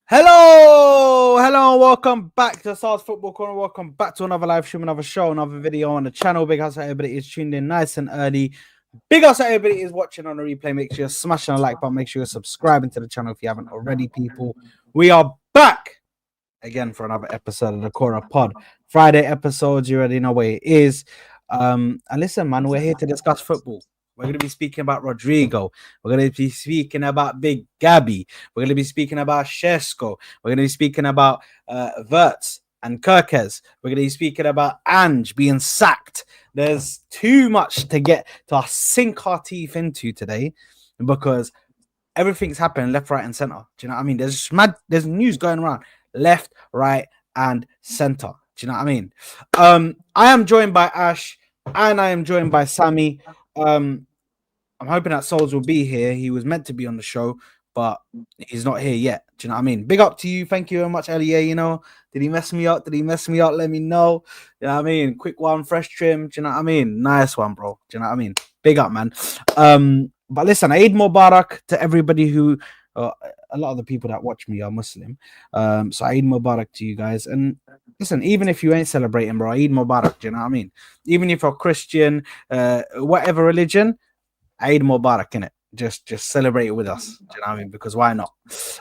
Hello, welcome back to Stars Football Corner. Welcome back to another live stream, another show, another video on the channel. Big house, everybody is tuned in nice and early. Big house, everybody is watching on the replay. Make sure you're smashing a like button. Make sure you're subscribing to the channel if you haven't already, people. We are back again for another episode of the Koora Pod. Friday episodes, you already know where it is. And listen, man, we're here to discuss football. We're going to be speaking about Rodrygo. We're going to be speaking about Big Gabi. We're going to be speaking about Shesko. We're going to be speaking about Wirtz and Kerkez. We're going to be speaking about ANGE being sacked. There's too much to get to sink our teeth into today because everything's happening left, right, and center. Do you know what I mean? There's news going around left, right, and center. Do you know what I mean? I am joined by Ash and I am joined by Sami. I'm hoping that Souls will be here. He was meant to be on the show, but he's not here yet. Do you know what I mean? Big up to you. Thank you very much, Elia. You know, did he mess me up? Let me know. You know what I mean? Quick one, fresh trim. Do you know what I mean? Nice one, bro. Do you know what I mean? Big up, man. But listen, Eid Mubarak to everybody who, a lot of the people that watch me are Muslim. So Eid Mubarak to you guys. And listen, even if you ain't celebrating, bro, Eid Mubarak. Do you know what I mean? Even if you're Christian, whatever religion, Eid Mubarak, innit? Just celebrate it with us. Do you know what I mean? Because why not?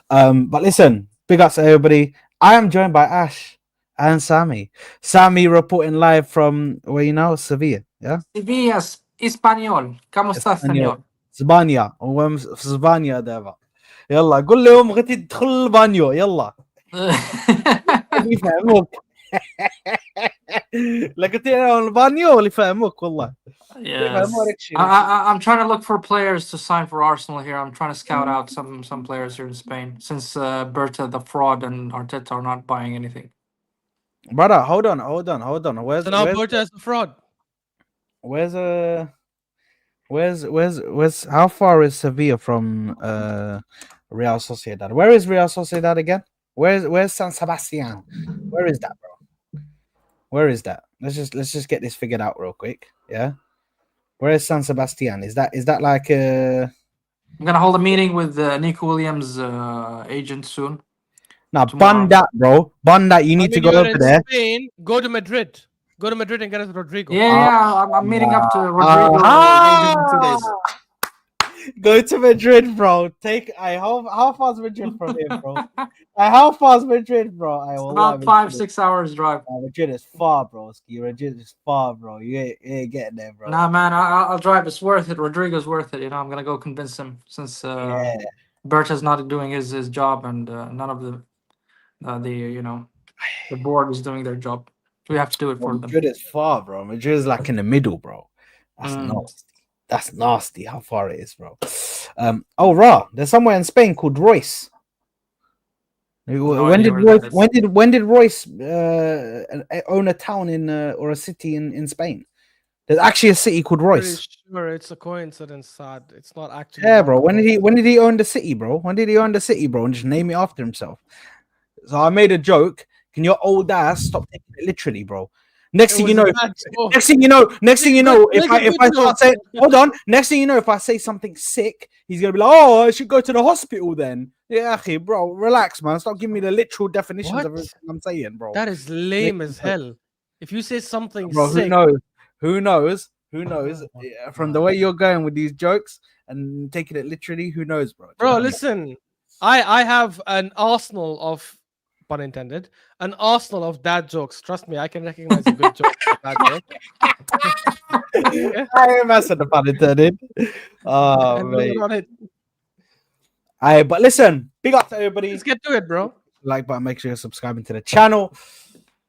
But listen, big ups to everybody. I am joined by Ash and Sami. Sami reporting live from where you know, Sevilla. Yeah? Sevilla, Español. ¿Cómo estás, señor? اسبانيا وين في اسبانيا دابا يلا قول لهم بغيتي تدخل البانيو يلا يفهموك لقيت لهم البانيو اللي يفهموك والله. Yes. I'm trying to look for players to sign for Arsenal here. I'm trying to scout out some players here in Spain since Berta the fraud and Arteta are not buying anything. Brother, hold on. Where's Berta is the fraud? Where's how far is Sevilla from Real Sociedad? Where is Real Sociedad again? Where's San Sebastian? Where is that, bro? Where is that? Let's just get this figured out real quick. Yeah. Where is San Sebastian? Is that like I'm gonna hold a meeting with Nico Williams agent soon. Now bun that, bro. Bun that. You need to go over there. Spain, go to Madrid. Go to Madrid and get us Rodrigo. Yeah, I'm meeting up to Rodrigo in 2 days. Go to Madrid, bro. How far is Madrid from here, bro? How far is Madrid, bro? About 5-6 hours drive. Madrid is far, bro. Madrid is far, bro. You ain't getting there, bro. Nah, man, I'll drive. It's worth it. Rodrigo's worth it. You know, I'm gonna go convince him since Berta's not doing his job and none of the board is doing their job. We have to do it for them. Madrid is far, bro. Madrid is like in the middle, bro. That's nasty. That's nasty how far it is, bro. There's somewhere in Spain called Royce. When did Royce own a town in or a city in Spain? There's actually a city called Royce. Sure, it's a coincidence, sad. It's not actually. Yeah, bro. When did he own the city, bro? And just name it after himself. So I made a joke. Can your old ass stop taking it literally, bro? Next thing you know, if I say something sick, he's gonna be like, "Oh, I should go to the hospital then." Yeah, okay, bro, relax, man. Stop giving me the literal definitions of everything I'm saying, bro. That is lame as hell. If you say something bro, sick, who knows? Yeah, from the way you're going with these jokes and taking it literally, who knows, bro? Bro, listen, I have an arsenal of, pun intended, an arsenal of dad jokes. Trust me, I can recognize a good joke. Bad joke. I am messing the pun intended. Oh, mate. But listen, big up to everybody. Let's get to it, bro. Like button, make sure you're subscribing to the channel.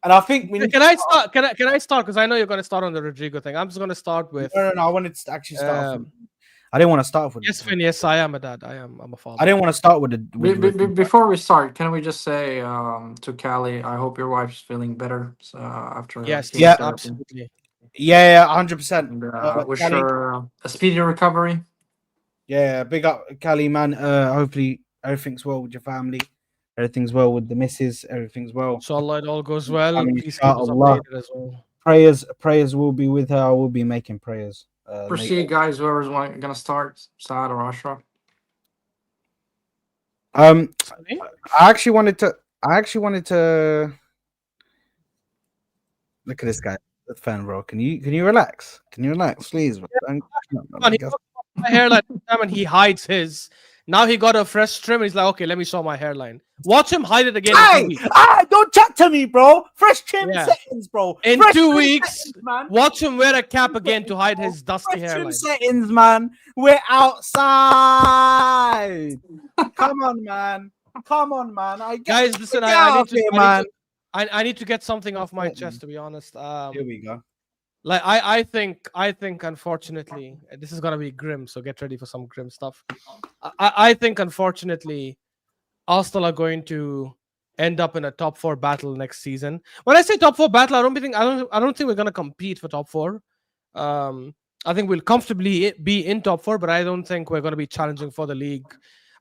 And I think we need Can I start? Can I start? Because I know you're going to start on the Rodrigo thing. I'm just going to start with. No. I wanted to actually start. I didn't want to start with. Yes, Finn. Yes, I am a dad. I'm a father. I didn't want to start with the. Before we start, can we just say to Callie, I hope your wife's feeling better after. Yes. Yeah. Absolutely. Yeah. 100%. Wish her a speedy recovery. Yeah. Big up, Callie, man. Hopefully everything's well with your family. Everything's well with the missus. Everything's well. Inshallah, it all goes well. Please keep us updated as well. Prayers will be with her. I will be making prayers. Proceed, guys. Whoever's going to start, Saad or Ashraf. Sorry? I actually wanted to. Look at this guy, the fan, bro. Can you relax? Can you relax, please? Bro? Man, he talks about my hairline all the time and he hides his. Now he got a fresh trim. And he's like, okay, let me show my hairline. Watch him hide it again in 2 weeks. Don't chat to me, bro. Fresh trim Yeah. settings, bro. In Fresh 2 trim weeks, settings, man. watch him wear a cap again to hide his dusty Fresh trim hairline. settings, man. We're outside. Come on, man. Come on, man. Guys, listen, Get I out need to, here, I, man. need to I need to get something off my chest, to be honest. Here we go. Like I think unfortunately, this is gonna be grim, so get ready for some grim stuff. I think unfortunately, Arsenal are going to end up in a top 4 battle next season. When I say top 4 battle, I don't think we're gonna compete for top 4. I think we'll comfortably be in top 4, but I don't think we're gonna be challenging for the league.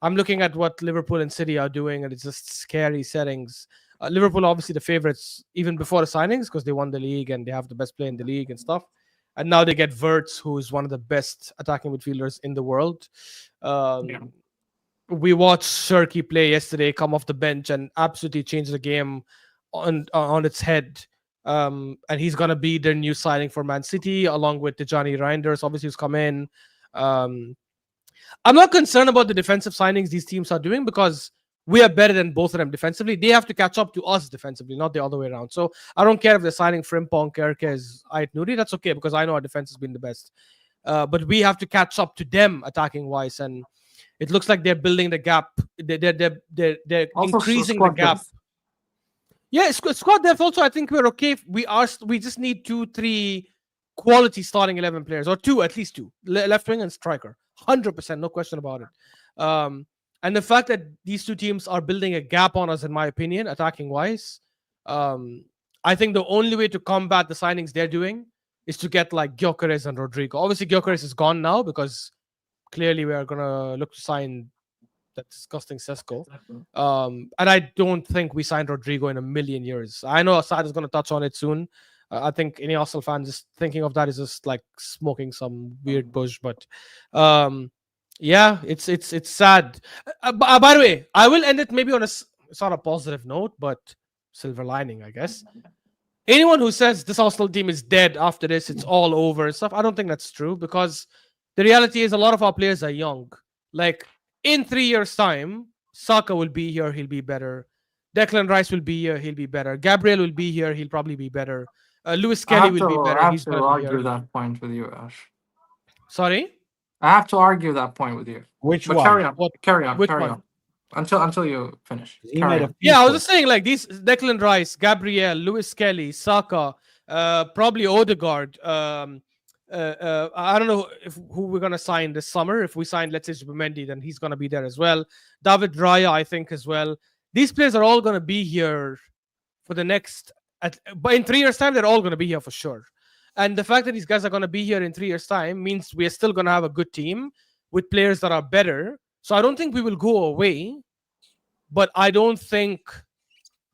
I'm looking at what Liverpool and City are doing, and it's just scary settings. Liverpool, obviously, the favorites even before the signings because they won the league and they have the best player in the league and stuff. And now they get Wirtz, who is one of the best attacking midfielders in the world. We watched Shirky play yesterday, come off the bench and absolutely change the game on its head. And he's going to be their new signing for Man City, along with Tijani Reinders, obviously, who's come in. I'm not concerned about the defensive signings these teams are doing because we are better than both of them defensively. They have to catch up to us defensively, not the other way around. So I don't care if they're signing Frimpong, Kerkez, Ait Nouri. That's okay because I know our defense has been the best. But we have to catch up to them attacking wise, and it looks like they're building the gap. They're increasing the gap. Depth. Yeah, squad depth also. I think we're okay. We just need 2-3 quality starting 11 players, or at least two, left wing and striker. 100%, no question about it. And the fact that these two teams are building a gap on us, in my opinion, attacking wise, I think the only way to combat the signings they're doing is to get like Kerkez and Rodrygo. Obviously, Kerkez is gone now because clearly we are gonna look to sign that disgusting Sesko. And I don't think we signed Rodrigo in a million years. I know Assad is gonna touch on it soon. I think any Arsenal fan just thinking of that is just like smoking some weird bush. But yeah, it's sad. By the way, I will end it maybe on it's not a positive note, but silver lining, I guess. Anyone who says this Arsenal team is dead after this, it's all over and stuff, I don't think that's true because the reality is a lot of our players are young. Like in 3 years' time, Saka will be here, he'll be better. Declan Rice will be here, he'll be better. Gabriel will be here, he'll probably be better. Lewis Kelly will be better. I have He's to gonna be argue here. that point with you, Ash. Sorry? I have to argue that point with you. Which But one? carry on. What? Carry on. Which Carry one? on. Until you finish. He Carry made a on. Yeah, I was few just saying like these Declan Rice, Gabriel, Lewis Kelly, Saka, probably Odegaard. I don't know who we're gonna sign this summer. If we sign, let's say Zubimendi, then he's gonna be there as well. David Raya, I think as well. These players are all gonna be here for the next. But in 3 years' time, they're all gonna be here for sure. And the fact that these guys are gonna be here in 3 years' time means we are still gonna have a good team with players that are better. So I don't think we will go away, but I don't think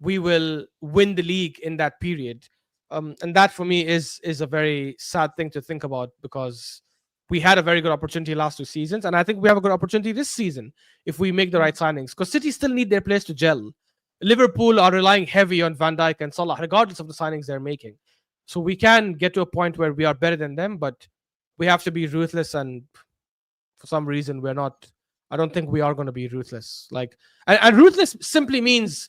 we will win the league in that period. And that for me is a very sad thing to think about because we had a very good opportunity last 2 seasons, and I think we have a good opportunity this season if we make the right signings. Because City still need their players to gel. Liverpool are relying heavy on Van Dijk and Salah, regardless of the signings they're making. So we can get to a point where we are better than them, but we have to be ruthless. And for some reason, we're not. I don't think we are going to be ruthless. Like, and ruthless simply means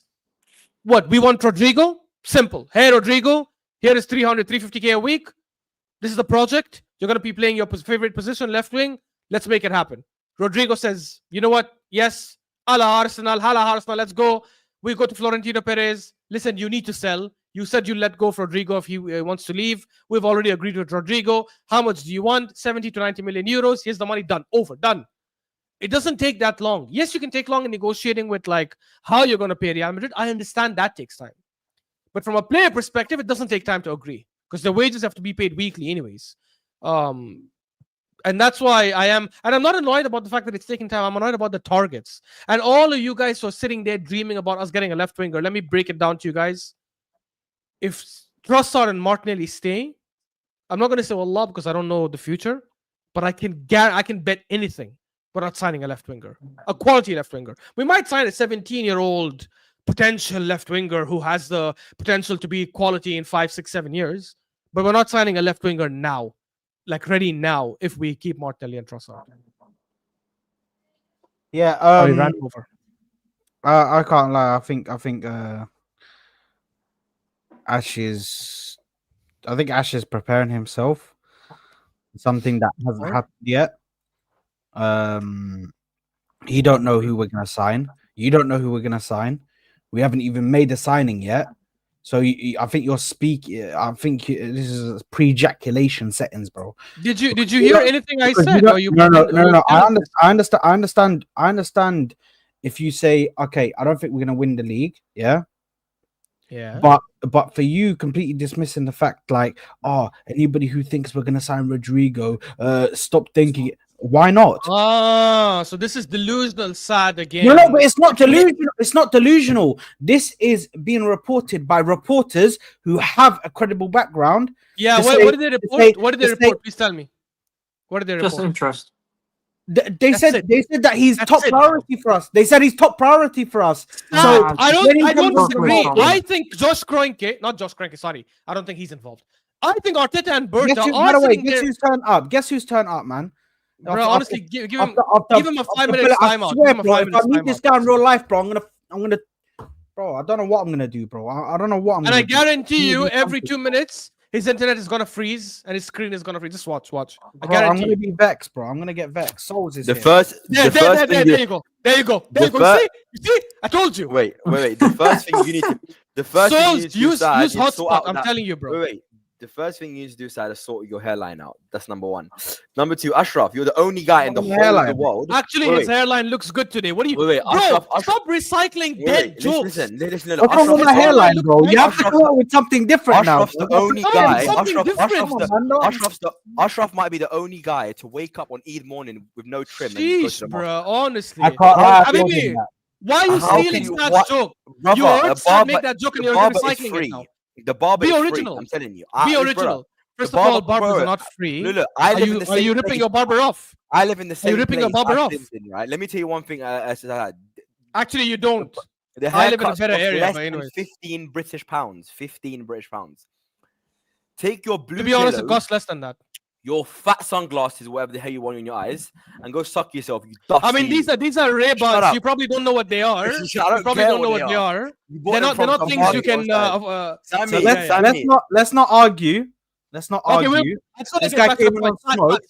what? We want Rodrigo? Simple. Hey, Rodrigo, here is 300, 350K a week. This is the project. You're going to be playing your favorite position, left wing. Let's make it happen. Rodrigo says, you know what? Yes, hala Arsenal, let's go. We go to Florentino Perez. Listen, you need to sell. You said you let go of Rodrigo if he wants to leave. We've already agreed with Rodrigo. How much do you want? 70 to 90 million euros. Here's the money. Done. Over. Done. It doesn't take that long. Yes, you can take long in negotiating with like how you're going to pay Real Madrid. I understand that takes time. But from a player perspective, it doesn't take time to agree because the wages have to be paid weekly anyways. And that's why I'm not annoyed about the fact that it's taking time. I'm annoyed about the targets. And all of you guys who are sitting there dreaming about us getting a left winger, let me break it down to you guys. If Trossard and Martinelli stay, I'm not going to say Wallah because I don't know the future, but I can bet anything we're not signing a left winger, a quality left winger. We might sign a 17-year-old potential left winger who has the potential to be quality in 5, 6, 7 years, but we're not signing a left winger now, like ready now, if we keep Martinelli and Trossard. Yeah, Ran over. I can't lie. I think Ash is preparing himself. Something that hasn't happened yet. He don't know who we're gonna sign. You don't know who we're gonna sign. We haven't even made a signing yet. So I think you're speaking. I think this is pre-ejaculation settings, bro. Did you hear anything I said? No. I understand. If you say, okay, I don't think we're gonna win the league, yeah. But for you completely dismissing the fact, like, anybody who thinks we're gonna sign Rodrigo, stop thinking it. Why not? So this is delusional, sad again. No, but it's not delusional. It's not delusional. This is being reported by reporters who have a credible background. Yeah, what did they report? What did they report? Please tell me. What did they report? Just interest. They said that he's top priority for us. They said he's top priority for us. So I don't disagree. I think Josh Kroenke, not Josh Kroenke, sorry. I don't think he's involved. I think Arteta and Berta by the way, guess who's turned up? Guess who's turned up, man? Bro, honestly, give him a 5 minutes timeout. If I meet this guy in real life, bro, I'm gonna, bro, I don't know what I'm gonna do, bro. I don't know what I'm gonna do. And I guarantee you, every 2 minutes, his internet is gonna freeze and his screen is gonna freeze. Just watch. I guarantee I'm gonna be vexed, bro. I'm gonna get vexed. Souls is there you go. You see? I told you. Wait. The first thing you need to, use hotspot. I'm telling you, bro. Wait. The first thing you need to do is to sort your hairline out. That's number one. Number two, Ashraf, you're the only guy in the whole of the world. Actually, his hairline looks good today. What do you? Wait, Ashraf, stop recycling dead jokes. Listen. What's wrong with my hairline, bro? You have to come up with something different now. Ashraf's the only guy. Ashraf might be the only guy to wake up on Eid morning with no trim. Jeez, bro. Honestly, I can't lie. Why are you stealing that joke? You heard Sam make that joke and you're recycling it now. The barber is original. Free, I'm telling you. Be original. First of all, barbers are not free. Look, are you ripping your barber off? I live in the same place. Are you ripping your barber off? Right? Let me tell you one thing. Actually, you don't. I live in a better area. Less than 15 British pounds. 15 British pounds. Take your blue. To be honest, it costs less than that. Your fat sunglasses, whatever the hell you want in your eyes, and go suck yourself. You dusty. I mean, these are Ray-Bans. You probably don't know what they are. You probably don't know what they are. They're not things you can. Sami, let's not argue. Let's not argue. This guy came in on smoke.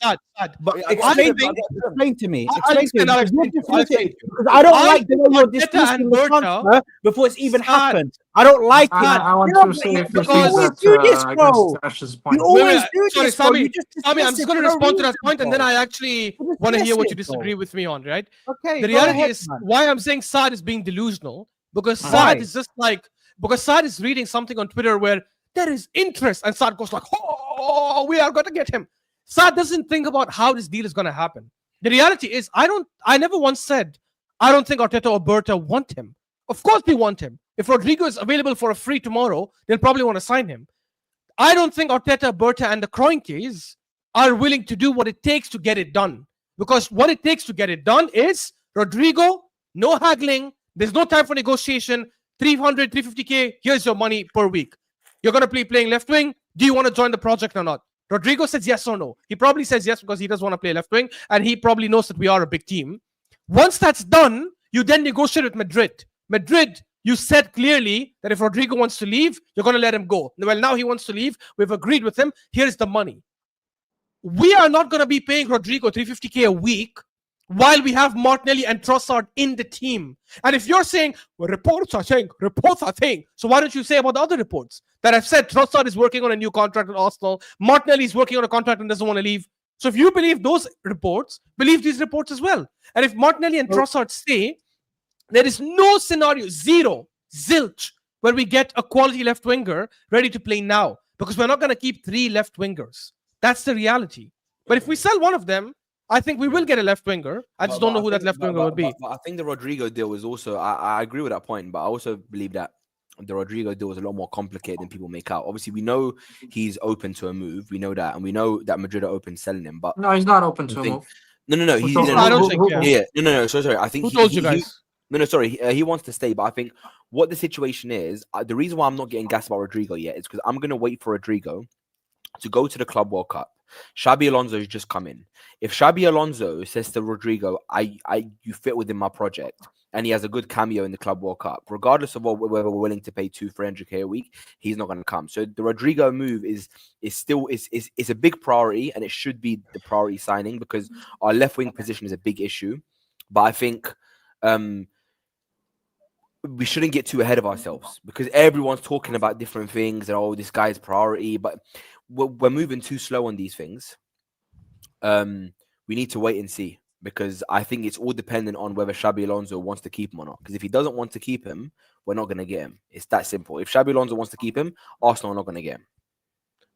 But explain to me. Explain to me. Because I don't like the way you're dismissing the transfer before it's even happened. I don't like it. I want to see if you always do this, bro. You always do this, bro. Sami, I'm just going to respond to that point, and then I actually want to hear what you disagree with me on, right? Okay. The reality is why I'm saying Saad is being delusional, because Saad is just like, because Saad is reading something on Twitter where there is interest, and Saad goes like, oh, we are going to get him. Saad doesn't think about how this deal is going to happen. The reality is, I never once said, I don't think Arteta or Berta want him. Of course they want him. If Rodrigo is available for a free tomorrow, they'll probably want to sign him. I don't think Arteta, Berta, and the Kroenkes are willing to do what it takes to get it done. Because what it takes to get it done is Rodrigo, no haggling, there's no time for negotiation, 300, 350k, here's your money per week. You're going to be playing left wing. Do you want to join the project or not? Rodrigo says yes or no. He probably says yes because he doesn't want to play left wing, and he probably knows that we are a big team. Once that's done, you then negotiate with Madrid. Madrid, you said clearly that if Rodrigo wants to leave, you're going to let him go. Well, now he wants to leave. We've agreed with him. Here's the money. We are not going to be paying Rodrigo 350k a week while we have Martinelli and Trossard in the team. And if you're saying, well, reports are saying, so why don't you say about the other reports that I've said Trossard is working on a new contract with Arsenal, Martinelli is working on a contract and doesn't want to leave. So if you believe those reports, believe these reports as well. And if Martinelli and Trossard stay, there is no scenario, zero, zilch, where we get a quality left winger ready to play now, because we're not going to keep 3 left wingers. That's the reality. But if we sell one of them, I think we will get a left winger. I just don't know who that left winger would be. But I think the Rodrigo deal was also, I agree with that point, but I also believe that the Rodrigo deal was a lot more complicated than people make out. Obviously, we know he's open to a move. We know that. And we know that Madrid are open selling him. But no, he's not open to a move. No. I don't think. Yeah. No. Sorry. I think Who told you guys? Sorry. He wants to stay, but I think what the situation is, the reason why I'm not getting gassed about Rodrigo yet is because I'm gonna wait for Rodrigo to go to the Club World Cup. Xabi Alonso has just come in. If Xabi Alonso says to Rodrigo, you fit within my project, and he has a good cameo in the Club World Cup, regardless of whether we're willing to pay 300K a week, he's not going to come. So the Rodrigo move is still a big priority, and it should be the priority signing because our left wing position is a big issue. But I think we shouldn't get too ahead of ourselves because everyone's talking about different things and this guy's priority, but we're moving too slow on these things. We need to wait and see because I think it's all dependent on whether Xabi Alonso wants to keep him or not. Because if he doesn't want to keep him, we're not going to get him. It's that simple. If Xabi Alonso wants to keep him, Arsenal are not going to get him.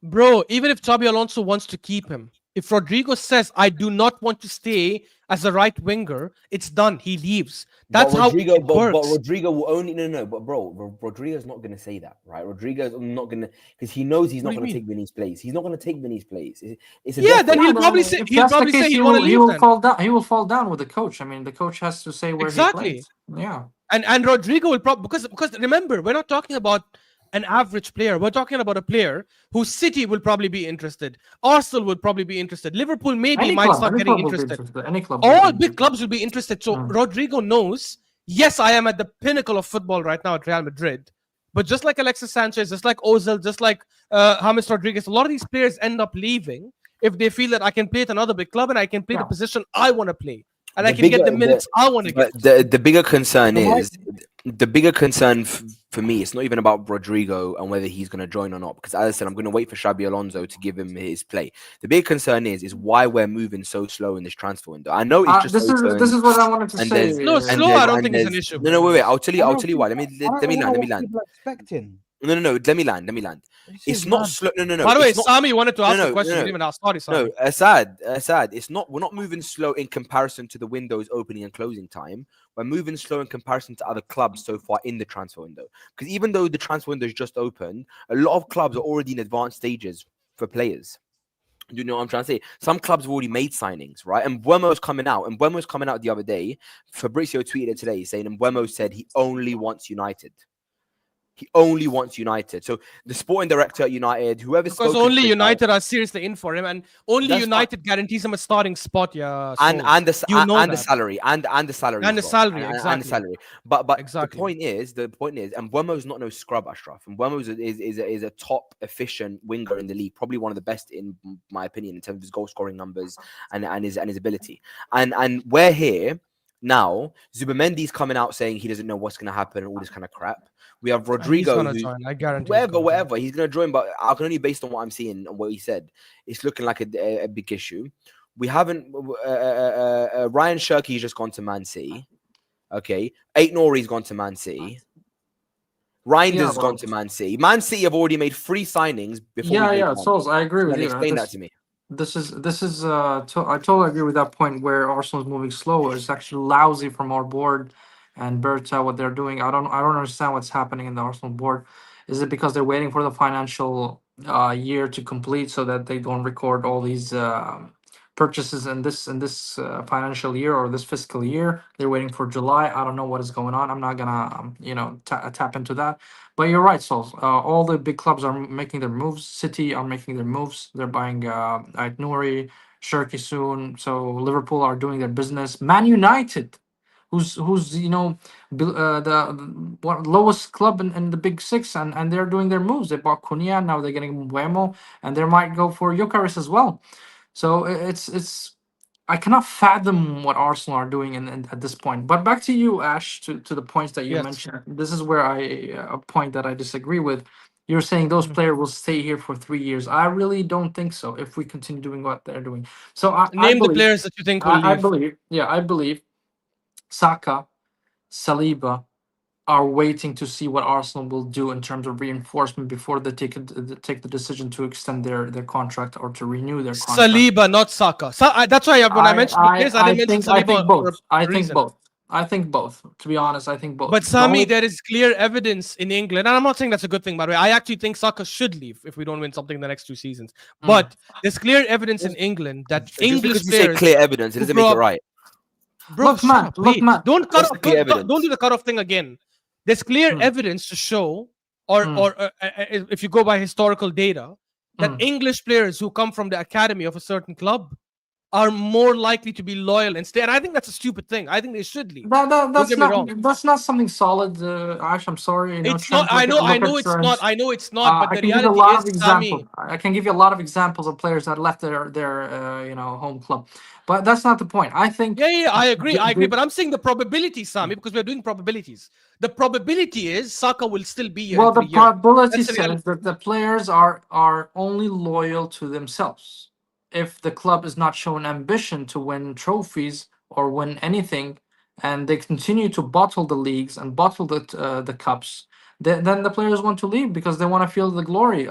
Bro, even if Xabi Alonso wants to keep him, if Rodrigo says, I do not want to stay as a right winger, it's done. He leaves. That's how it works. But Rodrigo will only... No. But bro, Rodrigo's not going to say that, right? Rodrigo's not going to... Because he knows he's not going to take Vinny's place. He's not going to take Vinny's place. Then he'll probably say he want to leave. He will fall down. He will fall down with the coach. I mean, the coach has to say where he plays. Yeah. And Rodrigo will probably... Because remember, we're not talking about an average player. We're talking about a player who City will probably be interested. Arsenal will probably be interested. Liverpool might start getting interested. Any club. All big clubs will be interested. So Rodrigo knows, yes, I am at the pinnacle of football right now at Real Madrid. But just like Alexis Sanchez, just like Ozil, just like James Rodriguez, a lot of these players end up leaving if they feel that I can play at another big club and I can play the position I want to play. And I can get the minutes I want to get. The bigger concern is... The bigger concern for me, it's not even about Rodrigo and whether he's going to join or not. Because as I said, I'm going to wait for Xabi Alonso to give him his play. The big concern is why we're moving so slow in this transfer window. I know it's just this is what I wanted to say. No, slow. I don't think it's an issue. No, wait. I'll tell you why. Let me land. No. Let me land. It's not slow. No. By the way, Sami wanted to ask a question. Sorry, Sami. No, Assad. It's not. We're not moving slow in comparison to the window's opening and closing time. We're moving slow in comparison to other clubs so far in the transfer window. Because even though the transfer window is just opened, a lot of clubs are already in advanced stages for players. You know what I'm trying to say? Some clubs have already made signings, right? And Mbuemo's coming out. And Mbuemo's coming out the other day. Fabrizio tweeted it today saying Mbuemo said he only wants United. He only wants United. So the sporting director at United, whoever... Because only United are seriously in for him, and only United guarantees him a starting spot. Yeah, so and the salary, and the salary, exactly. And the salary. But exactly. the point is, and Mbuemo's not no scrub, Ashraf. And Mbuemo's is a top efficient winger in the league, probably one of the best in my opinion in terms of his goal scoring numbers and his ability. And we're here now. Zubimendi's coming out saying he doesn't know what's going to happen and all this kind of crap. We have Rodrigo, I guarantee. Whatever, he's gonna join. But I can only based on what I'm seeing and what he said, it's looking like a big issue. We haven't. Ryan Shirky's just gone to Man City. Okay, Aït-Nouri's gone to Man City. Reinder's gone to Man City. Man City have already made 3 signings before. Souls, I agree with you. Explain that to me. This is. I totally agree with that point where Arsenal is moving slower. It's actually lousy from our board. And Berta, what they're doing, I don't understand what's happening in the Arsenal board. Is it because they're waiting for the financial year to complete so that they don't record all these purchases in this financial year or this fiscal year? They're waiting for July. I don't know what is going on. I'm not gonna tap into that. But you're right, Sol. All the big clubs are making their moves. City are making their moves. They're buying Aït-Nouri, Shirky soon. So Liverpool are doing their business. Man United, who's the lowest club in the Big Six, and they're doing their moves. They bought Koora, now they're getting Mbuemo, and they might go for Kerkez as well. So it's I cannot fathom what Arsenal are doing at this point. But back to you, Ash, to the points that you mentioned. This is where a point that I disagree with. You're saying those players will stay here for 3 years. I really don't think so if we continue doing what they're doing. So name the players that you think will leave. I believe Saka, Saliba are waiting to see what Arsenal will do in terms of reinforcement before they take the decision to extend their contract or to renew their contract. Saliba, not Saka. That's why when I mentioned the players, I didn't mention Saliba. I think both. I think both. To be honest, I think both. But The Sami, whole- there is clear evidence in England, and I'm not saying that's a good thing, by the way. I actually think Saka should leave if we don't win something in the next 2 seasons. Mm. But there's clear evidence in England that Just English because you say players, clear evidence, it who doesn't grow make it up- right. bro, Look, shut man, up, look, wait. man. Don't cut What's off. the clear Don't do evidence? the cutoff thing again. There's clear Mm. evidence to show, or if you go by historical data, that Mm. English players who come from the academy of a certain club are more likely to be loyal and stay. And I think that's a stupid thing. I think they should leave. That's get me wrong. that's not something solid. Ash, I'm sorry. You know, It's not. I know. I know it's not. I know it's not. But I the can give you a reality lot of is, Sami. examples. I can give you a lot of examples of players that left their home club, but that's not the point. I think. Yeah, I agree. the- I agree. the- But I'm saying the probability, Sami, because we're doing probabilities. The probability is Saka will still be here. Well, in the 3 years. probability That's the says reality. that the players are only loyal to themselves. If the club is not showing ambition to win trophies or win anything, and they continue to bottle the leagues and bottle the cups, then the players want to leave because they want to feel the glory.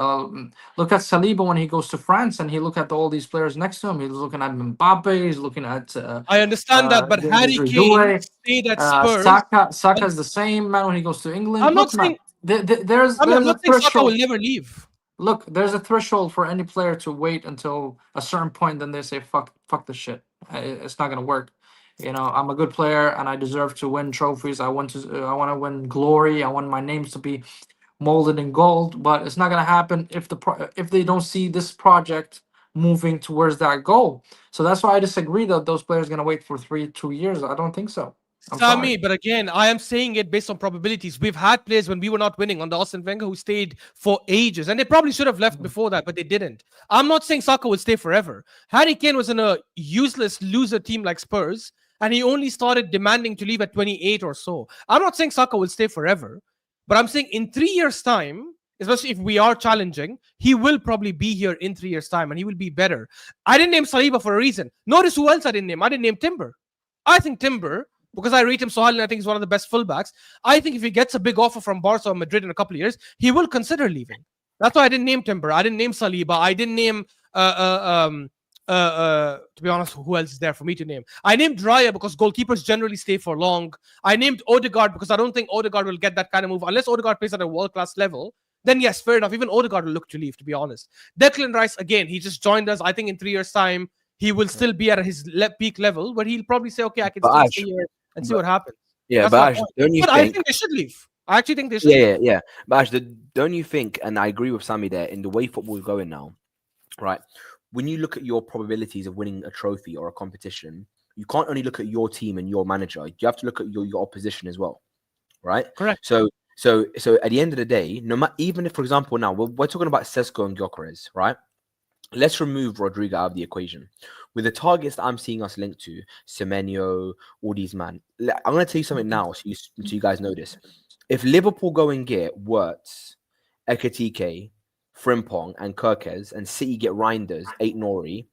Look at Saliba when he goes to France, and he look at all these players next to him. He's looking at Mbappe. He's looking at I understand that, but the Harry Rodrygo. Kane stayed at Spurs. Saka is the same man when he goes to England. I'm not Look, man, saying. there's I'm a not saying Saka threshold. will never leave. Look, there's a threshold for any player to wait until a certain point, then they say, fuck this shit. It's not gonna work. You know, I'm a good player and I deserve to win trophies. I want to win glory. I want my names to be molded in gold. But it's not gonna happen if they don't see this project moving towards that goal. So that's why I disagree that those players are gonna wait for 2 years. I don't think so. I'm Sami, sorry. but again, I am saying it based on probabilities. We've had players when we were not winning on the Arsene Wenger who stayed for ages, and they probably should have left before that, but they didn't. I'm not saying Saka will stay forever. Harry Kane was in a useless loser team like Spurs, and he only started demanding to leave at 28 or so. I'm not saying Saka will stay forever, but I'm saying in 3 years' time, especially if we are challenging, he will probably be here in 3 years' time, and he will be better. I didn't name Saliba for a reason. Notice who else I didn't name. I didn't name Timber. I think Timber, because I rate him so highly and I think he's one of the best fullbacks, I think if he gets a big offer from Barca or Madrid in a couple of years, he will consider leaving. That's why I didn't name Timber. I didn't name Saliba. I didn't name to be honest, who else is there for me to name? I named Raya because goalkeepers generally stay for long. I named Odegaard because I don't think Odegaard will get that kind of move unless Odegaard plays at a world-class level. Then yes, fair enough. Even Odegaard will look to leave, to be honest. Declan Rice, again, he just joined us. I think in 3 years' time, he will still be at his peak level, where he'll probably say, okay, I can still stay here and see what happens. Yeah, That's but my Ash, point. don't you But I think? think they should leave. I actually think they should. Yeah. But Ash, don't you think? And I agree with Sami there. In the way football is going now, right? When you look at your probabilities of winning a trophy or a competition, you can't only look at your team and your manager. You have to look at your opposition as well, right? Correct. So at the end of the day, no matter, even if, for example, now we're talking about Sesko and Gyökeres, right? Let's remove Rodrigo out of the equation. With the targets that I'm seeing us linked to, Semenyo, all these man, I'm going to tell you something now, so you guys know this. If Liverpool go and get Wirtz, Ekitike, Frimpong, and Kerkez, and City get Reinders, Nori,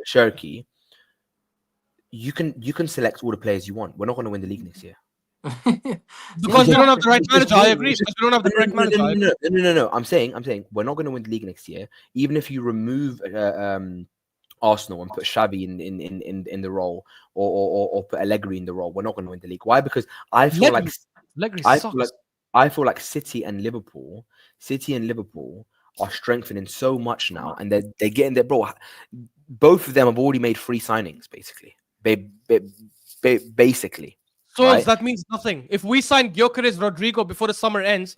Shirky, you can select all the players you want. We're not going to win the league next year. Because we don't have the right manager. I agree. Because we don't have the correct manager. No. I'm saying we're not going to win the league next year. Even if you remove Arsenal and put Xavi in the role, or put Allegri in the role, we're not going to win the league. Why? Because I feel like City and Liverpool are strengthening so much now, and they're getting there, bro. Both of them have already made 3 signings, basically. Basically. So right? that means nothing. If we sign Gyökeres, Rodrigo before the summer ends,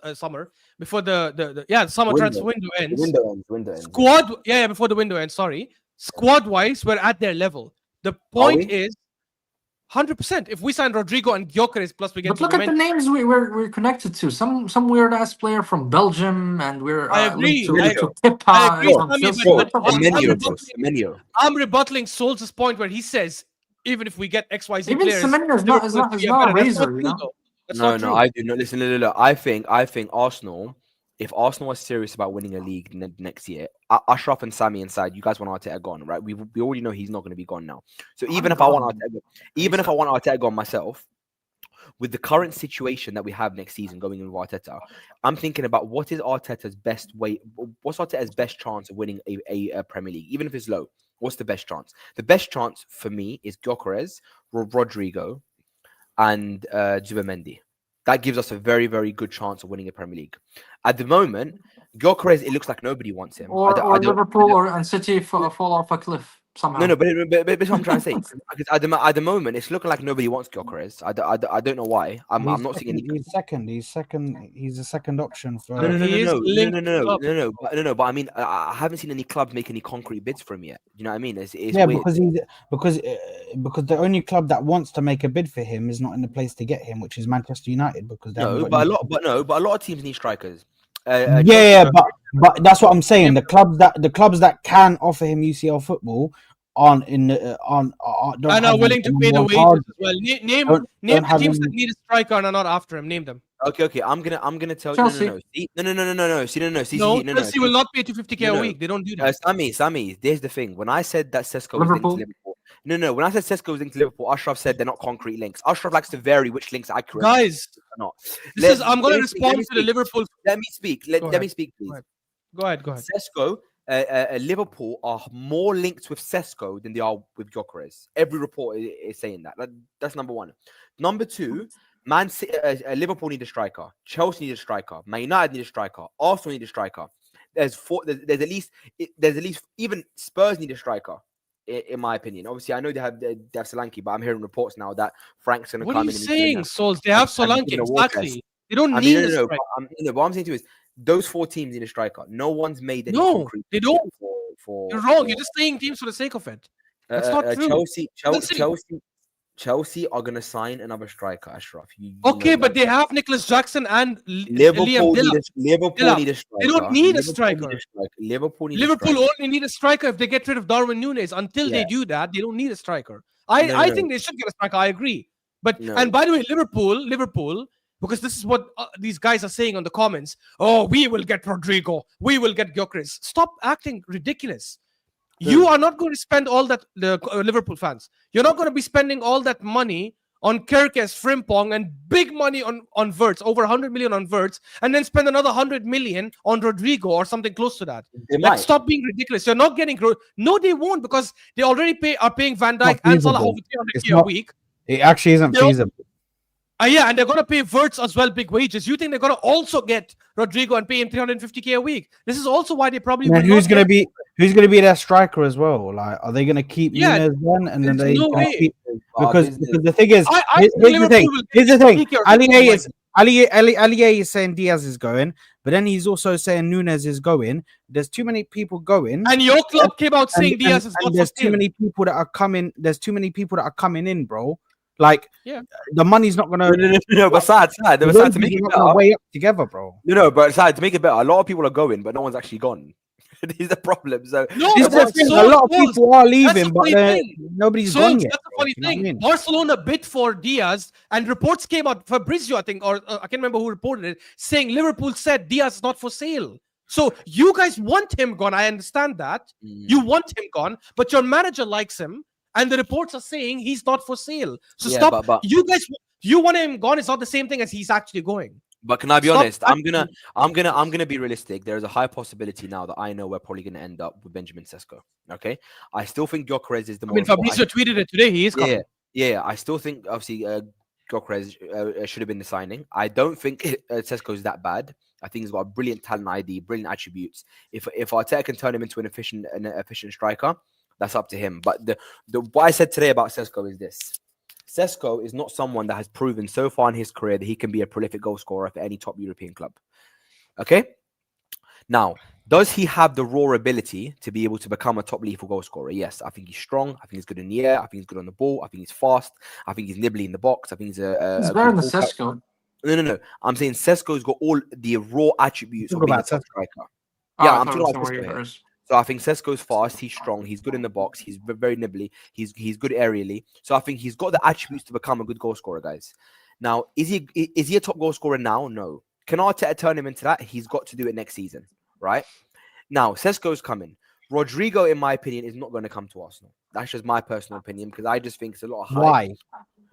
before the summer transfer window ends. Window ends. Before the window ends. Sorry, squad wise, we're at their level. The point is, 100%. If we sign Rodrigo and Gyökeres, plus we get. But look at the names we're connected to. Some weird ass player from Belgium, and we're I agree. linked to I agree. Kepa. I'm rebuttaling Solskjaer's point where he says, even if we get XYZ Even players, Semenyo is not a razor, you know. No, I do not. Listen, no. I think Arsenal, if Arsenal are serious about winning a league next year, Ashraf and Sami inside, you guys want Arteta gone, right? We already know he's not going to be gone now. So even if I want Arteta gone myself, with the current situation that we have next season going in with Arteta, I'm thinking about what's Arteta's best chance of winning a Premier League, even if it's low. What's the best chance? The best chance for me is Kerkez, Rodrigo, and Zubimendi. That gives us a very, very good chance of winning a Premier League. At the moment, Kerkez, it looks like nobody wants him. Or Liverpool and City fall off a cliff somehow. No, but that's what I'm trying to say. Because at the moment, it's looking like nobody wants Kerkez. I don't know why. I'm not seeing any. He's a second option for. No. But I mean, I haven't seen any clubs make any concrete bids for him yet. You know what I mean? It's yeah, weird. because the only club that wants to make a bid for him is not in the place to get him, which is Manchester United. Because they haven't got but a lot of teams need strikers. But that's what I'm saying. The clubs that can offer him UCL football aren't in are willing to pay the wages as well. Name the teams that need a striker and are not after him. Name them. Okay. I'm gonna tell Chelsea. you. No. Chelsea will not pay 250k a week. They don't do that. Sami, there's the thing. When I said that Sesko was linked to Liverpool, when I said Sesko was linked to Liverpool, Ashraf said they're not concrete links. Ashraf likes to vary which links are accurate. Guys, I'm going to respond to the Liverpool. Let me speak. Let me speak, please. Go ahead. Sesko, Liverpool are more linked with Sesko than they are with Kerkez. Every report is saying that. That's number one. Number two, Liverpool need a striker. Chelsea need a striker. Man United need a striker. Arsenal need a striker. There's at least even Spurs need a striker. In my opinion, obviously, I know they have Solanke, but I'm hearing reports now that Frank's going to come in. What are you saying, Souls? They have Solanke, exactly. They don't need a striker. What I'm saying to you is those four teams need a striker. No one's made any concrete. They don't. You're wrong. You're just saying teams for the sake of it. That's not true. Chelsea are going to sign another striker, Ashraf. Okay, but they have Nicholas Jackson and Liverpool need a striker. They don't need a striker. Liverpool only need a striker if they get rid of Darwin Núñez. Until they do that, they don't need a striker. I think they should get a striker. I agree. But and by the way, Liverpool, because this is what these guys are saying on the comments. Oh, we will get Rodrigo. We will get Kerkez. Stop acting ridiculous. You are not going to spend all that, the Liverpool fans. You're not going to be spending all that money on Kerkez, Frimpong, and big money on Wirtz, over 100 million on Wirtz, and then spend another 100 million on Rodrigo or something close to that. Stop being ridiculous. You're not getting growth. No, they won't, because they already are paying Van Dijk and Salah over 300k a week. It actually isn't feasible. Yeah, and they're going to pay Wirtz as well big wages. You think they're going to also get Rodrigo and pay him 350k a week? This is also why they probably who's going to be their striker as well? Like, are they going to keep Núñez then? And then they keep, because the thing is, here's the thing. Ali is saying Diaz is going, but then he's also saying Núñez is going. There's too many people going, and your club came out saying Diaz is not. There's too many people that are coming. There's too many people that are coming in, bro. Like, the money's not gonna. No, but sad to make it better. Way up together, bro. But sad to make it better. A lot of people are going, but no one's actually gone. This is the problem. So a lot of people are leaving, but nobody's gone yet. That's the funny thing. I mean? Barcelona bid for Diaz, and reports came out. Fabrizio, I think, or I can't remember who reported it, saying Liverpool said Diaz is not for sale. So you guys want him gone. I understand that. You want him gone, but your manager likes him. And the reports are saying he's not for sale. So stop. But you guys, you want him gone. It's not the same thing as he's actually going. But can I be honest? I'm gonna be realistic. There is a high possibility now that I know we're probably gonna end up with Benjamin Sesko. Okay, I still think Kerkez is the more. Fabrizio tweeted it today. He is coming. Yeah. I still think obviously Kerkez should have been the signing. I don't think Sesko is that bad. I think he's got a brilliant talent ID, brilliant attributes. If Arteta can turn him into an efficient striker, that's up to him. But what I said today about Sesko is this. Sesko is not someone that has proven so far in his career that he can be a prolific goal scorer for any top European club. Okay? Now, does he have the raw ability to be able to become a top lethal goal scorer? Yes. I think he's strong. I think he's good in the air. I think he's good on the ball. I think he's fast. I think he's nibbly in the box. I think he's he's better than Sesko. No. I'm saying Sesko's got all the raw attributes of being a top striker. Yeah, I'm talking about Sesko. So I think Sesko's fast, he's strong, he's good in the box, he's very nibbly, he's good aerially. So I think he's got the attributes to become a good goal scorer, guys. Now, is he a top goal scorer now? No. Can Arteta turn him into that? He's got to do it next season, right? Now, Sesko's coming. Rodrigo, in my opinion, is not going to come to Arsenal. That's just my personal opinion, because I just think it's a lot of hype. Why?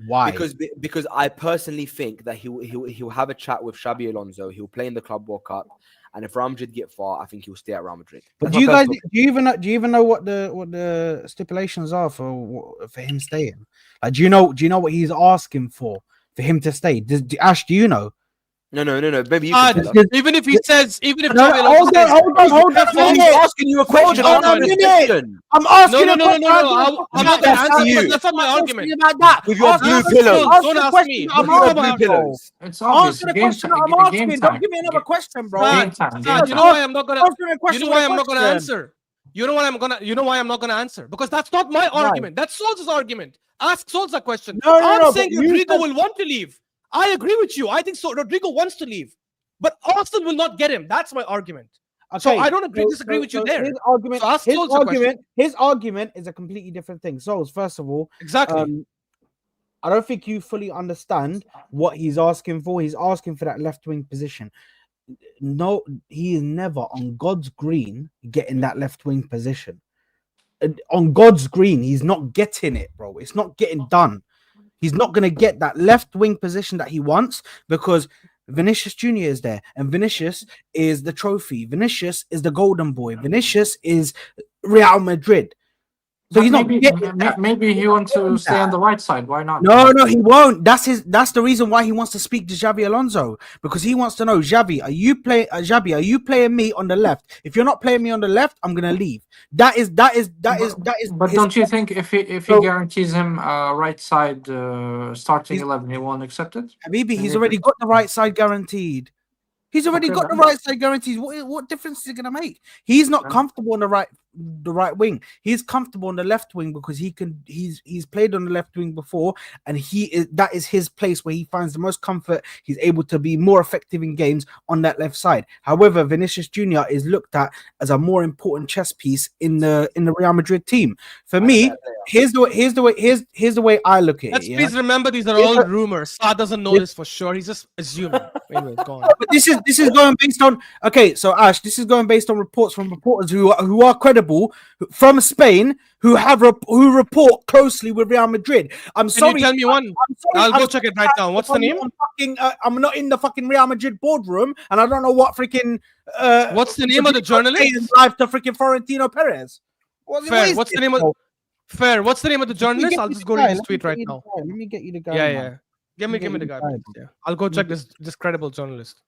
Why? Because I personally think that he'll have a chat with Xabi Alonso. He'll play in the Club World Cup, and if Real Madrid get far, I think he'll stay at Real Madrid. But That's do you my guys personal- do you even know what the stipulations are for him staying? Like, do you know what he's asking for him to stay? Ash, do you know? No. Maybe you Ah, can tell us. even if he says, even if No, Xabi Alonso hold on, says- hold on, I'm asking you a question. Hold on Answer a the minute. question. I'm asking No, a question. I'm not gonna answer you. because that's not my argument. About that. With your Ask blue the pillows. question, ask Don't the ask question me. that I'm Look at asking, my bro. pillows. It's obvious. Answer the question that I'm asking. Don't give me another question, bro. Game Sad, time. sad. You know why I'm not gonna? Answer the You question know with why a I'm not gonna question. answer? You know why I'm not gonna answer? Because that's not my argument. That's Sol's argument. Ask Sol's that question. No, I'm saying but you Rodrigo said- will want to leave. I agree with you. I think so. Rodrigo wants to leave, but Arsenal will not get him. That's my argument. So I don't disagree with you there. His argument, So ask Souls a question. his argument is a completely different thing. So, first of all, Exactly. I don't think you fully understand what he's asking for. He's asking for that left wing position. No, he is never on God's green getting that left wing position. On God's green, he's not getting it, bro. It's not getting done. He's not going to get that left wing position that he wants because Vinicius Jr. is there, and Vinicius is the trophy. Vinicius is the golden boy. Vinicius is Real Madrid. So he's not getting that. Maybe he wants to stay on the right side. Why not? No, he won't. That's the reason why he wants to speak to Xabi Alonso, because he wants to know, Xabi, are you playing me on the left? If you're not playing me on the left, I'm gonna leave. That is. But his- don't you think if he guarantees him right side starting 11, he won't accept it? Habibi, he's already got the right side guaranteed. He's already got the right side guaranteed. What difference is it gonna make? He's not comfortable on the right wing. He's comfortable on the left wing because he's played on the left wing before, and that is his place where he finds the most comfort. He's able to be more effective in games on that left side. However, Vinicius Jr. is looked at as a more important chess piece in the Real Madrid team. For me, here's the way I look at Let's it. Yeah? please remember these are all rumors. Sa doesn't know this for sure. He's just assuming. Anyway, go on. But this is going based on so Ash, this is going based on reports from reporters who are credible from Spain who report closely with Real Madrid. I'm Can sorry. you tell me one? I'll go check it right now. What's the name? I'm not in the fucking Real Madrid boardroom, and I don't know what freaking. What's the name of the journalist? Live to freaking Florentino Perez. Fair. What's the name of? Fair. What's the name of the journalist? I'll just go read his tweet right now. Let me get you the guy. Yeah. Give me the guy. Please. Yeah. I'll go check this credible journalist.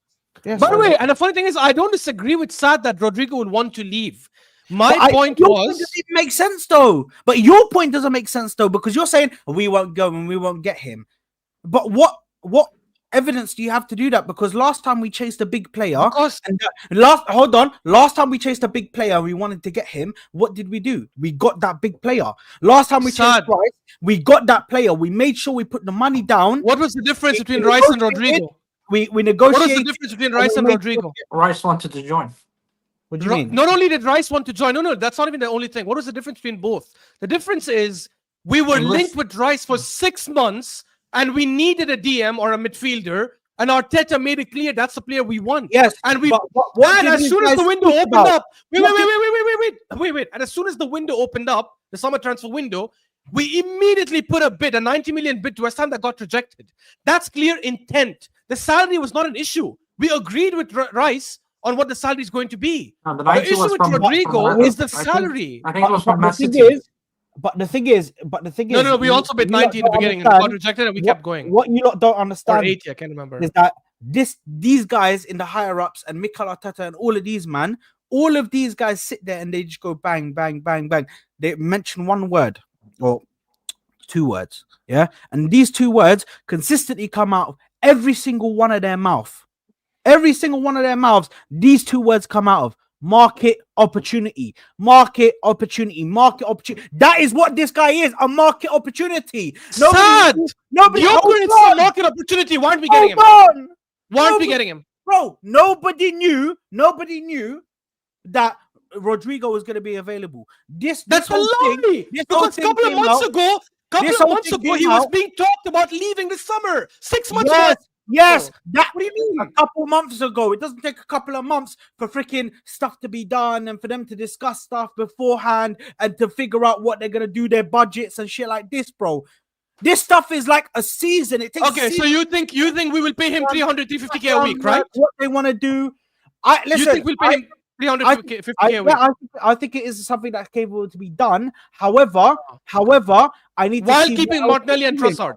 Yes, By the way, and the funny thing is, I don't disagree with Sad that Rodrigo would want to leave. My point your was, point doesn't make sense though. But your point doesn't make sense though, because you're saying we won't go and we won't get him. But what evidence do you have to do that? Because last time we chased a big player, last time we chased a big player, we wanted to get him. What did we do? We got that big player. Last time we chased Rice, we got that player. We made sure we put the money down. What was the difference between Rice and Rodrigo? We negotiated. What was the difference between Rice and Rodrigo? Rice wanted to join. What do you mean? Not only did Rice want to join, no, that's not even the only thing. What was the difference between both? The difference is we were linked with Rice for 6 months and we needed a DM or a midfielder, and Arteta made it clear that's the player we want. Yes, and we what as soon as the window opened up, wait. And as soon as the window opened up, the summer transfer window, we immediately put a bid, a 90 million bid to West Ham that got rejected. That's clear intent. The salary was not an issue. We agreed with Rice on what the salary is going to be. No, the issue with Rodrigo is the salary. I think it was from Man City. But the thing is, no, we also bid 90 in the beginning and got rejected, and we kept going. What you lot don't understand, or 80, I can't remember, is that these guys in the higher ups and Mikel Arteta and all of these guys sit there and they just go bang, bang, bang, bang. They mention one word or 2 words, yeah, and these 2 words consistently come out of every single one of their mouth. Every single one of their mouths, these 2 words come out of. Market opportunity, market opportunity, market opportunity. That is what this guy is, a market opportunity. Nobody it's a market opportunity. Why aren't we getting him? Why aren't we getting him? Bro, nobody knew that Rodrigo was going to be available. That's baloney. Because a couple of months ago, he was being talked about leaving this summer. 6 months ago. Yes, what do you mean? A couple months ago. It doesn't take a couple of months for freaking stuff to be done and for them to discuss stuff beforehand and to figure out what they're gonna do, their budgets and shit like this, bro. This stuff is like a season. It takes. Okay, so you think we will pay him 300, 350k a week, right? What they want to do. Listen, You think we'll pay him 350k a week? I think it is something that's capable to be done. However, I need to While see keeping what else Martinelli and they're doing. Trossard.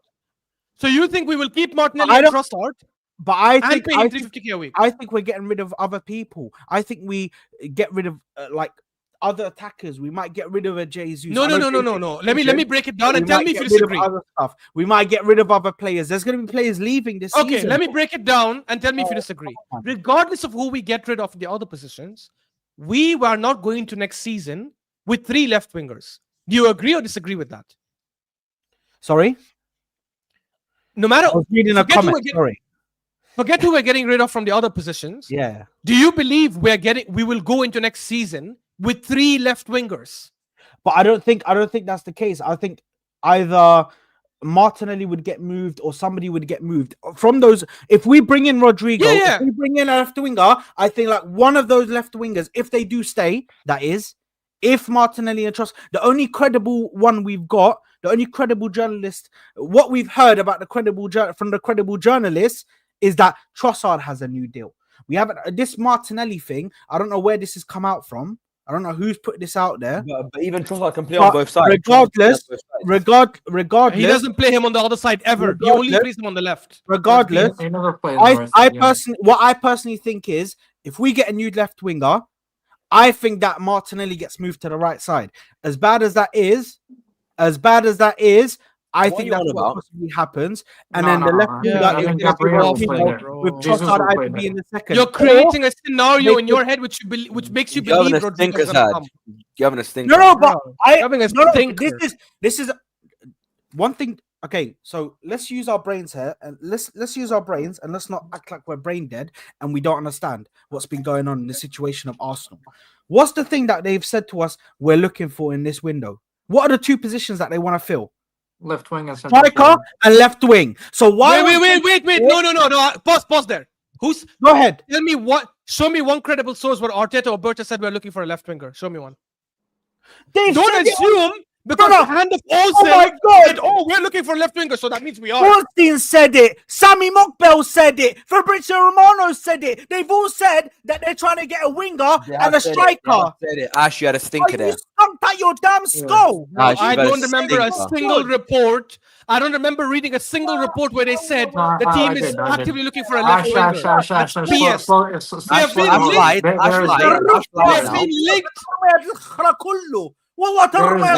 So you think we will keep Martinelli I and don't- Trossard But I and think pay him 350k a week? I think we're getting rid of other people. I think we get rid of like other attackers. We might get rid of a Jesus. No. Let me break it down and We tell might me if get you rid of disagree. other stuff. We might get rid of other players. There's going to be players leaving this Okay, season. let me break it down and tell me if you disagree. on. Regardless of who we get rid of the other positions, we are not going to next season with 3 left wingers. Do you agree or disagree with that? Sorry, No matter I was reading a forget who comment. we're get- Sorry. forget who we're getting rid of from the other positions. Yeah, Do you believe we will go into next season with 3 left wingers? but I don't think that's the case. I think either Martinelli would get moved or somebody would get moved from those. If we bring in Rodrigo, Yeah. if we bring in a left winger, I think like one of those left wingers, if they do stay, that is, if Martinelli and Trossard, the only credible one we've got, the only credible journalist, what we've heard about from the credible journalists is that Trossard has a new deal. We haven't this Martinelli thing. I don't know where this has come out from. I don't know who's put this out there. But even Trossard can play on both sides. Regardless, He doesn't play him on the other side ever. He only plays him on the left. regardless, He never played on the right I side, what I personally think is if we get a new left winger, I think that Martinelli gets moved to the right side. As bad as that is, I What think are you that's on what about? possibly happens. And No, then the no, left no. winger Yeah, I think is Gabriel with played there. with Jesus will Trossard play to be there. in the second. You're Or creating a scenario make in your head which makes you You're having believe a Rodrigo's stinker's gonna head. come. You're having a stinker. no, but Bro, I having a no, stinker. this is one thing. Okay, so let's use our brains here, and let's use our brains, and let's not act like we're brain dead and we don't understand what's been going on in the situation of Arsenal. What's the thing that they've said to us we're looking for in this window? What are the 2 positions that they want to fill? Left wing and center Striker forward. and left wing. So why? Wait. No. Pause there. Go ahead. Tell me what. Show me one credible source where Arteta or Berta said we're looking for a left winger. Show me one. They Don't said it. assume because No. the hand of Oh Olsen my God. said, "Oh, we're looking for a left winger," so that means we are. Ornstein said it. Sami Mokbel said it. Fabrizio Romano said it. They've all said that they're trying to get a winger and a striker. Ash, you had a Are stinker you there. stumped at your damn skull? Ah, she's I very don't remember a stinker. single report. I don't remember reading a single report where they said No, the team is I did. actively looking for a left Ash, winger. Ash. That's Slow- BS. slow- it's- it's- We have slow been down. linked. There- Ash there is- lied. there- Ash We lied have now. been linked.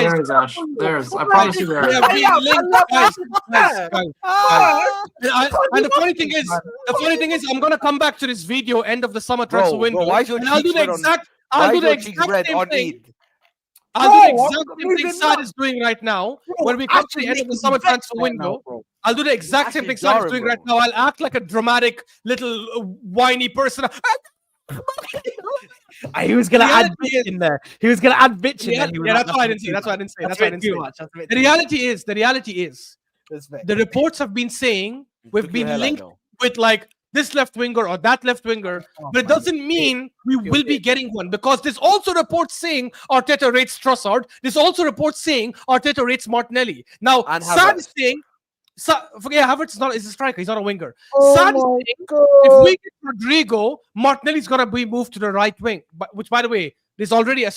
there is, Ash. There is. I promise you there We is. have been linked, guys. And the funny thing is, I'm gonna come back to this video end of the summer transfer window, why is your and I'll do cheeks the red on- exact. Why I'll do is the your cheeks exact red same on thing. Eid? I'll do the Bro, exact I'm same thing moving Sad on. is doing right now. Bro, When we come to the actually end of the making summer vexed transfer right now, window, bro. I'll do the exact same Actually thing Sad is jarring, doing bro. right now. I'll act like a dramatic little whiny person. He was gonna add Reality bitch in there. He was gonna add bitch in there. He was Yeah, like, that's why I didn't say. That's why I didn't say. That's That's why I a bit didn't too say. much. That's a bit The too reality is, much. the reports have been saying we've Took your been hairline linked though. with like this left winger or that left winger, but it doesn't mean we will be getting one because there's also reports saying Arteta rates Trossard. There's also reports saying Arteta rates Martinelli. Now, And Sad Havertz. is saying, Havertz is not is a striker. He's not a winger. Oh Sad is my saying God. if we get Rodrigo, Martinelli's gonna be moved to the right wing. But which, by the way, there's already a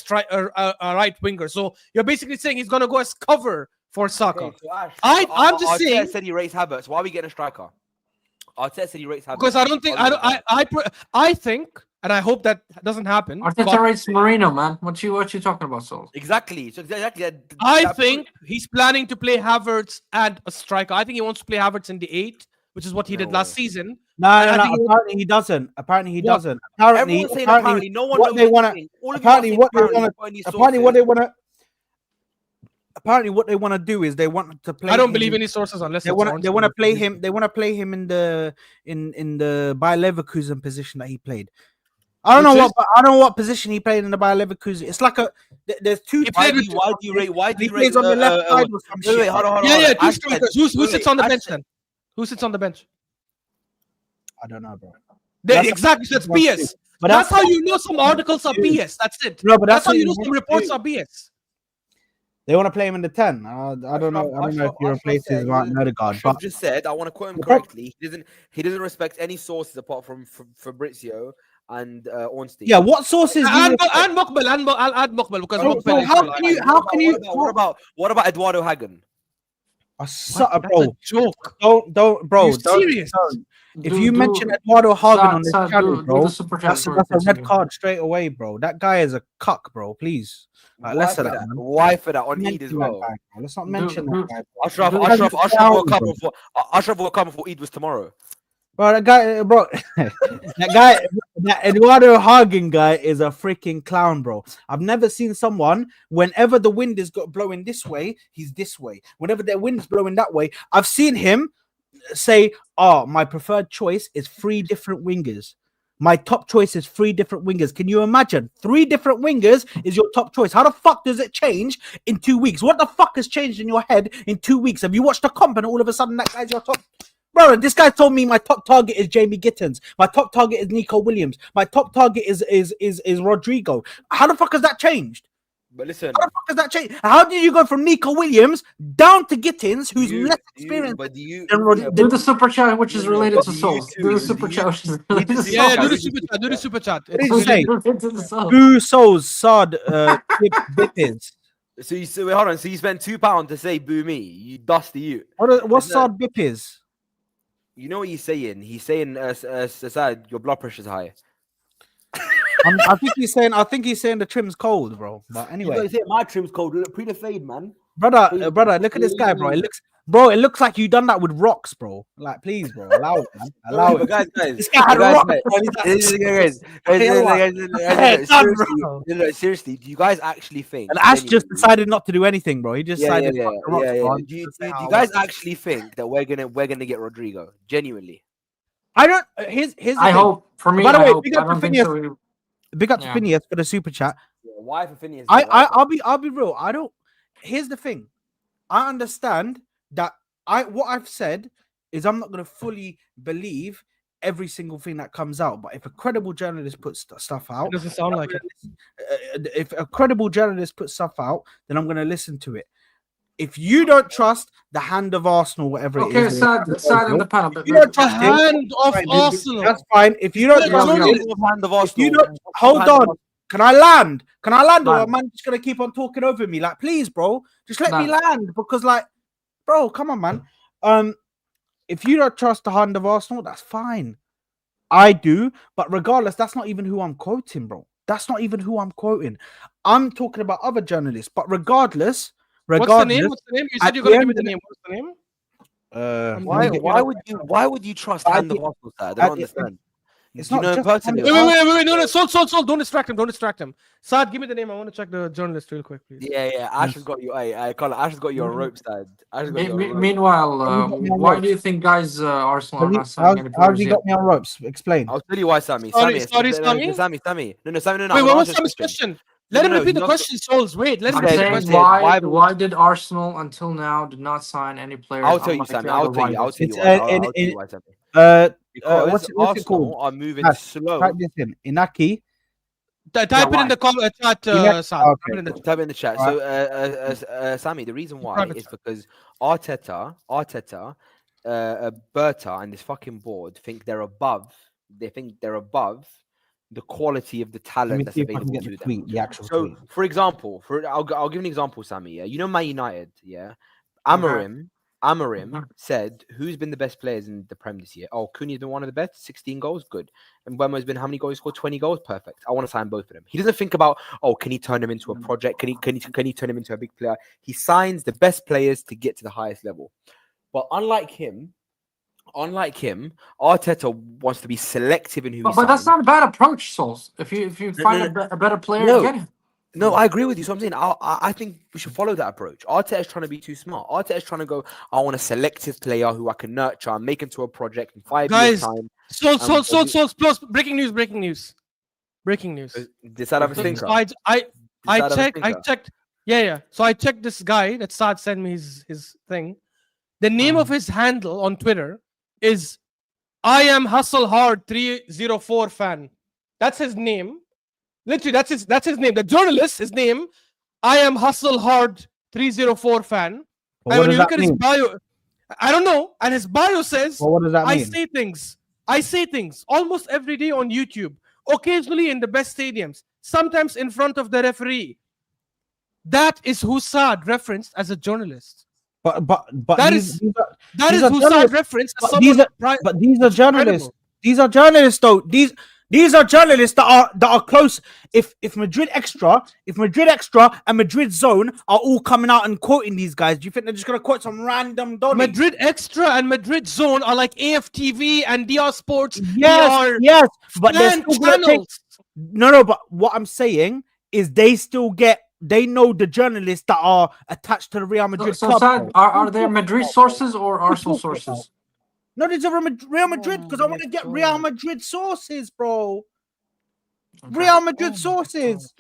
right winger. So you're basically saying he's gonna go as cover for Saka. Okay, so Ash, I'm just Arteta saying- said he rates Havertz. Why are we getting a striker? Arteta said he rates Havertz. Because I don't think I think, and I hope that doesn't happen. Arteta God- rates Marino, man. What you talking about, Sol? Exactly. So exactly. I think he's planning to play Havertz and a striker. I think he wants to play Havertz in the 8, which is what he No did last way. season. No. I think he- Apparently he doesn't. Apparently he What? doesn't. Apparently, Everyone's saying apparently. No one what knows they wanna- anything. All of you are apparently saying what they apparently, wanna- but any apparently what sources. they want to. Apparently, what they want to do is they want to play. I don't him- believe any sources unless They it's want to. Arsenal. They want to play him. They want to play him in the Bayer Leverkusen position that he played. I don't Which know is- what. I don't know what position he played in the Bayer Leverkusen. It's like a. There's two. He played with- Why do you rate? Why do He you rate? plays on the left side or some shit. Wait, hold on. Yeah, two Ash said- strikers. Who wait, sits on the Ash bench said- then? Who sits on the bench? I don't know, bro. Exactly. That's BS. But That's how you know some articles are BS. That's it. No, but That's how what you know want some to reports do. are BS. They want to play him in the 10. I don't know. I don't know if he replaces Martin Odegaard. Ashraf But just said, I want to quote him The prob- correctly. He doesn't respect any sources apart from Fabrizio and Ornstein. yeah, what sources do you And respect? Mokbel, I'll add Mokbel because So Mokbel is how like- can you? How can you? What about Eduardo Hagen? That's Bro, a joke. don't, bro. You Don't, serious? don't. If you mention Eduardo Hagen on this channel, bro, do the super chat that's before a we red continue. card straight away, bro. That guy is a cuck, bro. Please, like, Why less for of that, that? man. Why for that on Eid Mention as that well? guy, bro. Let's not mention that guy. Ashraf will come for Eid was tomorrow. Bro, that guy, bro, that Eduardo Hagen guy is a freaking clown, bro. I've never seen someone, whenever the wind is blowing this way, he's this way. Whenever the wind's blowing that way, I've seen him say, "Oh, my preferred choice is 3 different wingers. My top choice is 3 different wingers." Can you imagine? 3 different wingers is your top choice. How the fuck does it change in 2 weeks? What the fuck has changed in your head in 2 weeks? Have you watched the comp and all of a sudden that guy's your top? Bro, this guy told me my top target is Jamie Gittins. My top target is Nico Williams. My top target is Rodrigo. How the fuck has that changed? But listen, How the fuck has that changed? How did you go from Nico Williams down to Gittins, who's less experienced? Do the super chat, which is related to but Souls. you Do the two- super you- chat, which is related to Yeah, Souls. do the super chat. Do the super chat. What did you say? Related to the Souls. Who souls Sod Bippins? So hold on. So you spent £2 to say boo me, you dusty you. What's Isn't Sod Bippis? You know what he's saying? He's saying, Saad, your blood pressure's high. I think he's saying the trim's cold, bro. But anyway, My trim's cold. Look, pre the fade, man. brother, look at this guy, bro. It looks like you done that with rocks, bro. Like, please, bro, allow it, man. Allow it. Guys, This guy had rocks. Seriously, do you guys actually think? And Ash just genuinely- decided not to do anything, bro. He just decided. yeah. "Fuck the rocks, bro. I'm Do you just gonna say how I guys want." actually think that we're gonna get Rodrigo? Genuinely. I don't. Here's the I thing. hope, for me, By the I way, hope. big I up to don't think Phineas. so. Big up to Yeah. Phineas for the super chat. Why for Phineas? I'll be real. I don't. Here's the thing. I understand that what I've said is I'm not going to fully believe every single thing that comes out. But if a credible journalist puts stuff out, It doesn't sound like it. If a credible journalist puts stuff out, then I'm going to listen to it. If you don't trust the hand of Arsenal, whatever it Okay, is, side in the panel. if you don't The trust him, hand of fine, Arsenal. that's fine. If you don't Yeah, trust yeah, him, if you don't, hold on. Can I land? Or Land. am I just gonna keep on talking over me? Like, please, bro, just let me Land. land because, like, bro, come on, man. If you don't trust the hand of Arsenal, that's fine. I do, but regardless, that's not even who I'm quoting, bro. That's not even who I'm quoting. I'm talking about other journalists, but regardless, What's the name? What's the name? You said at you're gonna the give me end the of name. What's the name? Why would you trust At hand the- of Arsenal side? I at don't the- understand. It's Do you not know him just personally? hand of Wait. No. Sol. Don't distract him. Saad, give me the name. I want to check the journalist real quick, please. Yeah. Ash has got you. Colin, Ash has got your rope side. Ash has got your rope. Meanwhile, got me on why ropes. do you think guys Arsenal are not signing any How's players he yet? got me on ropes? Explain. I'll tell you why, Sammy. Sorry, Sammy. Sammy? No, Sammy. No, Sammy. No. Wait, I'm what gonna was ask you a Sammy's question? Let him No, repeat the not- question, Souls. Wait, let him I'm repeat the saying question. why did Arsenal until now did not sign any players? I'll tell you, unlike Sammy. the I'll other tell you. I'll rivals? tell you It's, why. I'll tell you why, Sammy. Because what's it Arsenal called? are moving Ash, slow. Type this in. Inaki. Type it in the comment chat, Yeah, Saad. okay. Type it in the chat. Type in the chat. So, Sammy, the reason why private is chat. because Arteta, Berta, and this fucking board think they're above. They think they're above the quality of the Let me talent that's see if I can available get to the them. tweet, the actual So, tweet. for example, I'll give an example, Sammy. Yeah, you know Man United. Yeah, Amorim said, "Who's been the best players in the Prem this year?" Oh, Cunha's been one of the best. 16 goals, good. And Mbeumo's been how many goals? He scored 20 goals, perfect. I want to sign both of them. He doesn't think about, oh, can he turn him into a project? Can he turn him into a big player? He signs the best players to get to the highest level. But unlike him, Arteta wants to be selective in who he But signs. that's not a bad approach, Souls. If you find a better player, get him. No, I agree with you. So I'm saying I think we should follow that approach. Arteta is trying to be too smart. Arteta is trying to go, I want a selective player who I can nurture and make into a project in 5 years' Guys, time. Souls, plus breaking news. Did Saad have a So stinker? I Did Saad have a stinker? checked. Yeah. So I checked this guy that Saad sent me his thing. The name of his handle on Twitter is I am Hustle Hard 304 fan. That's his name. Literally, that's his name. The journalist, his name, I am Hustle Hard 304 fan. But And what when does you look that at his mean? bio, I don't know. And his bio says, Well, what does that I mean? say things almost every day on YouTube, occasionally in the best stadiums, sometimes in front of the referee. That is Hussad referenced as a journalist. But That these, is- these are, That These is are Hussad journalists. referenced as But these someone. but these are journalists. incredible. These are journalists, though. These are journalists that are close. If Madrid Extra and Madrid Zone are all coming out and quoting these guys, do you think they're just gonna quote some random Donny? Madrid Extra and Madrid Zone are like AFTV and DR Sports. Yes, but they're fan still gonna take, channels. no. But what I'm saying is they know the journalists that are attached to the Real Madrid So club. Sad, bro. are there Madrid sources or Arsenal sources? No, these are Real Madrid because I want to get Real Madrid sources, bro. Okay. Real Madrid sources.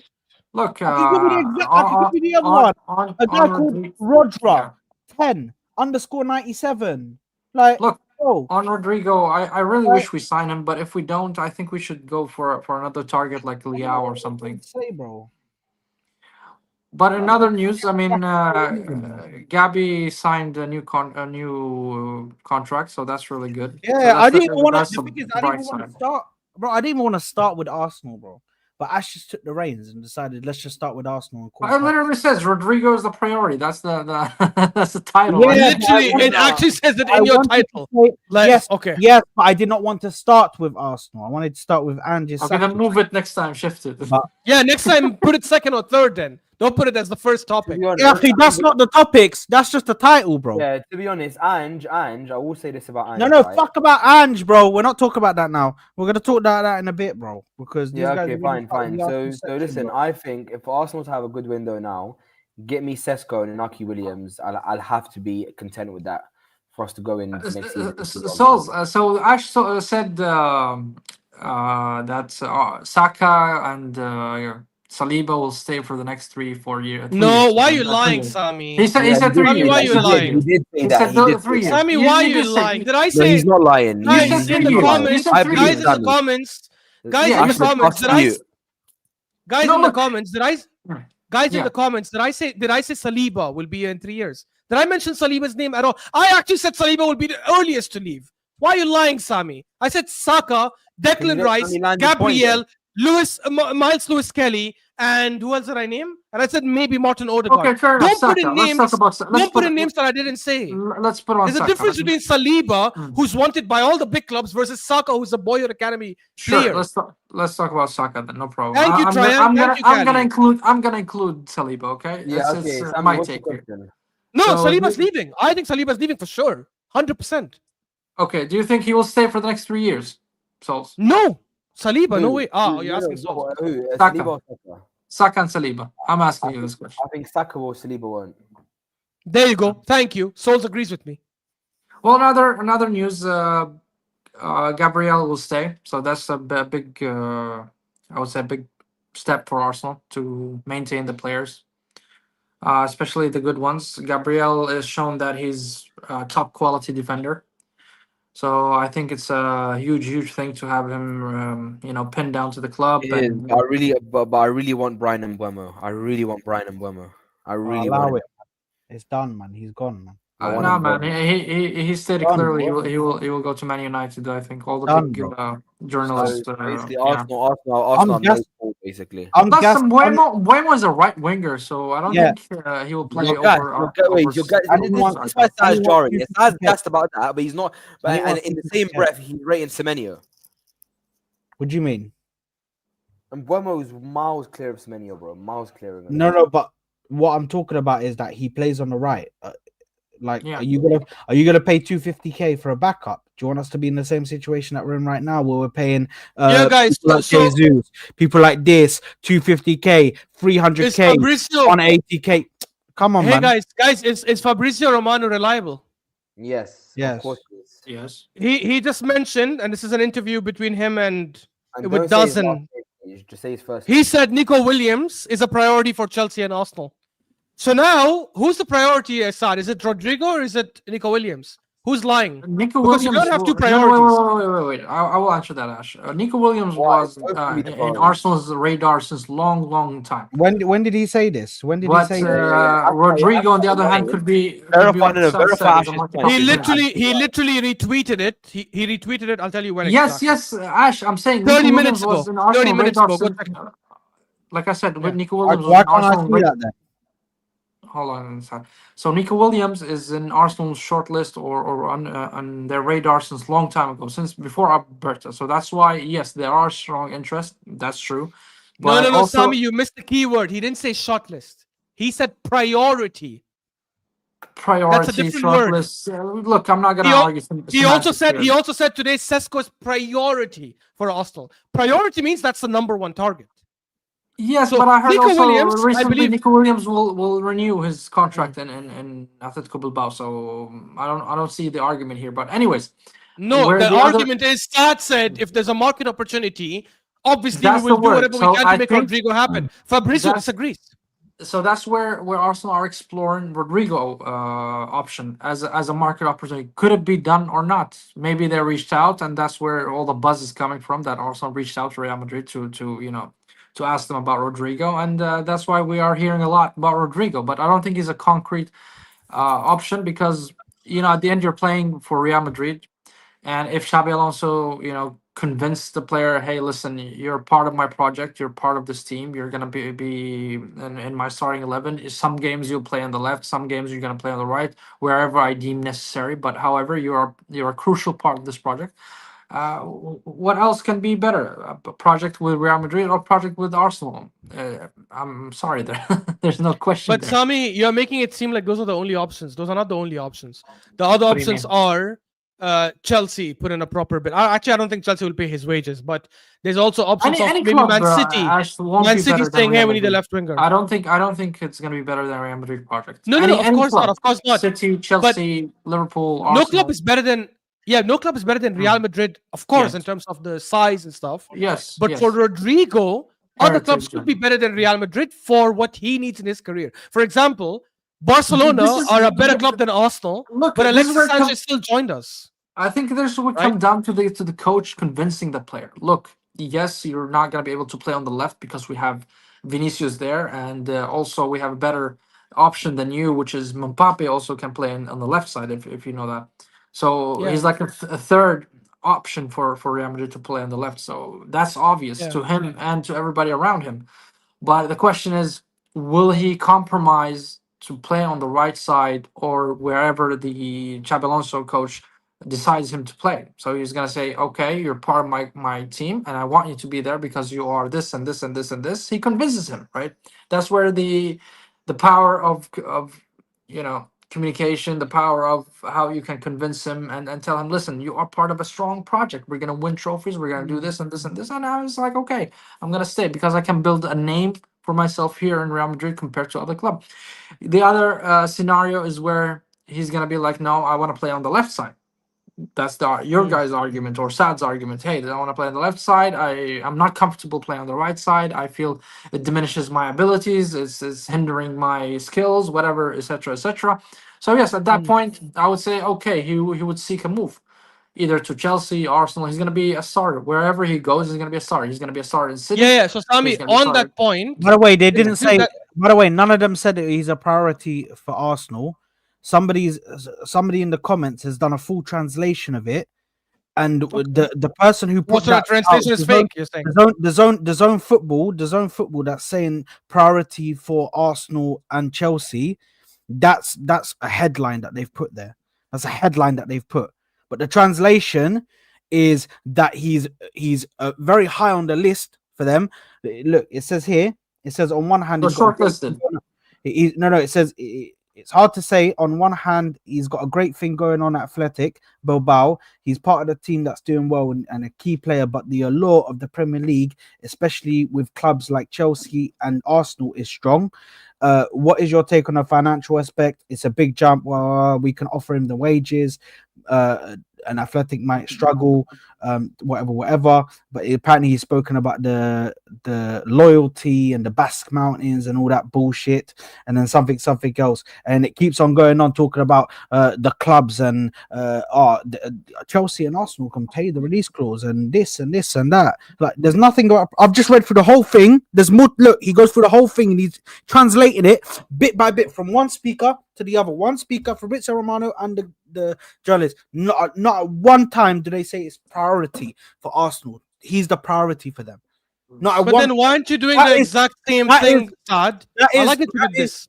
Look, I can give you the exact. I can give you the other one. A guy called Rodrygo, 10 _ 97. Like, Look, bro, on Rodrigo, I really wish we sign him, but if we don't, I think we should go for another target like Leao or something. say, bro. But in other news, I mean, Gabi signed a new contract, so that's really good. So Yeah, I that's didn't want that's to. the The thing is, I bright didn't want side. to start, bro. I didn't want to start with Arsenal, bro. But Ash just took the reins and decided, let's just start with Arsenal. And It literally says Rodrigo is the priority. That's the that's the title. Yeah, right? Literally, I it wanna- actually says it I in your wanted to title. say- Like, yes, okay. yes, but I did not want to start with Arsenal. I wanted to start with ANGE. Okay, then move it next time. Shift it. But- Yeah, next time put it second or third then. Don't put it as the first To topic. be honest, Yeah, actually, that's not the topics. That's just the title, bro. yeah, to be honest, Ange, I will say this about Ange. No, right? fuck about ANGE, bro. We're not talking about that now. We're gonna talk about that in a bit, bro. Because these Yeah, guys okay, are really fine. fucking So section, listen, bro. I think if Arsenal to have a good window now, get me Sesko and Nico Williams. I'll have to be content with that for us to go in next season. So Ash said that Saka and Saliba will stay for the next 3-4 years. No, why are you lying, Sami? He said 3 Sami, years. why you lying? He did say He that. said He did 3 say years. that. Sami, You- why are you you just said- lying? Did I No, say he's not lying. guys You in said the 3 years. comments? You said I 3 Guys years. in the Sami. comments. Guys Yeah, in the Ashley, comments. trust you. Guys No, in the look. comments. Guys in Yeah. the comments. Did I say Saliba will be here in 3 years? Did I mention Saliba's name at all? I actually said Saliba will be the earliest to leave. Why are you lying, Sami? I said Saka, Declan let Rice, me land the point Gabriel, Miles Lewis Kelly, and who else did I name? And I said maybe Martin Odegaard. Okay, fair enough. Don't put Saka. in Let's names. talk about. Don't put in names that I didn't say. Let's put on. There's a Saka. difference between Saliba, Mm. who's wanted by all the big clubs, versus Saka, who's a Boyhood Academy player. Sure, let's talk about Saka then. No problem. Thank you, I'm Tryon. gonna, I'm Thank you, gonna Gabby. I'm gonna include Saliba. Okay. Yeah, It's, okay. it's, Sammy, my what's your take here. question? No, So Saliba's you- leaving. I think Saliba's leaving for sure. 100%. Okay. Do you think he will stay for the next 3 years? Souls. No. Saliba, no Who? way. Ah, Who? you're No, asking no, Souls. who? Saka. Saliba or Saka? Saka and Saliba. I'm asking you this question. I think Saka or Saliba won't. There you go. Thank you. Souls agrees with me. Well, another news. Gabriel will stay, so that's a big. I would say a big step for Arsenal to maintain the players, especially the good ones. Gabriel has shown that he's a top quality defender, so I think it's a huge thing to have him, pinned down to the club. It is. And But I really want Brian and Mbeumo. I really want Brian and Mbeumo. I really Allow want it. It's done, man. He's gone, man. I want nah, him man, gone. he stated Done, clearly bro. he will go to Man United. I think all the Done, big bro. journalists. So basically, yeah. Arsenal I'm are just- no basically. I'm Plus, gassed. Buemo is a right winger, so I don't Yeah. think he will play Your over. guy, over your guy, I didn't want- this is why I Saz didn't jarring. want Yes, you to Saz get- gassed about that, but he's not. I But, didn't and want in you the to same get- breath, he's rating Semenyo. What do you mean? And Buemo is miles clear of Semenyo, bro. Miles clear of him. No, but what I'm talking about is that he plays on the right. Yeah. Are you gonna pay 250K for a backup? Do you want us to be in the same situation that we're in right now, where we're paying Yeah, guys, people like so- Jesus, people like this, 250K, Is 300K, Fabrizio? 180K? Come on, Hey, man. guys, is Fabrizio Romano reliable? Yes. Yes. Of course he is. Yes. He just mentioned, and this is an interview between him and And with don't say his Dozen. last name, please. Just say his first. He said Nico Williams is a priority for Chelsea and Arsenal. So now, who's the priority, Assad? Is it Rodrigo or is it Nico Williams? Who's lying? Nico Because you Williams. don't have two No, priorities. wait. I will answer that, Ash. Nico Williams Why? was Both can be the in priorities. Arsenal's radar since long time. When did he say this? When did he But say this? Rodrigo, on the other hand, could be Verify, what no, Sad verify said, is a Ash's market point. He opportunity. literally retweeted it. He retweeted it. I'll tell you when. Yes, exactly. yes, Ash. I'm saying 30 Nico minutes Williams was ago. in Arsenal 30 minutes radar ago. Go since, check it. like I said, Yeah. Nico Why, Williams was why in can't I Arsenal. see that then? Hold on a second. So Nico Williams is in Arsenal's shortlist or on their radar since long time ago, since before Alberta. So that's why, yes, there are strong interest. That's true. But No, also, Sami, you missed the key word. He didn't say shortlist. He said priority. priority different word. shortlist. Look, I'm not gonna He al- argue. He also semantics said here. today Sesko's priority for Arsenal. Priority means that's the number one target. Yes, So, but I heard Nico also Williams, I recently believe- Nico Williams will renew his contract in Atletico Bilbao. So I don't see the argument here. But anyways, No, where the the other- argument is Sad said if there's a market opportunity, obviously That's we will the do word. whatever So we can I to make think Rodrigo happen. Fabrizio that's- disagrees. so that's where Arsenal are exploring Rodrigo option as a market opportunity. Could it be done or not? Maybe they reached out, and that's where all the buzz is coming from. That Arsenal reached out to Real Madrid to ask them about Rodrigo, and that's why we are hearing a lot about Rodrigo. But I don't think he's a concrete option because at the end you're playing for Real Madrid, and if Xabi Alonso convince the player, hey, listen, you're part of my project, you're part of this team, you're gonna be in my starting 11. Some games you'll play on the left, some games you're gonna play on the right, wherever I deem necessary. But however, you're a crucial part of this project. What else can be better? A project with Real Madrid or project with Arsenal? I'm sorry, there's no question. But there. Sami, you're making it seem like those are the only options. Those are not the only options. The other What do you options mean? are Chelsea put in a proper bid. Actually, I don't think Chelsea will pay his wages, but there's also options of maybe club, Man City. Ash, won't Man be City better than saying, "Hey, Real we need a Madrid. left winger." I don't think it's gonna be better than Real Madrid project. No, of course not. Of course not. City, Chelsea, Liverpool, No Arsenal. club is better than no club is better than Real Madrid, of course, Yes. in terms of the size and stuff. Yes, But yes. for Rodrigo, other Heritage, clubs could be better than Real Madrid for what he needs in his career. For example, This Barcelona is- are a better club than Arsenal, Look, but this is Alexis where it Sanchez comes- still joined us. I think there's what Right? comes down to the coach convincing the player. Look, yes, you're not gonna be able to play on the left because we have Vinicius there, and also we have a better option than you, which is Mbappe also can play on the left side if you know that. So Yeah. he's like a third option for Real Madrid to play on the left. So that's obvious Yeah. to him and to everybody around him. But the question is, will he compromise to play on the right side or wherever the Xabi Alonso coach decides him to play? So he's gonna say, "Okay, you're part of my team, and I want you to be there because you are this and this and this and this." He convinces him, right? That's where the power of communication, the power of how you can convince him and tell him, listen, you are part of a strong project. We're gonna win trophies. We're gonna do this and this and this. And I was like, okay, I'm gonna stay because I can build a name for myself here in Real Madrid compared to other club. The other scenario is where he's gonna be like, no, I want to play on the left side. That's your guys' argument or Sad's argument. Hey, I want to play on the left side. I'm not comfortable playing on the right side. I feel it diminishes my abilities. It's hindering my skills, whatever, etc., etc. So yes, at that point, I would say okay, he would seek a move, either to Chelsea, Arsenal. He's going to be a starter wherever he goes. He's going to be a starter. He's going to be a starter in City. Yeah. So Sami, He's gonna be on started. that point, By the way, they didn't do say. that- By the way, none of them said that he's a priority for Arsenal. Somebody in the comments has done a full translation of it, and the person who put what sort of that translation out, is fake? You're saying? the zone football that's saying priority for Arsenal and Chelsea. That's a headline that they've put there. That's a headline that they've put. But the translation is that he's very high on the list for them. Look, it says here. It says on one hand, So he's got shortlisted. it says it's hard to say. On one hand, he's got a great thing going on at Athletic Bilbao. He's part of the team that's doing well and a key player. But the allure of the Premier League, especially with clubs like Chelsea and Arsenal, is strong. What is your take on the financial aspect? It's a big jump. Well, we can offer him the wages. an Athletic might struggle, whatever. But apparently he's spoken about the loyalty and the Basque Mountains and all that bullshit, and then something else, and it keeps on going on talking about the clubs and Chelsea and Arsenal can pay the release clause and this and this and that. Like, there's nothing. I've just read through the whole thing. There's more. Look, he goes through the whole thing and he's translating it bit by bit from one speaker to the other. One speaker, Fabrizio Romano, and the journalist. Not at one time do they say it's priority for Arsenal. He's the priority for them. Not But then why aren't you doing the exact same thing, Saad? I like it to do this.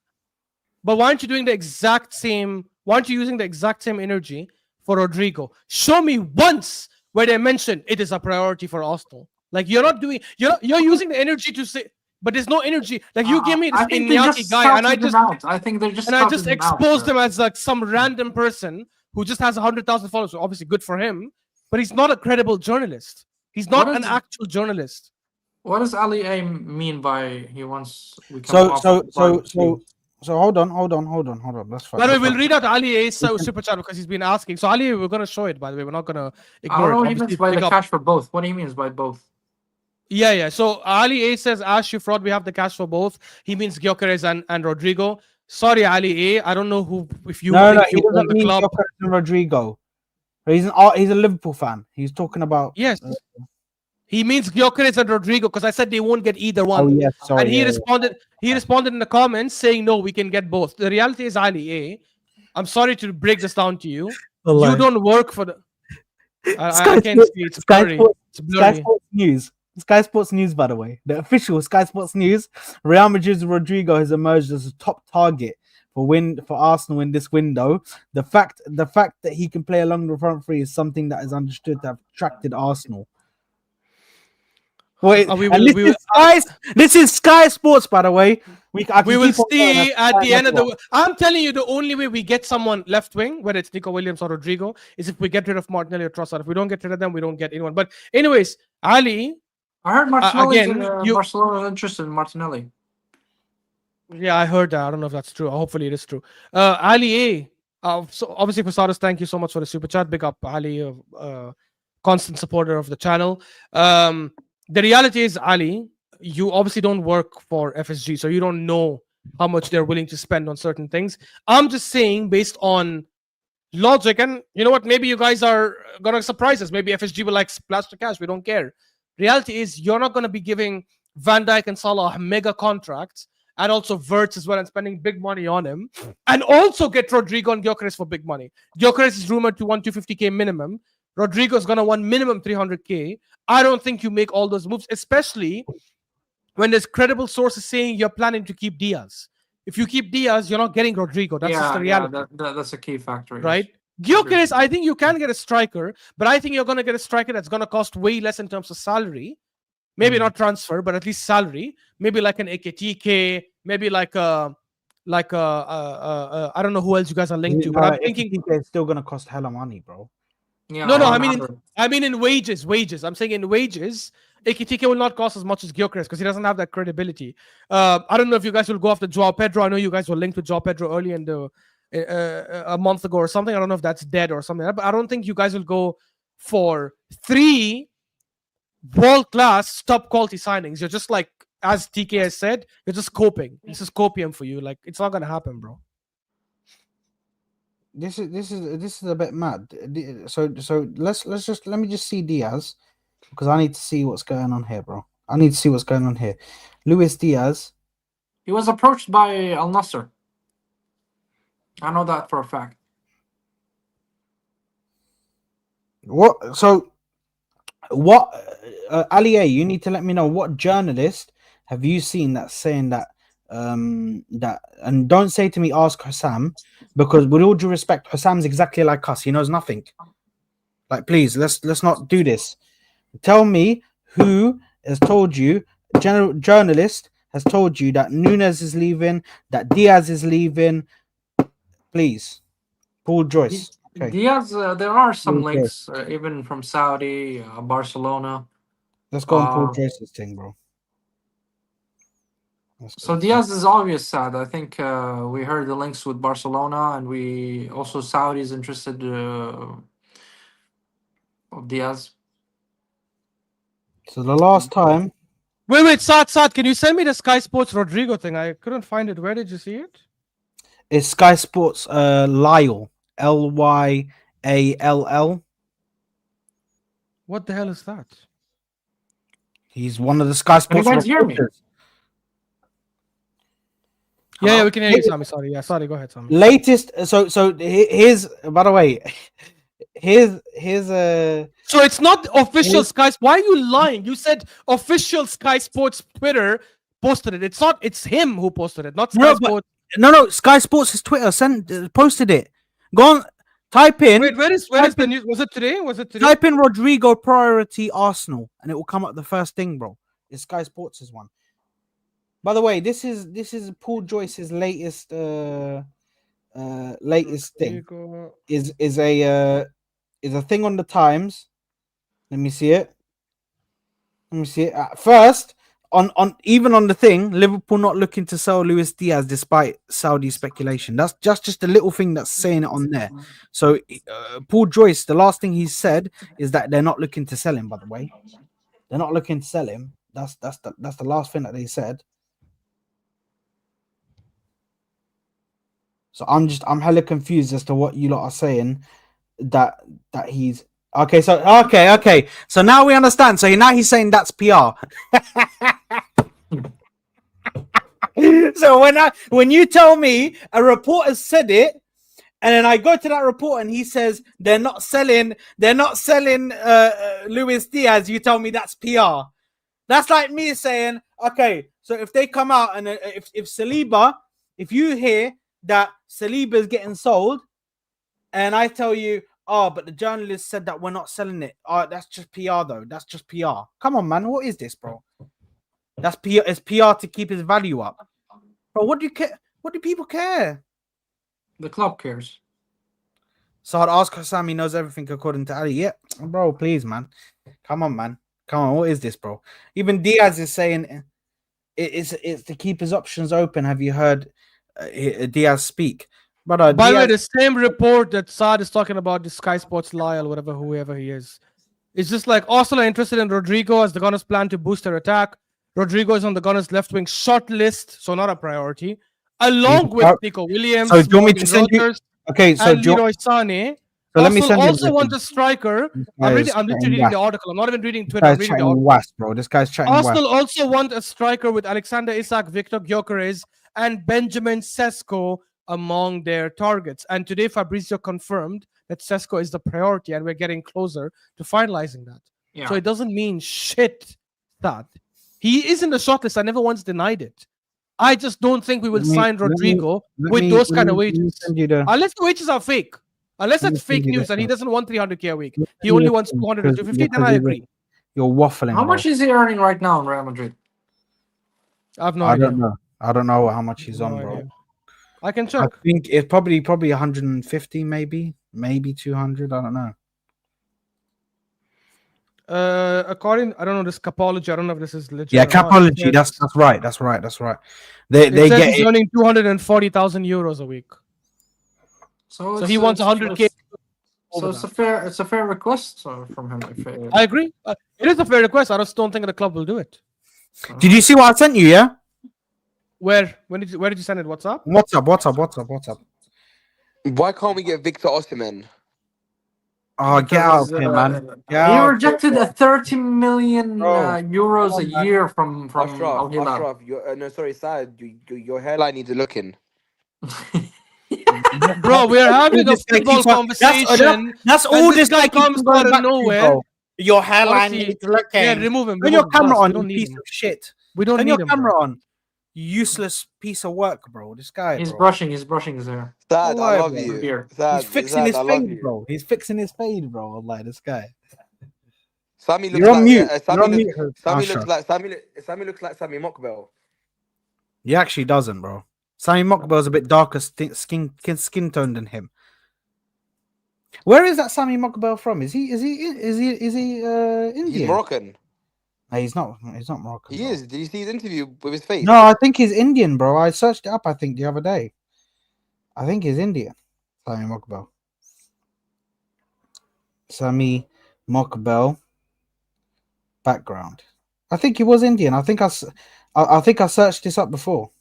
But why aren't you doing the exact same? Why aren't you using the exact same energy for Rodrigo? Show me once where they mention it is a priority for Arsenal. Like, you're not doing. You're using the energy to say. But there's no energy. Like, you give me this Iñaki guy, and I think they're just. And I just exposed him as like some random person who just has 100,000 followers. So obviously good for him, but he's not a credible journalist. He's not an actual journalist. What does Ali A mean by he wants? So hold on. That's fine. By the way, we'll read out Ali A's super chat because he's been asking. So Ali, we're gonna show it. By the way, we're not gonna ignore it. What he means by the cash for both. What he means by both. Yeah. So Ali A says, Ash, you fraud. We have the cash for both. He means Kerkez and Rodrigo. Sorry, Ali A. I don't know who. If you no, he doesn't mean Kerkez and Rodrigo. He's a Liverpool fan. He's talking about he means Kerkez and Rodrigo because I said they won't get either one. Oh yes, sorry. And he responded. He responded in the comments saying, "No, we can get both." The reality is, Ali A. I'm sorry to break this down to you. You don't work for the. I can't see. It's blurry. It's blurry. Sky Sports News. Sky Sports News, by the way, the official Sky Sports News. Real Madrid's Rodrigo has emerged as a top target for Arsenal in this window. The fact that he can play along the front three is something that is understood to have attracted Arsenal. Wait, this is Sky Sports, by the way. We will see at the end of the. I'm telling you, the only way we get someone left wing, whether it's Nico Williams or Rodrigo, is if we get rid of Martinelli or Trossard. If we don't get rid of them, we don't get anyone. But anyways, Ali. I heard Barcelona is interested in Martinelli. Yeah, I heard that. I don't know if that's true. Hopefully, it is true. Ali A. So obviously, Posadas, thank you so much for the super chat. Big up, Ali, constant supporter of the channel. The reality is, Ali, you obviously don't work for FSG, so you don't know how much they're willing to spend on certain things. I'm just saying, based on logic, and you know what? Maybe you guys are gonna surprise us. Maybe FSG will like splash the cash. We don't care. Reality is, you're not going to be giving Van Dijk and Salah mega contracts and also Wirtz as well and spending big money on him and also get Rodrigo and Kerkez for big money. Kerkez is rumored to want 250k minimum. Rodrigo is going to want minimum 300k. I don't think you make all those moves, especially when there's credible sources saying you're planning to keep Diaz. If you keep Diaz, you're not getting Rodrigo. That's just the reality. That's a key factor. Right? Kerkez, I think you can get a striker, but I think you're going to get a striker that's going to cost way less in terms of salary. Maybe not transfer, but at least salary. Maybe like an AKTK, maybe like a I don't know who else you guys are linked to, but I'm thinking it's still going to cost hella money, bro. Yeah, no, I mean in wages. I'm saying in wages, AKTK will not cost as much as Kerkez because he doesn't have that credibility. I don't know if you guys will go after Joao Pedro. I know you guys were linked with Joao Pedro early in the a month ago or something. I don't know if that's dead or something, but I don't think you guys will go for 3 world-class top quality signings. You're just like, as TK has said, you're just coping. This is copium for you. Like, it's not gonna happen, bro. This is a bit mad. So let me just see Diaz because I need to see what's going on here, bro. I need to see what's going on here. Luis Diaz. He was approached by Al Nassr. I know that for a fact. What? So, Ali A, you need to let me know what journalist have you seen that's saying that and don't say to me, ask Hussam, because with all due respect, Hussam's exactly like us. He knows nothing. Like, please, let's not do this. Tell me who has told you, journalist has told you that Nunes is leaving, that Diaz is leaving. Please, Paul Joyce. Okay. Diaz, there are some links, even from Saudi, Barcelona. Let's go on Paul Joyce's thing, bro. So Diaz is obvious sad. I think we heard the links with Barcelona, and we also Saudis interested of Diaz. So the last time, Wait, Sad, can you send me the Sky Sports Rodrigo thing? I couldn't find it. Where did you see it? it's Sky Sports Lyle, Lyall. What the hell is that? He's one of the Sky Sports guys hear me? reporters. Yeah, we can hear you, Sami. Sorry, go ahead, Sami. Latest. So here's. By the way, here's So it's not official Sky. Why are you lying? You said official Sky Sports Twitter posted it. It's not. It's him who posted it, not Sky No, but- Sports. No. Sky Sports' Twitter posted it. Go on. Type in. Wait, where is the news? Was it today? Type in Rodrigo priority Arsenal, and it will come up the first thing, bro. It's Sky Sports' one. By the way, this is Paul Joyce's latest thing. Rodrigo. Is a thing on the Times. Let me see it. First, on even on the thing, Liverpool not looking to sell Luis Diaz despite Saudi speculation. That's just a little thing that's saying it on there. So Paul Joyce, the last thing he said is that they're not looking to sell him. By the way, they're not looking to sell him. That's the last thing that they said. So I'm hella confused as to what you lot are saying that he's okay. So okay. So now we understand. So now he's saying that's PR. So when you tell me a reporter said it, and then I go to that report and he says they're not selling Luis Diaz, you tell me that's PR. That's like me saying, okay, so if they come out and if Saliba, if you hear that Saliba is getting sold, and I tell you, oh, but the journalist said that we're not selling it. Oh, that's just PR though. That's just PR. Come on, man. What is this, bro? That's PR. It's PR to keep his value up. Bro, what do you care? What do people care? The club cares. So I'd ask Sami knows everything according to Ali. Yeah, bro, please, man. Come on, man. Come on. What is this, bro? Even Diaz is saying it's to keep his options open. Have you heard Diaz speak? But By the way, Diaz... the same report that Saad is talking about, the Sky Sports Lyle, whoever he is, it's just like Arsenal are interested in Rodrigo as the Gunners plan to boost their attack. Rodrigo is on the Gunners' left wing short list, so not a priority, along with Nico Williams. So do you want me to send you? Okay, so and Leroy Sané. So let me send you. Also want a striker. I'm literally reading the article. I'm not even reading Twitter. I'm This reading guy's the chatting article. west, bro. This guy's chatting Arsenal west. also want a striker with Alexander Isak, Victor Gyökeres, and Benjamin Sesko among their targets. And today Fabrizio confirmed that Sesko is the priority, and we're getting closer to finalizing that. Yeah. So it doesn't mean shit that he is in the shortlist. I never once denied it. I just don't think we will sign Rodrigo with those kind of wages. Unless the wages are fake. Unless that's fake news and he doesn't want 300k a week. He only wants 200 or 250, then I agree. You're waffling. How much is he earning right now in Real Madrid? I have no idea. I don't know how much he's No on, bro. idea. I can check. I think it's probably 150, maybe 200. I don't know. According, I don't know this Capology. I don't know if this is legit. Yeah, or not. Capology. That's right. They It says get he's it. earning 240,000 euros a week. So he wants 100k. So it's a fair request from him. I agree. It is a fair request. I just don't think the club will do it. Did you see what I sent you? Yeah. Where did you send it? WhatsApp? WhatsApp. Why can't we get Victor Osimhen? Oh, get out of here, man. He rejected a 30 million euros a year from Al Hilal. Ashraf, no, sorry, Saad, your hairline needs a look in. Bro, we're having a football conversation. That's all this guy comes out of nowhere. Your hairline Honestly, needs to look in. Yeah, remove him. Turn your camera on, We don't you need piece him. of shit. We don't Turn need your him. camera on. Useless piece of work, bro. This guy. He's bro. brushing his hair. Saad, Why, I love bro? you. He's fixing his I love fade, you. bro. He's fixing his fade, bro. Like this guy. Sami looks You're on like mute. Sami You're on Sami mute. looks like Sami looks like Sami Mokbel. He actually doesn't, bro. Sami Mokbel's a bit darker skin tone than him. Where is that Sami Mokbel from? Is he Indian? He's Moroccan. No, he's not. He's not Moroccan. He bro. is. Did you see his interview with his face? No, I think he's Indian, bro. I searched it up. I think the other day. I think he's Indian. Sami Mokbel. Sami Mokbel. Background. I think he was Indian. I think I searched this up before.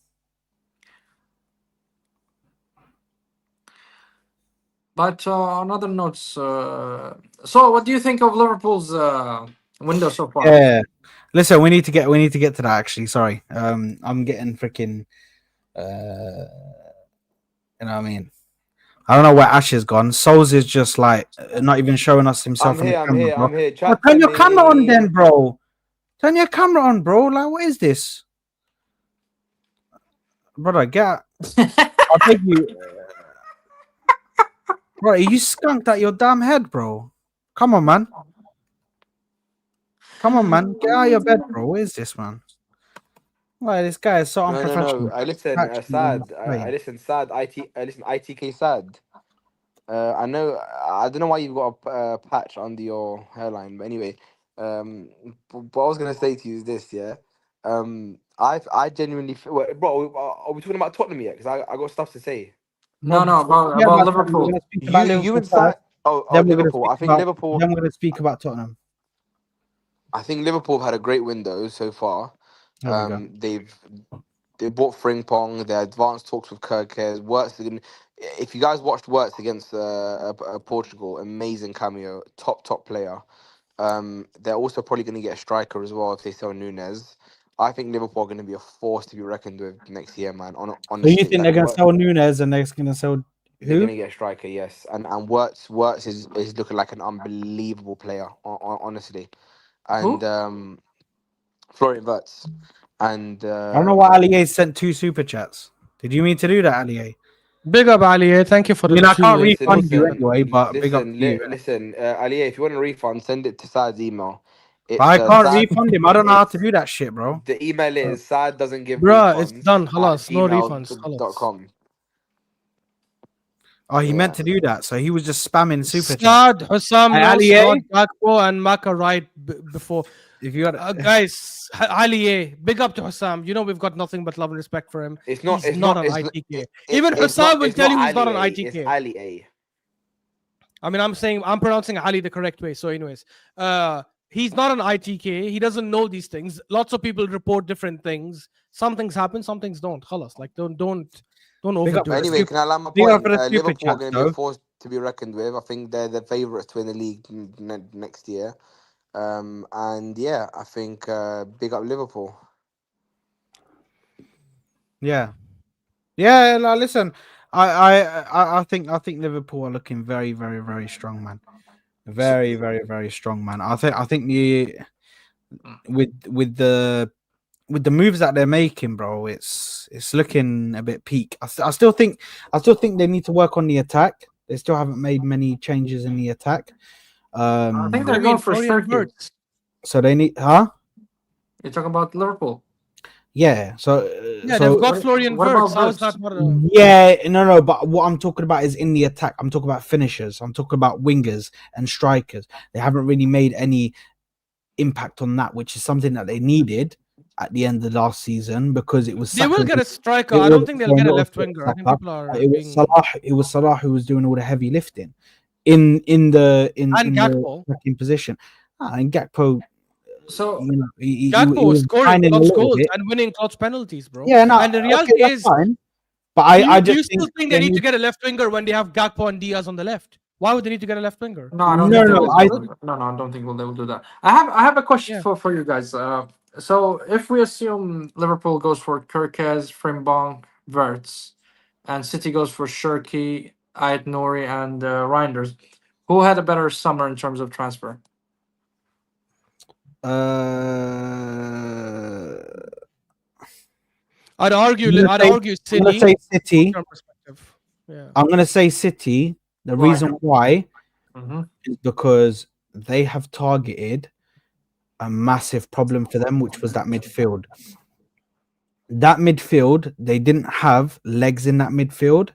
But on other notes, so what do you think of Liverpool's window so far? Yeah. Listen, we need to get to that actually. Sorry. I'm getting freaking you know what I mean? I don't know where Ash has gone. Souls is just like not even showing us himself. I'm here. bro. I'm here. Well, Chat turn to your camera on me. then, bro. Turn your camera on, bro. Like, what is this? Brother, get I'll take you. Bro, you skunked out your damn head, bro. Come on, man. Come on, man. Get out of your bed, bro. What is this, man? Why this guy is so unprofessional. No. I listen. Actually, Sad. wait. I listen. Sad. I listen. ITK. Sad. I know. I don't know why you've got a patch under your hairline, but anyway. What I was gonna say to you is this. Yeah. I genuinely. Wait, bro, are we talking about Tottenham yet? Because I got stuff to say. No, about Yeah, about but we're Liverpool. gonna speak about You Liverpool and first. Sad. Oh, Then we're gonna Liverpool. speak I think about- Liverpool. Then we're going to speak about Tottenham. I think Liverpool have had a great window so far. There we go. They bought Frimpong. They advanced talks with Kerkez. Wirtz. If you guys watched Wirtz against Portugal, amazing cameo, top player. They're also probably going to get a striker as well if they sell Nunes. I think Liverpool are going to be a force to be reckoned with next year, man. So Honestly, you think they're going to sell Nunes and they're going to sell They're who? going to get a striker, yes. And Wirtz is looking like an unbelievable player, honestly. And Florian Wirtz. And I don't know why Allier sent 2 super chats. Did you mean to do that, Allier? Big up, Ali. Thank you for the. I mean, I can't two. refund you anyway, but big up to you. Listen, Aliye, if you want a refund, send it to Saad's email. It's, I can't Saad- refund him. I don't know how to it's- do that shit, bro. The email is Saad doesn't give Bruh, refunds. it's done. Halas, no @gmail.com. refunds. Oh, he meant Yeah. to do that, so he was just spamming super chat. Saad, Hussam, Hey, no, Ali, Scott, Gakpo, and Maka right before. If you got Guys, Ali, big up to Hussam. You know we've got nothing but love and respect for him. It's not. He's It's not not. an It's, ITK. it- Even it's Hussam not- will it's tell you not he's not an Ali A, ITK. It's Ali A. I mean, I'm pronouncing Ali the correct way. So, anyways, he's not an ITK. He doesn't know these things. Lots of people report different things. Some things happen, some things don't. Khalas, like don't Big up, overdo it. Anyway, can I land my Big up point? for the super Liverpool are chat, going to be a though. force to be reckoned with. I think they're the favourites to win the league next year. And yeah, I think big up Liverpool. Yeah. No, listen, I think Liverpool are looking very, very, very strong, man. Very, very, very strong, man. I think with the moves that they're making, bro, it's looking a bit peak. I still think they need to work on the attack. They still haven't made many changes in the attack. I think they're going for Florian Shirky. Wirtz. So they need, huh? You're talking about Liverpool. Yeah. So Yeah, so they've got what- Florian what about Wirtz. How is Wirtz? that not a... yeah, no. But what I'm talking about is in the attack. I'm talking about finishers. I'm talking about wingers and strikers. They haven't really made any impact on that, which is something that they needed at the end of last season because it was. They will get a striker. It I don't was think they'll get a not left a winger. I think Saka. people are It being... was Salah. It was Salah who was doing all the heavy lifting in the Gakpo. attacking position. And Gakpo, So you know, he Gakpo was was scoring finding a clutch little goals bit. and winning clutch penalties, bro. Yeah, no, And the reality okay, that's is, fine. But do I you just still think they need to get a left winger when they have Gakpo and Diaz on the left? Why would they need to get a left winger? no, I don't No, think they no, will I- do that. No, I don't think they will do that. I have a question Yeah. for you guys. So if we assume Liverpool goes for Kerkez, Frimpong, Wirtz, and City goes for Shirky, Ait Nouri, and Reinders, who had a better summer in terms of transfer? I'd argue I'm gonna City. say City. From perspective. Yeah. I'm gonna say City. The Why? reason why Mm-hmm. is because they have targeted a massive problem for them, which was that midfield. That midfield, they didn't have legs in that midfield.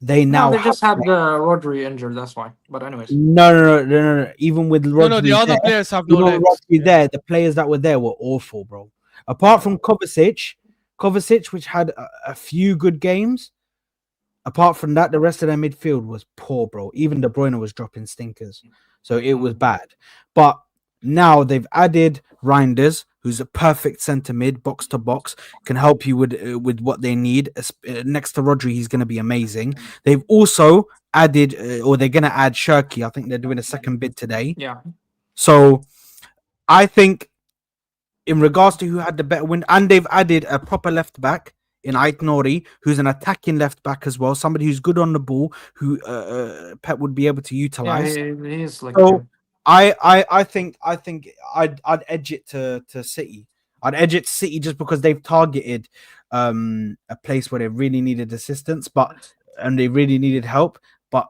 they now No, they have just had Rodri injured. That's why. But anyways, no. Even with Rodri The other there, players have no even with legs. Rodri there, the players that were there were awful, bro. Apart from Kovacic, which had a few good games. Apart from that, the rest of their midfield was poor, bro. Even De Bruyne was dropping stinkers, so it was bad. But now they've added Reinders, who's a perfect centre mid, box to box, can help you with what they need. Next to Rodri, he's going to be amazing. They've also added, or they're going to add Shirky. I think they're doing a second bid today. yeah. So I think, in regards to who had the better win, and they've added a proper left back in Ait Nouri, who's an attacking left back as well, somebody who's good on the ball, who Pep would be able to utilize. Yeah, he is like. So I think I'd edge it to City. I'd edge it to City just because they've targeted a place where they really needed assistance, and they really needed help. But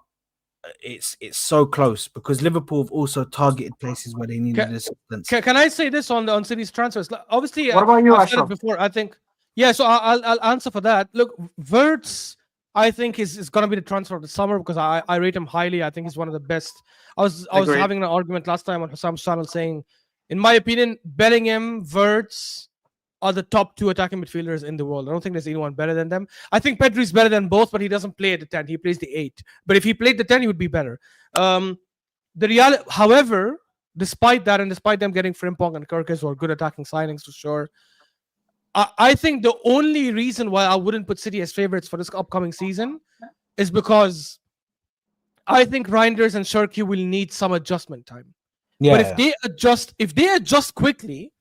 it's so close because Liverpool have also targeted places where they needed assistance. Can I say this on City's transfers? Obviously, What about you, I've said it Ashraf? before. I think, yeah. So I'll answer for that. Look, Wirtz, I think is going to be the transfer of the summer because I rate him highly. I think he's one of the best. I was Agreed. having an argument last time on Hassam's channel saying, in my opinion, Bellingham, Wirtz are the top 2 attacking midfielders in the world. I don't think there's anyone better than them. I think Pedri's better than both, but he doesn't play at the 10. He plays the 8. But if he played the 10, he would be better. However, despite that, and despite them getting Frimpong and Kerkez, who are good attacking signings for sure, I think the only reason why I wouldn't put City as favorites for this upcoming season is because I think Reinders and Shirky will need some adjustment time. Yeah, But if they adjust quickly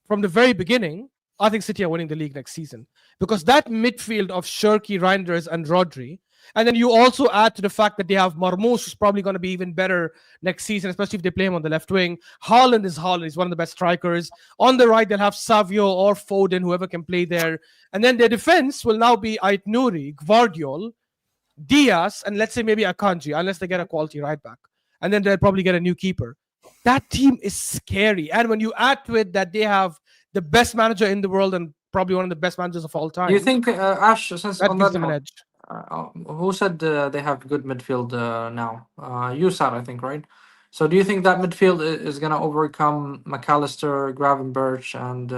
from the very beginning, I think City are winning the league next season. Because that midfield of Shirky, Reinders, and Rodri, and then you also add to the fact that they have Marmoush, who's probably going to be even better next season, especially if they play him on the left wing. Haaland is Haaland. He's one of the best strikers. On the right, they'll have Savio or Foden, whoever can play there. And then their defense will now be Ait Nouri, Gvardiol, Diaz, and let's say maybe Akanji, unless they get a quality right back. And then they'll probably get a new keeper. That team is scary. And when you add to it that they have the best manager in the world and probably one of the best managers of all time. Do you think, Ash, since that on gives that them an note, edge? who said they have good midfield now? You said, I think, right? So do you think that midfield is going to overcome McAllister, Gravenberch, and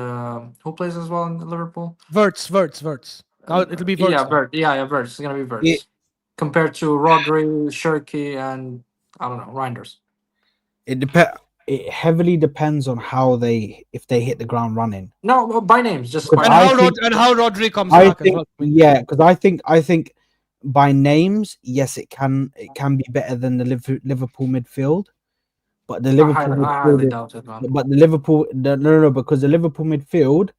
who plays as well in Liverpool? Wirtz. Now it'll be Wirtz. Yeah, now. Wirtz. Yeah, Wirtz. It's going to be Wirtz. Yeah. Compared to Rodri, Shirky, and, I don't know, Reinders. It heavily depends on if they hit the ground running. No, by names, just by And names. how Rodri comes I back think, as well. yeah, because I think by names, yes, it can be better than the Liverpool midfield, but the Liverpool I highly midfield, doubt it, man. but the Liverpool, no, because the Liverpool midfield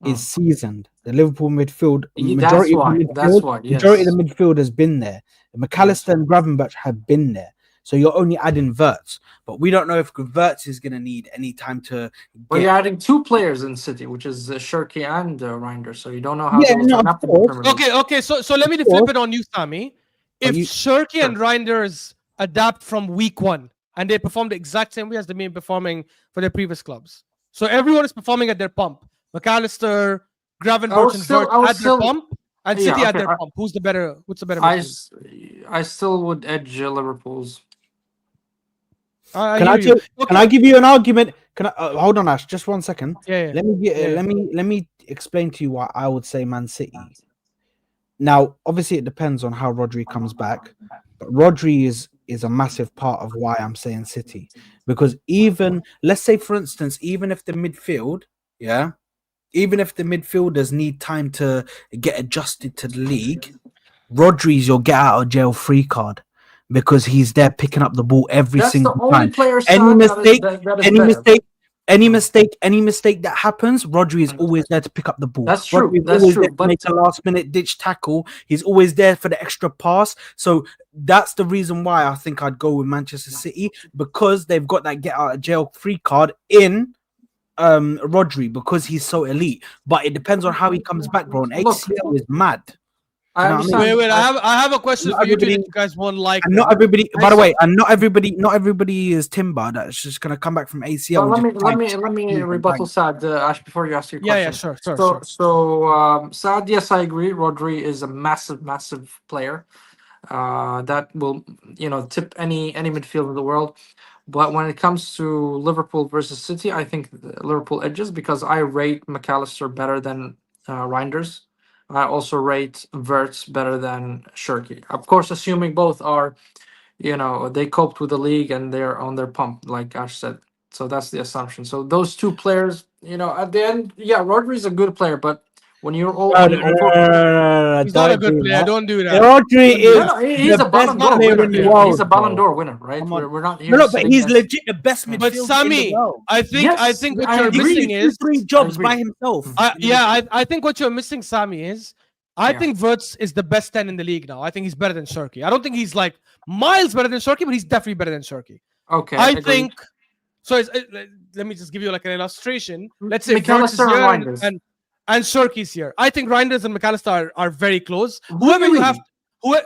is seasoned. The Liverpool midfield, majority of the midfield has been there. McAllister and Gravenberch have been there. So you're only adding Wirtz, but we don't know if Wirtz is going to need any time to. Well, you're adding 2 players in City, which is Shirky and Reinders. So you don't know how. Yeah, no, of course. Okay. So let me flip it on you, Sami. If Shirky and Reinders adapt from week 1 and they perform the exact same way as they've been performing for their previous clubs, so everyone is performing at their pump. McAllister, Gravenberch, and Wirtz at their pump, and City at their pump. What's the better? I still would edge Liverpool's. Can I give you an argument? Can I hold on, Ash? Just 1 second. Yeah. Let me explain to you why I would say Man City. Now, obviously, it depends on how Rodri comes back, but Rodri is a massive part of why I'm saying City, because let's say, for instance, even if the midfielders need time to get adjusted to the league, Rodri's your get out of jail free card. Because he's there picking up the ball every single time. Any mistake that happens, Rodri is always there to pick up the ball. That's true. But make a last-minute ditch tackle. He's always there for the extra pass. So that's the reason why I think I'd go with Manchester City, because they've got that get out of jail free card in Rodri, because he's so elite. But it depends on how he comes back, bro. And ACL is mad. Wait. I have a question for you two that you guys won't like. And not everybody, by the way, and not everybody is Timber that's just gonna come back from ACL. Let me rebuttal Saad, Ash, before you ask your question. Yeah, sure. So Saad, yes, I agree. Rodri is a massive player. that will, tip any midfield in the world. But when it comes to Liverpool versus City, I think Liverpool edges because I rate McAllister better than Reinders. I also rate Wirtz better than Shirky. Of course, assuming both are, they coped with the league and they're on their pump, like Ash said. So that's the assumption. So those two players, at the end, yeah, Rodri's a good player, but when you're all, He's not a good player. Don't do that. Rodri is he's the a Ballon best d'Or player winner. in the world. He's a Ballon bro. d'Or winner, right? Come on. We're not here. No, but sitting he's as- legit the best midfielder But in Sami, the world. I think what I you're agree. missing is three jobs agree. by himself. I think what you're missing, Sami, is I Yeah. think Wirtz is the best 10 in the league now. I think he's better than Shirky. I don't think he's like miles better than Shirky, but he's definitely better than Shirky. Okay. I agreed. think so. Let me just give you like an illustration. Let's say Wirtz is McAllister here and Reinders. and Shirky's here. I think Reinders and McAllister are very close. Whoever Really? you have,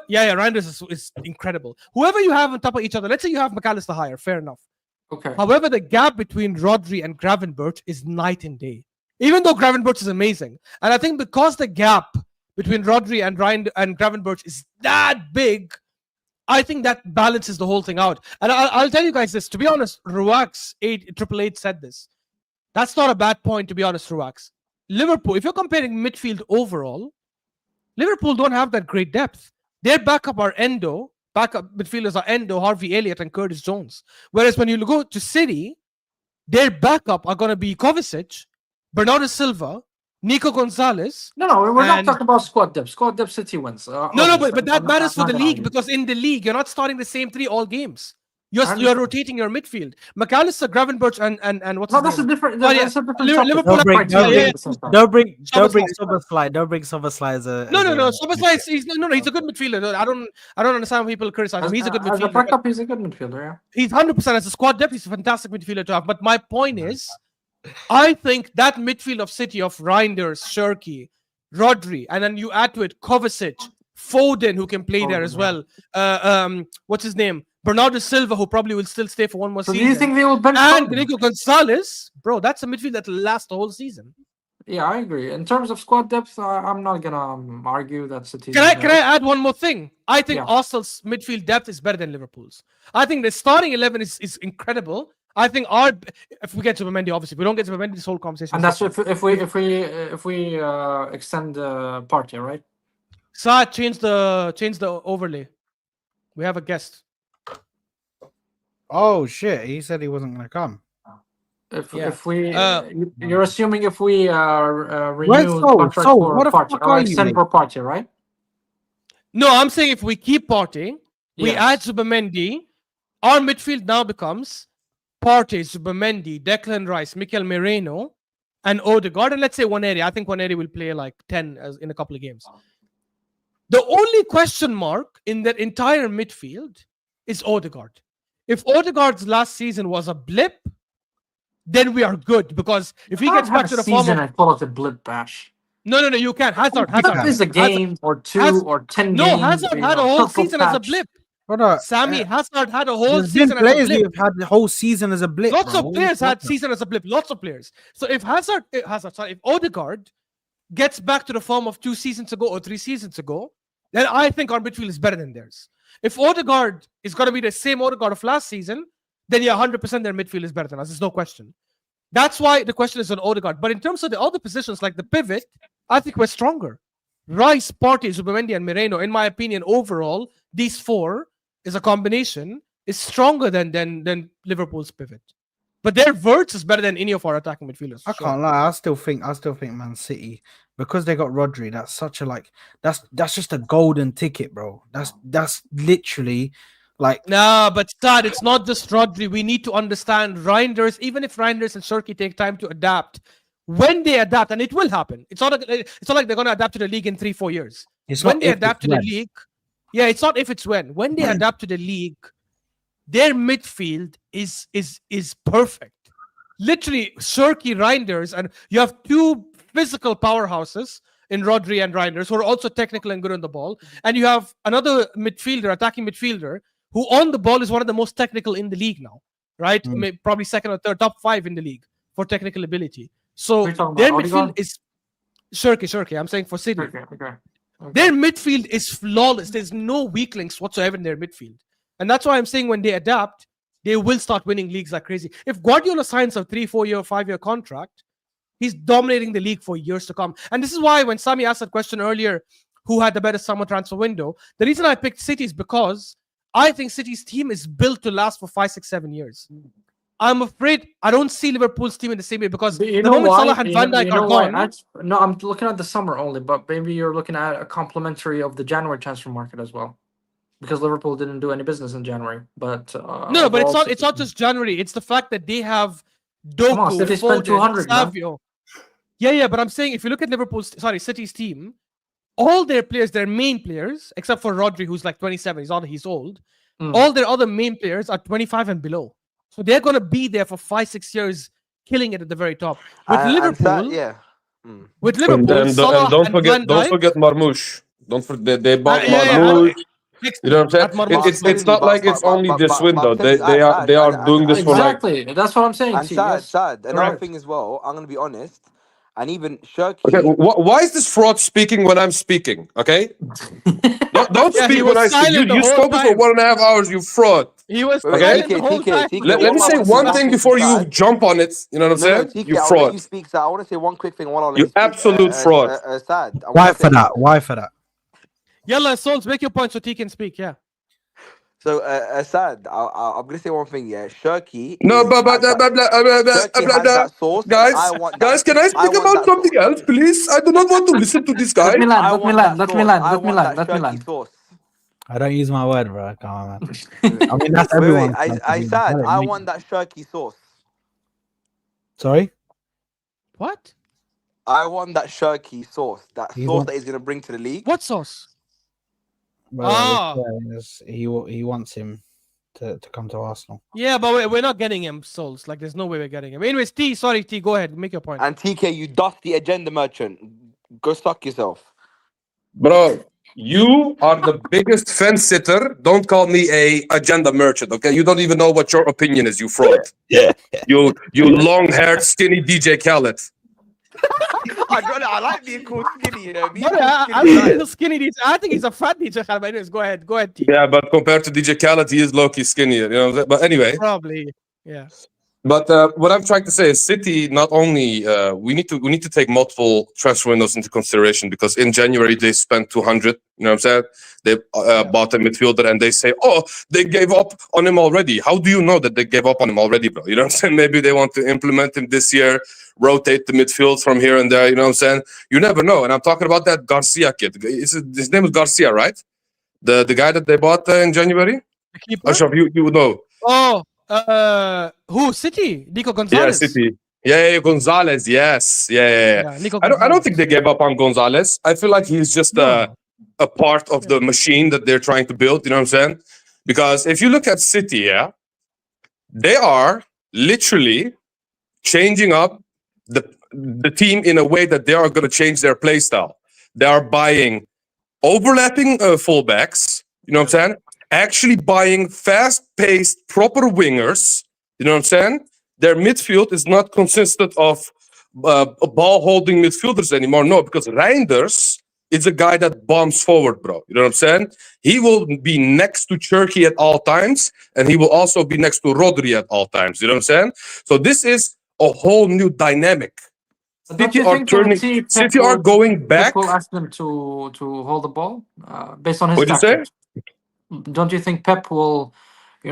Reinders is incredible. Whoever you have on top of each other. Let's say you have McAllister higher. Fair enough. Okay. However, the gap between Rodri and Gravenberch is night and day. Even though Gravenberch is amazing, and I think because the gap between Rodri and Gravenberch is that big, I think that balances the whole thing out. And I'll tell you guys this. To be honest, Ruax 888 said this. That's not a bad point, to be honest, Ruax. Liverpool, if you're comparing midfield overall, Liverpool don't have that great depth. Their backup midfielders are Endo, Harvey Elliott, and Curtis Jones. Whereas when you go to City, their backup are going to be Kovacic, Bernardo Silva, Nico Gonzalez. No, we're not and- talking about squad depth. Squad depth, City wins. No, but that matters for I'm the not league arguing. because in the league, you're not starting the same three all games. I You're understand. rotating your midfield. McAllister, Gravenberch, and what's No, his that's a name? different. Oh, yeah. That's a different Liverpool- topic. Liverpool- Don't bring yeah. Don't bring Szoboszlai. Szoboszlai. Don't bring Szoboszlai as a. No. as a- Szoboszlai is he's a good midfielder. I don't understand when people criticize him. He's a good As a midfielder. backup, he's a good midfielder. Yeah. He's 100% as a squad depth. He's a fantastic midfielder to have. But my point is, I think that midfield of City of Reinders, Shirky, Rodri, and then you add to it Kovacic, Foden, who can play there as well. What's his name? Bernardo Silva, who probably will still stay for one more So do season. you think they will bench And Foden? Nico Gonzalez, bro, that's a midfield that will last the whole season. Yeah, I agree. In terms of squad depth, I'm not gonna argue that City. Can I add one more thing? I think Yeah. Arsenal's midfield depth is better than Liverpool's. I think the starting 11 is incredible. I think if we get to Zubimendi, obviously, if we don't get to Zubimendi, this whole conversation. And is that's if we extend the party, right? Saad, change the overlay. We have a guest. Oh shit! He said he wasn't gonna come. If we Mm. you're assuming if we renew Where's the Sol? contract Sol, for what the party fuck or are you, extend mate? for party, right? No, I'm saying if we keep partying, we Yes. add Zubimendi, our midfield now becomes Partey, Zubimendi, Declan Rice, Mikel Merino, and Odegaard. And let's say Waneri. I think Waneri will play like 10 in a couple of games. The only question mark in that entire midfield is Odegaard. If Odegaard's last season was a blip, then we are good because if he gets back to the form season, of I call it a blip bash. no, you can't. Hazard. Blip is a game or two Hazard- or 10 No, games. Hazard you had know, a whole couple season as a patch. blip. Brother, Sami, Hazard had a whole there's been season as a players blip. who have had the whole season as a blip. Lots bro. of players had season as a blip. Lots of players. So if if Odegaard gets back to the form of 2 seasons ago or 3 seasons ago, then I think our midfield is better than theirs. If Odegaard is going to be the same Odegaard of last season, then yeah, 100% their midfield is better than us. There's no question. That's why the question is on Odegaard. But in terms of the other positions, like the pivot, I think we're stronger. Rice, Partey, Zubimendi, and Moreno, in my opinion, overall, these 4 is a combination, is stronger than Liverpool's pivot. But their Wirtz is better than any of our attacking midfielders. I for sure. can't lie. I still think Man City, because they got Rodri. That's such a that's just a golden ticket, bro. That's literally like Nah, but Sad, it's not just Rodri. We need to understand Reinders, even if Reinders and Shirky take time to adapt. When they adapt, and it will happen, it's not like they're going to adapt to the league in 3-4 years. it's When not they if, adapt to it's the when. league, yeah, it's not if it's when. When they adapt to the league, their midfield is perfect. Literally, Shirky, Reinders, and you have 2 physical powerhouses in Rodri and Reinders who are also technical and good on the ball, and you have another midfielder, attacking midfielder, who on the ball is one of the most technical in the league now, right? Probably second or third, top 5 in the league for technical ability. So Are you talking their about midfield Odegaard? is Shirky. I'm saying for City. Okay. Their midfield is flawless. There's no weak links whatsoever in their midfield. And that's why I'm saying when they adapt, they will start winning leagues like crazy. If Guardiola signs a 3, 4 year, 5-year contract, he's dominating the league for years to come. And this is why when Sami asked that question earlier, who had the better summer transfer window, the reason I picked City is because I think City's team is built to last for 5, 6, 7 years. I'm afraid I don't see Liverpool's team in the same way because the moment Salah and Van Dijk are gone. No, I'm looking at the summer only, but maybe you're looking at a complementary of the January transfer market as well, because Liverpool didn't do any business in January. But no, but it's not just January. It's the fact that they have Doku, City spent 200, Savio. Yeah, but I'm saying if you look at City's team, all their players, their main players, except for Rodri, who's like 27, he's old. All their other main players are 25 and below. So they're going to be there for 5, 6 years, killing it at the very top. With Liverpool, with Liverpool, Salah don't and forget, Van don't Dijk, forget Marmoush. Don't forget they bought Marmoush. You know what I'm saying? It's not like it's only this window. They are doing this for like. Exactly. That's what I'm saying. And sad. Another thing as well. I'm gonna be honest. And even Shirky. Okay, why is this fraud speaking when I'm speaking? Okay, don't speak when I speak. You spoke for 1.5 hours. You fraud. he was Okay? silent the whole time. Let me say one thing before you jump on it. You know what I'm saying? You fraud. I want to say one quick thing. You absolute fraud. Sad. Why for that? Why for that? Yalla, Souls, make your point so T can speak. Yeah. So, Sad, I'm gonna say one thing. Yeah, Shirky. No, guys, can I speak about something else, please? I do not want to listen to this guy. Let me land. I don't use my word, bro. Come on, man. I mean, that's everyone. I want that Shirky sauce. Sorry? What? I want that Shirky sauce. That sauce that he's gonna bring to the league. What sauce? Bro, he wants him to come to Arsenal. Yeah, but we're not getting him, Souls. Like, there's no way we're getting him. Anyways, T, go ahead. Make your point. And TK, you dusty agenda merchant. Go suck yourself. Bro, you are the biggest fence sitter. Don't call me a agenda merchant, okay? You don't even know what your opinion is, you fraud. Yeah. You long-haired, skinny DJ Khaled. I like being called skinny, you know. I think he's a skinny DJ. I think he's a fat DJ. But anyways, go ahead, T. Yeah, but compared to DJ Khaled, he is low-key skinnier, you know. But anyway. Probably, yeah. But what I'm trying to say is City not only we need to take multiple transfer windows into consideration, because in January they spent 200. You know what I'm saying? They bought a midfielder and they say, oh, they gave up on him already. How do you know that they gave up on him already, bro? You know what I'm saying? Maybe they want to implement him this year, rotate the midfield from here and there. You know what I'm saying? You never know. And I'm talking about that Garcia kid. His name is Garcia, right? The guy that they bought in January. Ashraf, you would know. Oh. Who? City? Nico Gonzalez. Yeah, City. Yeah, Gonzalez. Yes. Yeah. Nico I don't think they gave up on Gonzalez. I feel like he's just a part of the machine that they're trying to build. You know what I'm saying? Because if you look at City, yeah, they are literally changing up the team in a way that they are going to change their play style. They are buying overlapping fullbacks. You know what I'm saying? Actually buying fast-paced, proper wingers. You know what I'm saying? Their midfield is not consistent of ball-holding midfielders anymore. No, because Reinders is a guy that bombs forward, bro. You know what I'm saying? He will be next to Kerkez at all times, and he will also be next to Rodri at all times. You know what I'm saying? So this is a whole new dynamic. City are going back. Will ask them to hold the ball based on his. What did you say? Don't you think Pep will,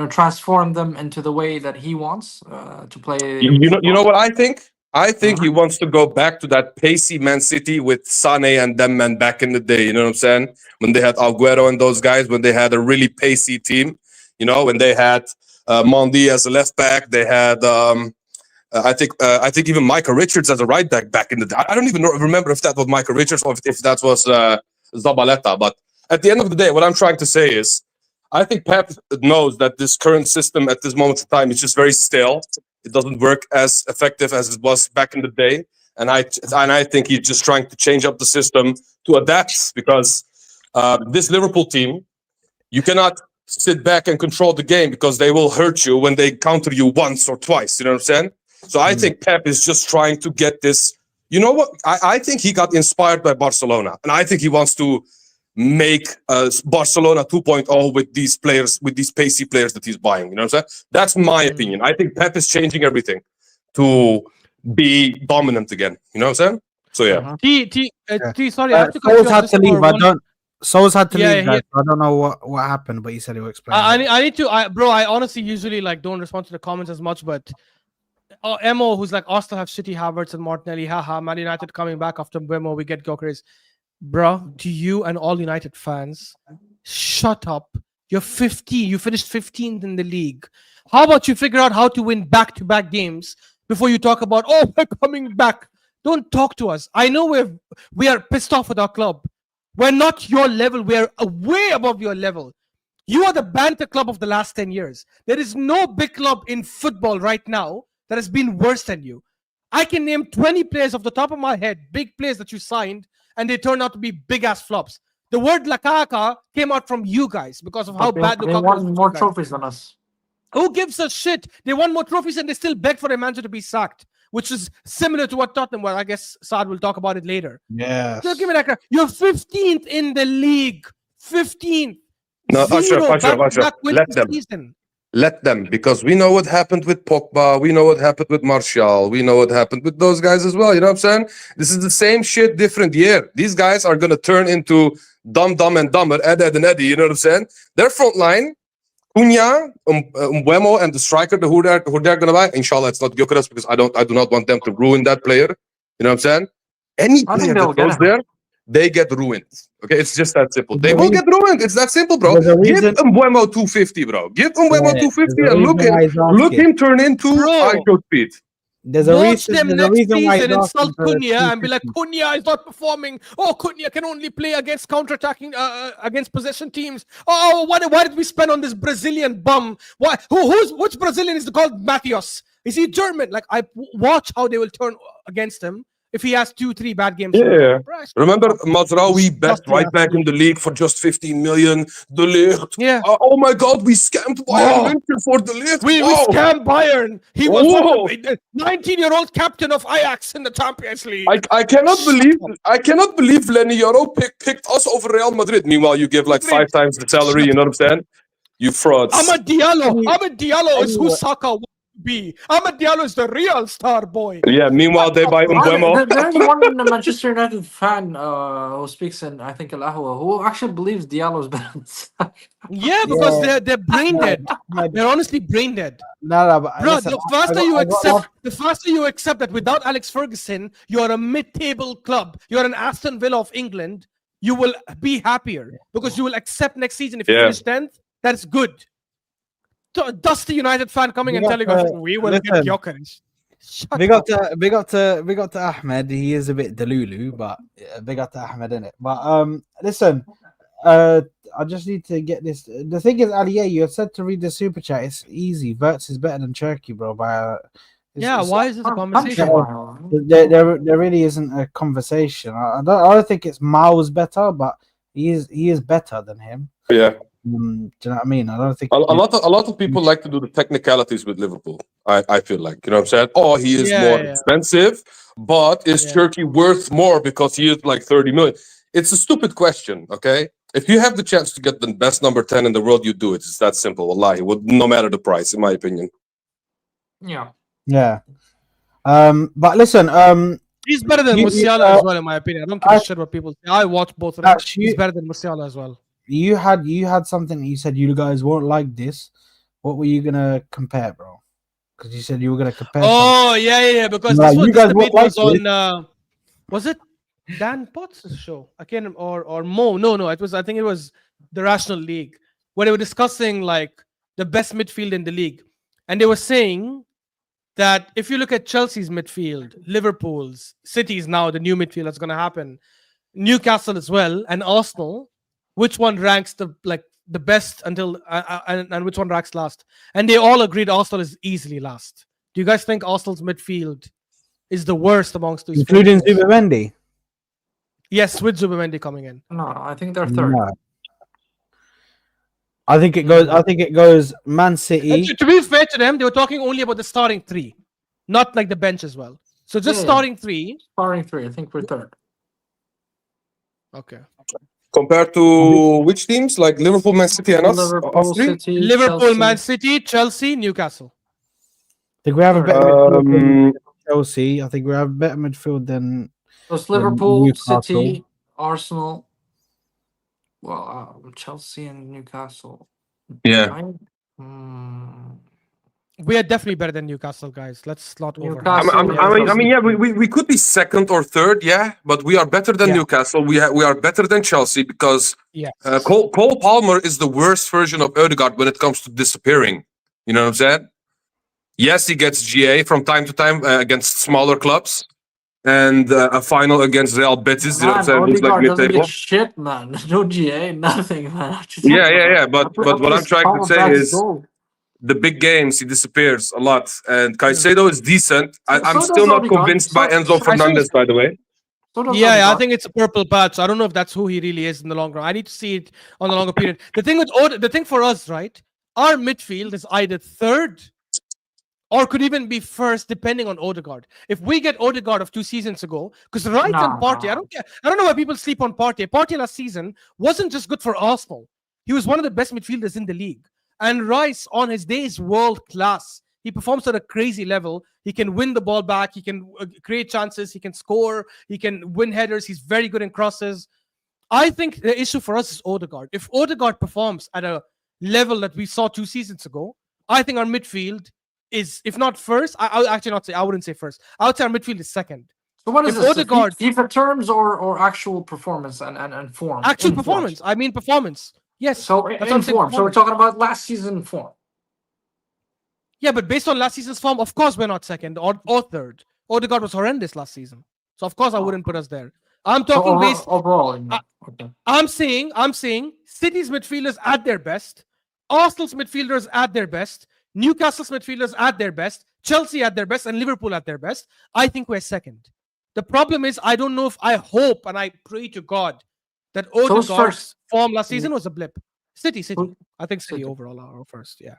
transform them into the way that he wants to play? You know what I think? I think he wants to go back to that pacey Man City with Sane and them men back in the day. You know what I'm saying? When they had Aguero and those guys, when they had a really pacey team. You know, when they had Mendy as a left back, they had I think even Michael Richards as a right back in the day. I don't even remember if that was Michael Richards or if that was Zabaleta. But at the end of the day, what I'm trying to say is, I think Pep knows that this current system at this moment in time is just very stale. It doesn't work as effective as it was back in the day. And I think he's just trying to change up the system to adapt, because this Liverpool team, you cannot sit back and control the game, because they will hurt you when they counter you once or twice. You know what I'm saying? So I think Pep is just trying to get this. You know what? I think he got inspired by Barcelona, and I think he wants to make Barcelona 2.0 with these players, with these pacey players that he's buying. You know what I'm saying? That's my opinion. I think Pep is changing everything to be dominant again. You know what I'm saying? So yeah. Sorry, I have to cut Souls you off had just to for leave. one. Souls had to Yeah, leave, guys. I don't know what happened, but he said he will explain. I need to, bro. I honestly usually like don't respond to the comments as much, but Emo, who's like, Arsenal have shitty Havertz and Martinelli. Haha, Man United coming back after Bemo. We get Kerkez. Bro, to you and all United fans, shut up. You're 15. You finished 15th in the league. How about you figure out how to win back-to-back games before you talk about, oh, we're coming back. Don't talk to us. I know we are pissed off with our club. We're not your level. We're way above your level. You are the banter club of the last 10 years. There is no big club in football right now that has been worse than you. I can name 20 players off the top of my head, big players that you signed, and they turned out to be big-ass flops. The word Lakaka came out from you guys because of how bad they Lukaku won was. more trophies than us. Who gives a shit? They won more trophies and they still beg for their manager to be sacked, which is similar to what Tottenham were. I guess Saad will talk about it later. Yes. So give me that crap. You're 15th in the league. 15th. No, Zero Ashraf, back-to-back wins let this them. season. Let them, because we know what happened with Pogba, we know what happened with Martial, we know what happened with those guys as well. You know what I'm saying? This is the same shit, different year. These guys are gonna turn into dumb and dumber, Ed and Eddie. You know what I'm saying? Their front line, Cunha, Mbeumo, and the striker, who they're gonna buy. Inshallah, it's not Gyökeres, because I do not want them to ruin that player. You know what I'm saying? Any I think player they'll that get goes him. there, they get ruined. Okay, it's just that simple. They will get ruined. It's that simple, bro. There's a Give reason- Mbeumo 250, bro. Give Mbeumo 250 there's a and look reason why he's asking. him turn into Bro. IQ speed. There's a Watch reason. them There's a next reason why he's season asking insult for Cunha and be like, 250. Cunha is not performing. Oh, Cunha can only play against counter-attacking, against possession teams. Oh, why did we spend on this Brazilian bum? Why? Which Brazilian is called Matheus? Is he German? Like, watch how they will turn against him if he has 2-3 bad games. Yeah. Bro, Remember Mazraoui, best Yeah. right back in the league for just 15 million. De Ligt. Yeah. Oh my God, we scammed Bayern München for De Ligt. We Wow. scammed Bayern. He was Whoa. the 19-year-old captain of Ajax in the Champions League. I cannot believe Lenny Yoro picked us over Real Madrid. Meanwhile, you give like 5 times the salary. You know what I'm saying? You frauds. Amad Diallo is who Anyway. Saka will be. Amad Diallo is the real star boy. Yeah. Meanwhile, they buy Mbeumo. There's one Manchester United fan who speaks in, I think, Al Ahwa, who actually believes Diallo is better than Saka. Yeah, because Yeah. they're brain dead. They're honestly brain dead. No, but Bro, listen, the faster I you accept that without Alex Ferguson, you're a mid-table club. You're an Aston Villa of England. You will be happier because you will accept next season if you Yeah. finish 10th. That's good. Dusty United fan coming and telling us we will get listen. Gyökeres. Shut Big up. up to Ahmed. He is a bit delulu, but big up to Ahmed in it. But listen, I just need to get this. The thing is, Ali, you said to read the super chat. It's easy. Wirtz is better than Cherky, bro. Yeah, why is this a conversation? There really isn't a conversation. I don't think it's Mao's better, but he is better than him. Yeah. Do you know what I mean? I don't think A lot of people like to do the technicalities with Liverpool. I feel like, you know what I'm saying? Oh, he is more expensive, but is Turkey worth more because he is like 30 million? It's a stupid question, okay? If you have the chance to get the best number 10 in the world, you do it. It's that simple. Wallahi, no matter the price, in my opinion. Yeah. Yeah. But listen, He's better than Musiala as well, in my opinion. I don't give a shit what people say. I watch both of them. He's better than Musiala as well. You had something. You said you guys won't like this. What were you gonna compare, bro? Because you said you were gonna compare. Oh yeah. Because Nah, this you one, guys this won't debate was like on. Was it Dan Potts' show? I can't or Mo. No. It was. I think it was the Rational League where they were discussing like the best midfield in the league, and they were saying that if you look at Chelsea's midfield, Liverpool's, City's now the new midfield that's gonna happen, Newcastle as well, and Arsenal. Which one ranks the best until and which one ranks last? And they all agreed Arsenal is easily last. Do you guys think Arsenal's midfield is the worst amongst these? Including Zubimendi? Yes, with Zubimendi coming in. No, I think they're third. No. I think it goes Man City. And to be fair to them, they were talking only about the starting 3, not like the bench as well. So just starting 3. Starting 3, I think we're third. Okay. Compared to which teams like Liverpool, Man City, and us? Liverpool, Three? City, Liverpool, Chelsea. Man City, Chelsea, Newcastle. I think we have a better midfield than Um, Chelsea. I think we have a better midfield than So it's Liverpool, Newcastle. City, Arsenal. Well, Chelsea and Newcastle. yeah. We are definitely better than Newcastle, guys. Let's not over. Yeah, we could be second or third, yeah, but we are better than Yeah. Newcastle. We are better than Chelsea because Yeah. Cole Palmer is the worst version of Ødegaard when it comes to disappearing. You know what I'm saying? Yes, he gets GA from time to time against smaller clubs, and a final against Real Betis. You know what I'm saying? Who's like Ødegaard doesn't mid-table. get shit, man. No GA, nothing, man. Yeah. But what I'm trying to say is, goal. the big games, he disappears a lot. And Caicedo is decent. I'm So still does not Ødegaard. convinced by Enzo So- Fernandez, by the way. So does Yeah, I Ødegaard. think it's a purple patch. I don't know if that's who he really is in the long run. I need to see it on the longer period. The thing for us, right? Our midfield is either third or could even be first, depending on Ødegaard. If we get Ødegaard of 2 seasons ago, because Wright and Partey, I don't care. I don't know why people sleep on Partey. Partey last season wasn't just good for Arsenal. He was one of the best midfielders in the league. And Rice, on his day, is world class. He performs at a crazy level. He can win the ball back. He can create chances. He can score. He can win headers. He's very good in crosses. I think the issue for us is Ødegaard. If Ødegaard performs at a level that we saw 2 seasons ago, I think our midfield is, if not first, I would actually not say, I wouldn't say first. I would say our midfield is second. So what is If this? Ødegaard- FIFA terms or actual performance and form? Actual In form. performance. I mean performance. Yes. So that's what in I'm saying, form. So we're performance. talking about last season form. Yeah, but based on last season's form, of course we're not second or third. Ødegaard was horrendous last season. So of course I wouldn't put us there. I'm So talking based overall. You know. Okay. I'm saying City's midfielders at their best, Arsenal's midfielders at their best, Newcastle's midfielders at their best, Chelsea at their best, and Liverpool at their best. I think we're second. The problem is, I don't know if I hope and I pray to God that who's Ødegaard's first? form last season was a blip. City. Who- I think City City. overall are first, yeah.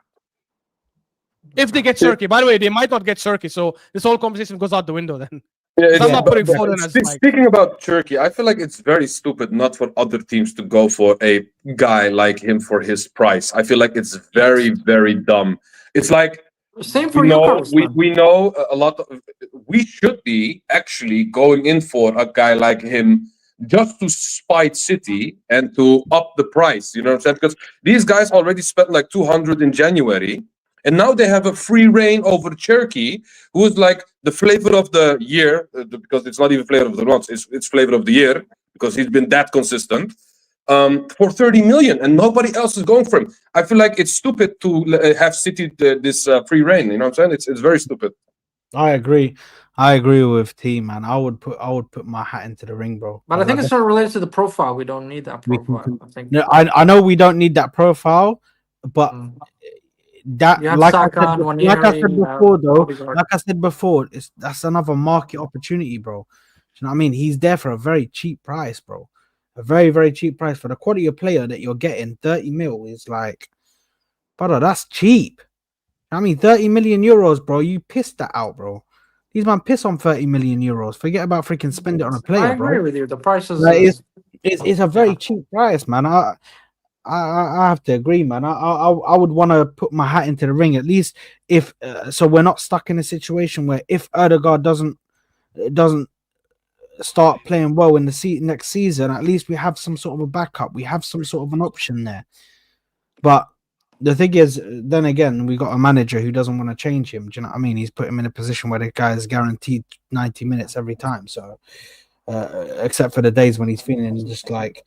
If they get Shirky. By the way, they might not get Shirky, so this whole conversation goes out the window then. I'm not putting Foden as like... Speaking about Turkey, I feel like it's very stupid not for other teams to go for a guy like him for his price. I feel like it's very, very dumb. It's like, Same for we you, know, Carlos, man. we know a lot of, we should be actually going in for a guy like him just to spite City and to up the price. You know what I'm saying? Because these guys already spent like 200 in January. And now they have a free reign over Cherky, who is like the flavor of the year, because it's not even flavor of the month, it's flavor of the year, because he's been that consistent, for 30 million, and nobody else is going for him. I feel like it's stupid to have City this free reign. You know what I'm saying? It's very stupid. I agree. I agree with T, man. I would put my hat into the ring, bro. But I think it's sort of related to the profile. We don't need that profile. I think. No, I know we don't need that profile, but that, You have like I Saka and said Nwaneri, before, though, Ødegaard. like I said before, that's another market opportunity, bro. Do you know what I mean? He's there for a very cheap price, bro. A very, very cheap price for the quality of player that you're getting. 30 mil is like, brother, that's cheap. I mean, 30 million euros, bro. You pissed that out, bro. These man piss on 30 million euros. Forget about freaking spend it on a player, I agree bro. with you. The price is. Like, it's a very cheap price, man. I have to agree, man. I would want to put my hat into the ring, at least if so we're not stuck in a situation where if Ødegaard doesn't start playing well in the next season, at least we have some sort of a backup. We have some sort of an option there. But the thing is, then again, we got a manager who doesn't want to change him. Do you know what I mean? He's put him in a position where the guy is guaranteed 90 minutes every time. So, except for the days when he's feeling just like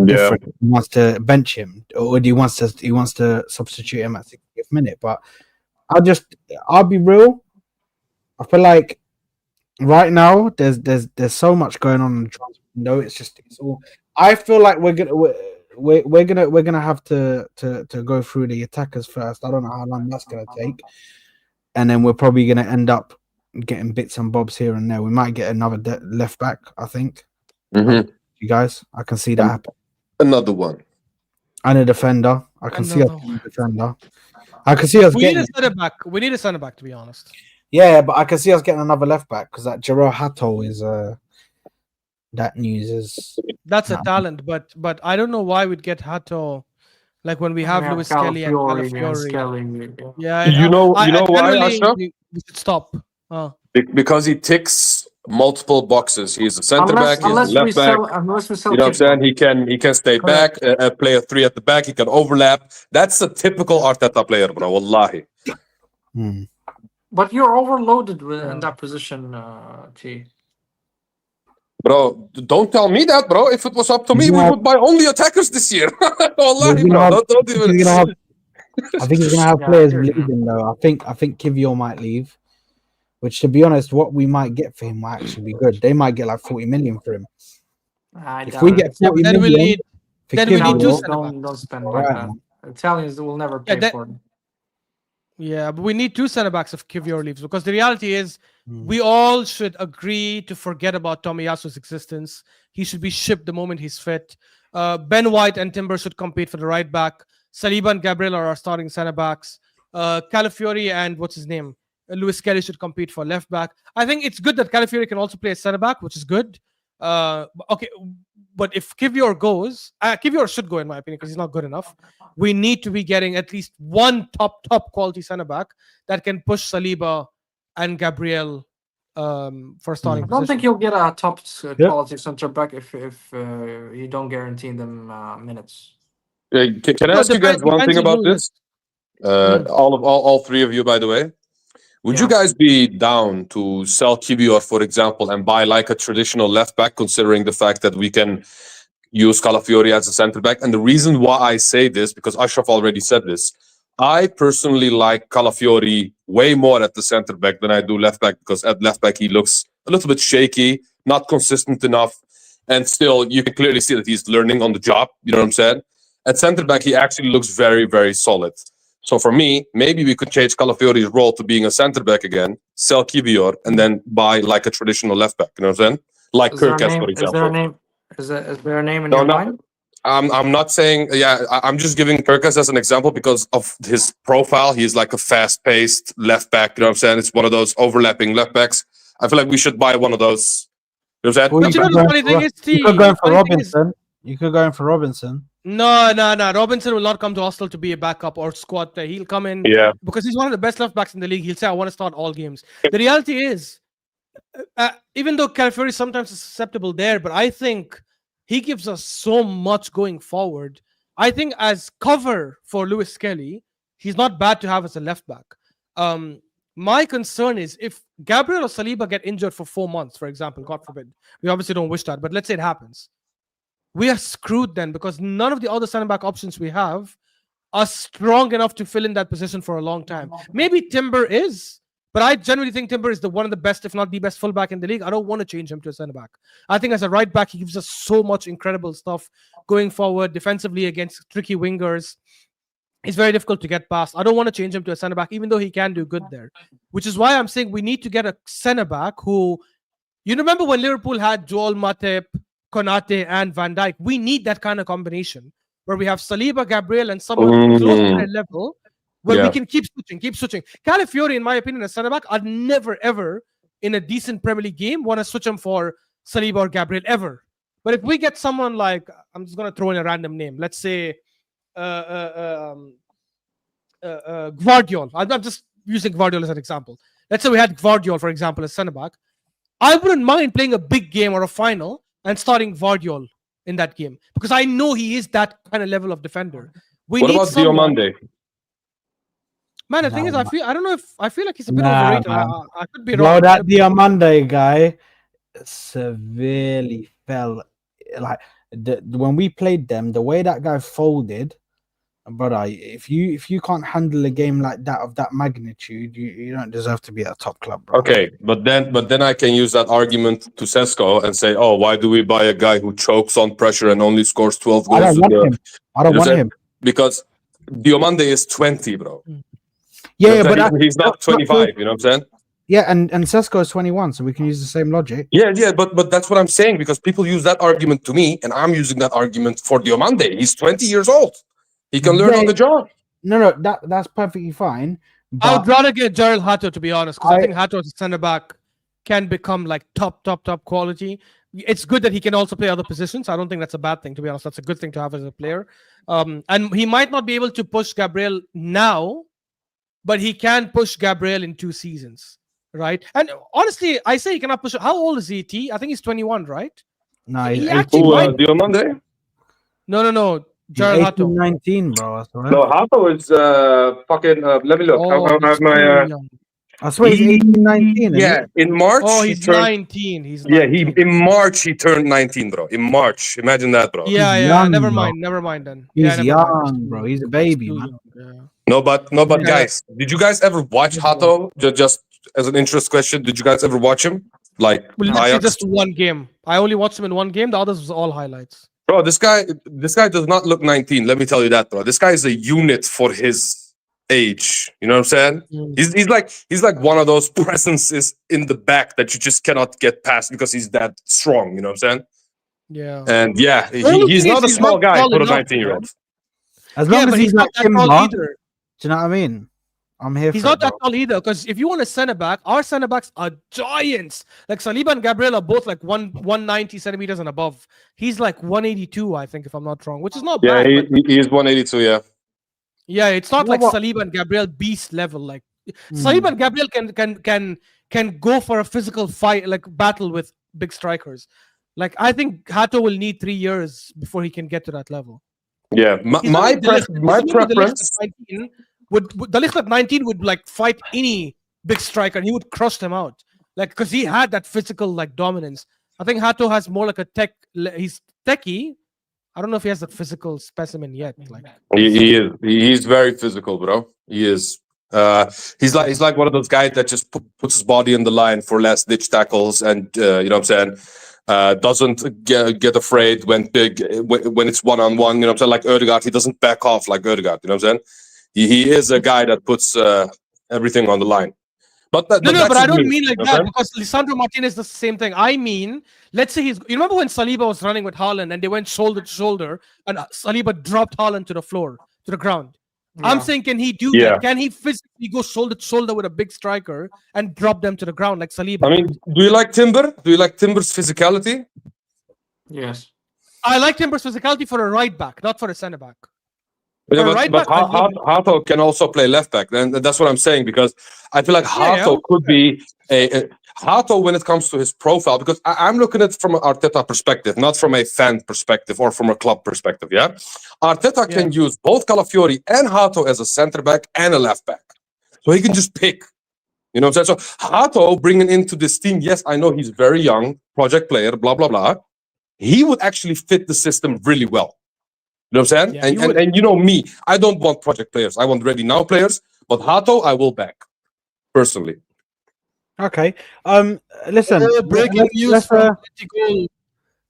different, he wants to bench him, or he wants to substitute him at 60th minute. But I'll be real. I feel like right now there's so much going on in the transfer window. It's all. I feel like we're gonna have to go through the attackers first. I don't know how long that's gonna take, and then we're probably gonna end up getting bits and bobs here and there. We might get another left back. I think. You guys, I can see that happen. Another one. And a defender. I can see us getting a defender. I can see us getting. We need a centre back. We need a centre back, to be honest. Yeah, but I can see us getting another left back because that Gerard Hato is that news is That's a talent, but I don't know why we'd get Hato. Like when we have Lewis Kelly and Calafiori. Yeah, You know why, genuinely, Ashraf? we should stop. Because he ticks multiple boxes. He's a center back. He's a Unless left we back. sell, unless we sell You know what I'm Kivior. saying? He can stay back, play a 3 at the back. He can overlap. That's a typical Arteta player, bro. Wallahi. But you're overloaded in that position, T. Bro, don't tell me that, bro. If it was up to me, we would buy only attackers this year. Wallahi, bro. Don't even. I think he's gonna have Yeah, players you're leaving though. I think Kivior might leave, which to be honest, what we might get for him might actually be good. They might get like 40 million for him. I If doubt we it. get 40 then million, we need two centre Don't spend like Right. that. Italians will never pay for it. Yeah, but we need two centre backs if Kivior leaves, because the reality is we all should agree to forget about Tomiyasu's existence. He should be shipped the moment he's fit. Ben White and Timber should compete for the right back. Saliba and Gabriel are our starting centre backs. Calafiori and what's his name? Lewis Kelly should compete for left back. I think it's good that Calafiori can also play a centre back, which is good. Okay, but if Kivior goes, Kivior should go in my opinion because he's not good enough. We need to be getting at least one top quality centre back that can push Saliba and Gabriel for starting. I don't think you'll get a top quality centre back if you don't guarantee them minutes. Can I ask you guys one thing about this? All three of you, by the way. Would you guys be down to sell Kivior, for example, and buy like a traditional left back, considering the fact that we can use Calafiori as a center back? And the reason why I say this, because Ashraf already said this, I personally like Calafiori way more at the center back than I do left back, because at left back he looks a little bit shaky, not consistent enough, and still you can clearly see that he's learning on the job. You know what I'm saying? At center back, he actually looks very, very solid. So for me, maybe we could change Calafiori's role to being a center back again, sell Kivior, and then buy like a traditional left back. You know what I'm saying? Like Kerkez, for example. Is there a name in your mind? I'm not saying. I'm just giving Kerkez as an example because of his profile. He's like a fast-paced left back. You know what I'm saying? It's one of those overlapping left backs. I feel like we should buy one of those. You know what I'm saying? But you know the funny thing is, you could go in for Robinson. You could go in for Robinson. No. Robinson will not come to Arsenal to be a backup or squad player. He'll come in because he's one of the best left backs in the league. He'll say, I want to start all games. The reality is, even though Calafiori sometimes is susceptible there, but I think he gives us so much going forward. I think as cover for Lewis Kelly, he's not bad to have as a left back. My concern is if Gabriel or Saliba get injured for 4 months, for example, God forbid. We obviously don't wish that, but let's say it happens. We are screwed then because none of the other center back options we have are strong enough to fill in that position for a long time. Maybe Timber is, but I generally think Timber is one of the best, if not the best, fullback in the league. I don't want to change him to a center back. I think as a right back, he gives us so much incredible stuff going forward defensively against tricky wingers. It's very difficult to get past. I don't want to change him to a center back, even though he can do good there. Which is why I'm saying we need to get a center back who, you remember when Liverpool had Joel Matip, Konate and Van Dijk? We need that kind of combination where we have Saliba, Gabriel, and someone close to their level where we can keep switching. Calafiori, in my opinion, as center back, I'd never ever in a decent Premier League game want to switch him for Saliba or Gabriel ever. But if we get someone like, I'm just going to throw in a random name, let's say Gvardiol. I'm just using Gvardiol as an example. Let's say we had Gvardiol, for example, as center back. I wouldn't mind playing a big game or a final and starting Gvardiol in that game because I know he is that kind of level of defender. What about Diomande? Man, the thing is, I feel like he's a bit overrated. I could be wrong. Well, that Diomande guy severely fell. Like when we played them, the way that guy folded, brother. If you can't handle a game like that of that magnitude, you don't deserve to be at a top club, bro. Okay, but then I can use that argument to Sesko and say, oh, why do we buy a guy who chokes on pressure and only scores 12 goals? I don't want him. Because Diomande is 20, bro. Yeah, but he's not 25. You know what I'm saying? Yeah, and Sesko is 21, so we can use the same logic. Yeah, but that's what I'm saying because people use that argument to me, and I'm using that argument for Diomande. He's 20 years old. He can learn on the job. No, that's perfectly fine. I would rather get Gerald Hato, to be honest, because I think Hato as a centre back can become like top quality. it's good that he can also play other positions. I don't think that's a bad thing, to be honest. That's a good thing to have as a player. And he might not be able to push Gabriel now, but he can push Gabriel in 2 seasons, right? And honestly, I say he cannot push. How old is he? T? I think he's 21, right? No, He he's actually 18, might- Diomande? No. he's Jared 18, Hato. 19, bro. I swear. No, Hato is fucking. Let me look. Oh, I he's have my. too young. I swear he's 18, 19. Yeah, in March. Oh, he he's turned. 19. He's Yeah, 19. in March he turned 19, bro. In March, imagine that, bro. Yeah, He's yeah. young, Never bro. mind. Never mind then. He's Yeah, never mind. young, too bro. young. He's a baby, too man. young, yeah. No, but Yeah. guys, did you guys ever watch Hato? Just as an interest question, did you guys ever watch him? Like Well, literally Ajax? just one game. I only watched him in one game. The others was all highlights. Bro, this guy does not look 19. Let me tell you that, bro. This guy is a unit for his age. You know what I'm saying? Mm. He's like one of those presences in the back that you just cannot get past because he's that strong. You know what I'm saying? Yeah. And yeah, The only he's thing not is a small guy tall for a enough, 19-year-old. As long Yeah, as but he's he's like not that tall Timber, either. do you know what I mean? I'm here He's for not it, that bro. tall either. Because if you want a centre back, our centre backs are giants. Like Saliba and Gabriel are both like 190 centimeters and above. He's like 182, I think, if I'm not wrong, which is not Yeah, bad. But he is 182. Yeah. yeah, it's not You know like what? Saliba and Gabriel beast level. Like Saliba and Gabriel can go for a physical fight, like battle with big strikers. Like I think Hato will need 3 years before he can get to that level. Yeah, my preference. The list at 19 would like fight any big striker and he would crush them out. Like because he had that physical like dominance. I think Hato has more like a he's techie. I don't know if he has that physical specimen yet. Like He's very physical, bro. He is. He's like one of those guys that just puts his body on the line for last ditch tackles, and you know what I'm saying. Doesn't get afraid when it's 1-on-1. You know what I'm saying? Like Ødegaard, he doesn't back off like Ødegaard. You know what I'm saying? He is a guy that puts everything on the line. But but I don't mean like that okay? because Lisandro Martinez does the same thing. I mean, let's say you remember when Saliba was running with Haaland and they went shoulder to shoulder and Saliba dropped Haaland to the floor, to the ground. Yeah. I'm saying, can he do that? Can he physically go shoulder to shoulder with a big striker and drop them to the ground like Saliba? I mean, do you like Timber? Do you like Timber's physicality? Yes. I like Timber's physicality for a right back, not for a centre back. Yeah, For right but back, I love it. Hato can also play left back, and that's what I'm saying, because I feel like Hato could be a Hato when it comes to his profile, because I'm looking at it from an Arteta perspective, not from a fan perspective or from a club perspective. Yeah, Arteta can use both Calafiori and Hato as a centre back and a left back, so he can just pick. You know what I'm saying? So Hato bringing into this team, yes, I know he's very young, project player, blah blah blah. He would actually fit the system really well. You know what I'm saying? Yeah, and you know me, I don't want project players. I want ready now players. But Hato, I will back personally. Okay. Listen. Breaking news let's, from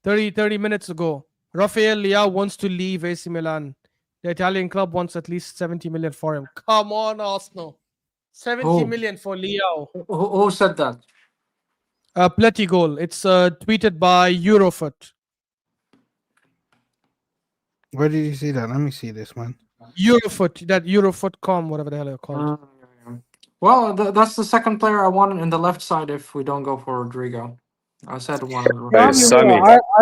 30 minutes ago. Rafael Leao wants to leave AC Milan. The Italian club wants at least 70 million for him. Come on, Arsenal. 70 million for Leao. Who said that? Pletty goal. It's tweeted by Eurofoot. Where did you see that? Let me see this, man. Eurofoot, that Eurofoot.com, whatever the hell they're called. Well, that's the second player I wanted in the left side if we don't go for Rodrigo. I said one. Hey, Sami.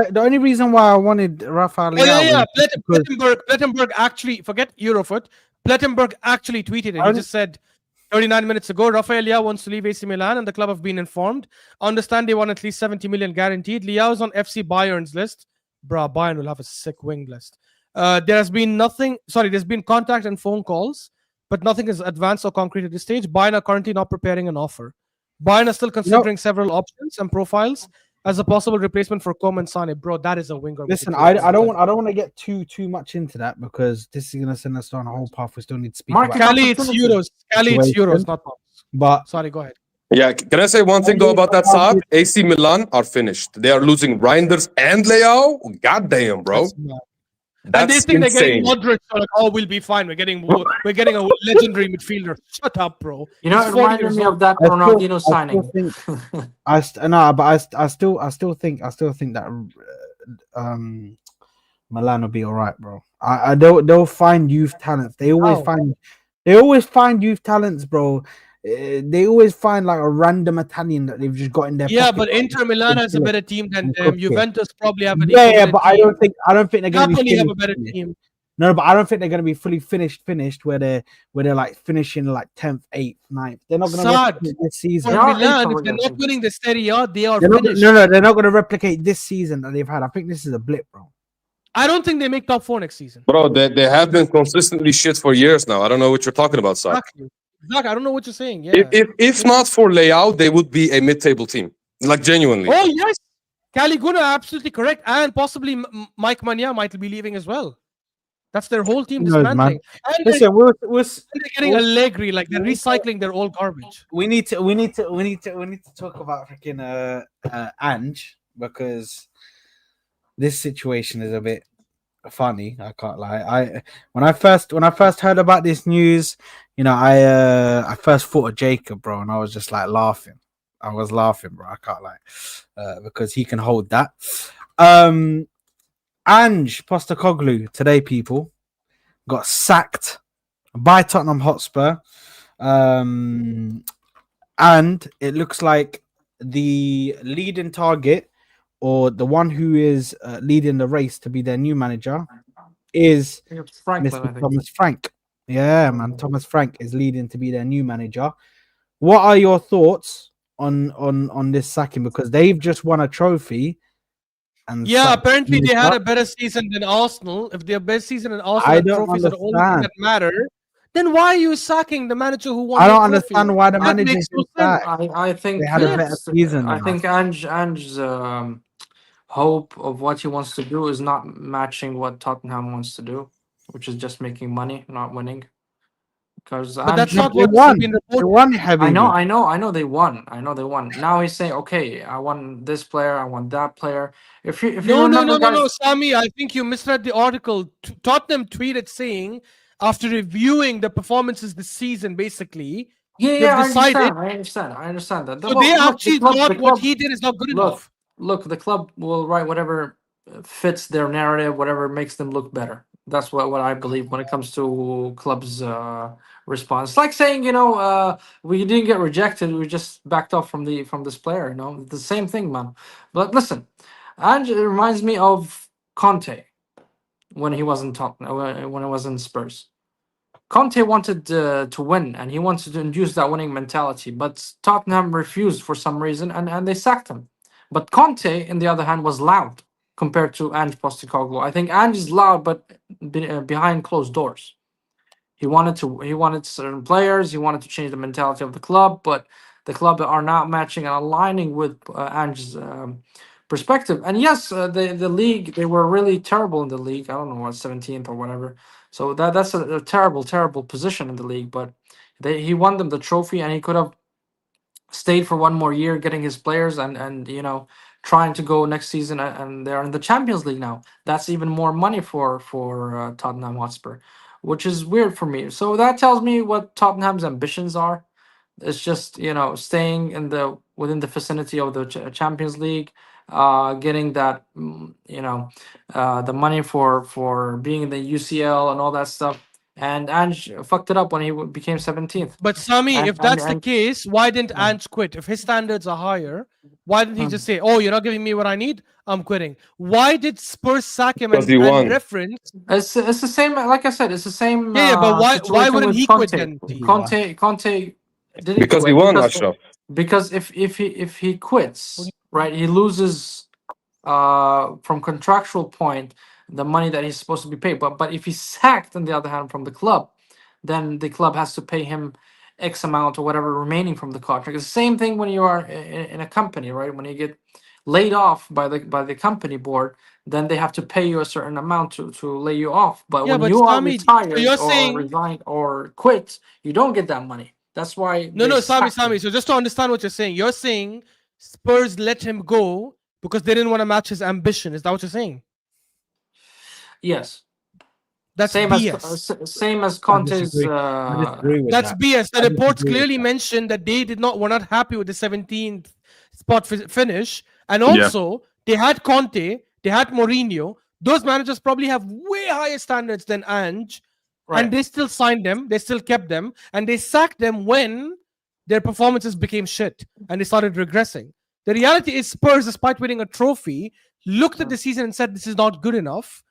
The only reason why I wanted Rafael Leao. Oh, yeah. was Plettenberg actually, forget Eurofoot. Plettenberg actually tweeted it. He just said 39 minutes ago, Rafael Leao wants to leave AC Milan and the club have been informed. Understand they want at least 70 million guaranteed. Leao is on FC Bayern's list. Bruh, Bayern will have a sick wing list. There's been contact and phone calls, but nothing is advanced or concrete at this stage. Bayern are currently not preparing an offer. Bayern are still considering several options and profiles as a possible replacement for Koeman Sane. Bro, that is a winger. Listen, I don't want to get too much into that because this is gonna send us down a whole path. We still need to speak Mark about. Cali, it's Euros. Cali, it's Euros, not pounds. But Sorry, go ahead. Yeah, can I say one thing though about that side? AC Milan are finished. They are losing Reinders and Leao. Goddamn, bro. And they think they're getting Modric, so like, oh, we'll be fine. We're getting a legendary midfielder. Shut up, bro. You know, it reminded me of that Ronaldinho signing. I still think that Milan will be all right, bro. They'll find youth talents. They always find youth talents, bro. they always find like a random Italian that they've just got in their Yeah, pocket. but Inter Milan has a better team than and them. cook it. Juventus probably have an Yeah, equivalent but team. I don't think they're going to be Napoli have a finished. better team. No, but I don't think they're going to be fully finished where they're like finishing like 10th, 8th, 9th. They're not going to Sad. replicate this season. They For are Milan, eighth if they're already, I not think. winning the Serie A, they are They're not, finished. no, they're not going to replicate this season that they've had. I think this is a blip, bro. I don't think they make top 4 next season. Bro, they have been consistently shit for years now. I don't know what you're talking about, Sak. Exactly. I don't know what you're saying. Yeah. If not for Leao, they would be a mid-table team. Like, genuinely. Oh, yes. Caliguna, absolutely correct. And possibly Mike Mania might be leaving as well. That's their whole team Who knows, dismantling. man? And Listen, they're getting Allegri, like they're recycling their old garbage. we need to talk about freaking Ange, because this situation is a bit funny. I can't lie. When I first heard about this news, you know, I first thought of Jacob, bro, and I was just like laughing. I was laughing, bro. I can't lie, because he can hold that. Ange Postecoglou today, people, got sacked by Tottenham Hotspur, and it looks like the leading target, or the one who is leading the race to be their new manager, is I think it's Franklin, I Mr. think. Thomas Frank. Yeah, man, Thomas Frank is leading to be their new manager. What are your thoughts on this sacking? Because they've just won a trophy. And Yeah, apparently they had a better season than Arsenal. If their best season than Arsenal, I and don't trophies are the only thing understand. that matter, then why are you sacking the manager who won? I the don't trophy? understand why the That manager makes no is sense. sacked. I think They had a better it's- season I than think Ange's hope of what he wants to do is not matching what Tottenham wants to do, which is just making money, not winning. Because But that's Ange- not They what won. has been They reported. won, Habibi. I know they won. Now he's saying, okay, I want this player, I want that player. If you No, remember, guys, Sami, I think you misread the article. Tottenham tweeted saying, after reviewing the performances this season, basically, yeah, I decided- understand that. so they actually thought what he did is not good enough. Look, the club will write whatever fits their narrative, whatever makes them look better. That's what I believe when it comes to clubs' response. It's like saying, we didn't get rejected, we just backed off from this player. You know, the same thing, man. But listen, Ange reminds me of Conte when he was in Tottenham, when he was in Spurs. Conte wanted to win, and he wanted to induce that winning mentality, but Tottenham refused for some reason, and they sacked him. But Conte, on the other hand, was loud compared to Ange Postecoglou. I think Ange is loud, but behind closed doors. He wanted certain players. He wanted to change the mentality of the club, but the club are not matching and aligning with Ange's perspective. And yes, the league, they were really terrible in the league. I don't know what, 17th or whatever. So that's a terrible position in the league. But he won them the trophy, and he could have stayed for one more year, getting his players and trying to go next season. And they're in the Champions League now. That's even more money for Tottenham Hotspur, which is weird for me. So that tells me what Tottenham's ambitions are. It's just staying within the vicinity of the Champions League, getting that the money for being in the UCL and all that stuff. And Ange fucked it up when he became 17th. But Sami, And- if that's the and- case, why didn't Yeah. Ange quit? If his standards are higher, why didn't he just say, "Oh, you're not giving me what I need, I'm quitting"? Why did Spurs sack him Because and he won. reference? It's the same. Like I said, it's the same. Yeah, but why situation wouldn't with he Conte. quit then? Conte didn't Because he quit won, Ashraf. because if he quits, right, he loses from contractual point the money that he's supposed to be paid. But if he's sacked, on the other hand, from the club, then the club has to pay him X amount or whatever remaining from the contract. It's the same thing when you are in a company, right? When you get laid off by the company board, then they have to pay you a certain amount to lay you off. But Yeah, when but you are Sami, retired you're or saying- resigned or quit, you don't get that money. That's why. No, they Sami. sacked him. So just to understand what you're saying Spurs let him go because they didn't want to match his ambition. Is that what you're saying? Yes. That's same BS. same as Conte's. disagree. I disagree with That's that. BS. The I reports disagree with clearly that. mentioned that they were not happy with the 17th spot finish, and also they had Conte, they had Mourinho. Those managers probably have way higher standards than Ange, Right. and they still signed them. They still kept them, and they sacked them when their performances became shit and they started regressing. The reality is Spurs, despite winning a trophy, looked at the season and said this is not good enough,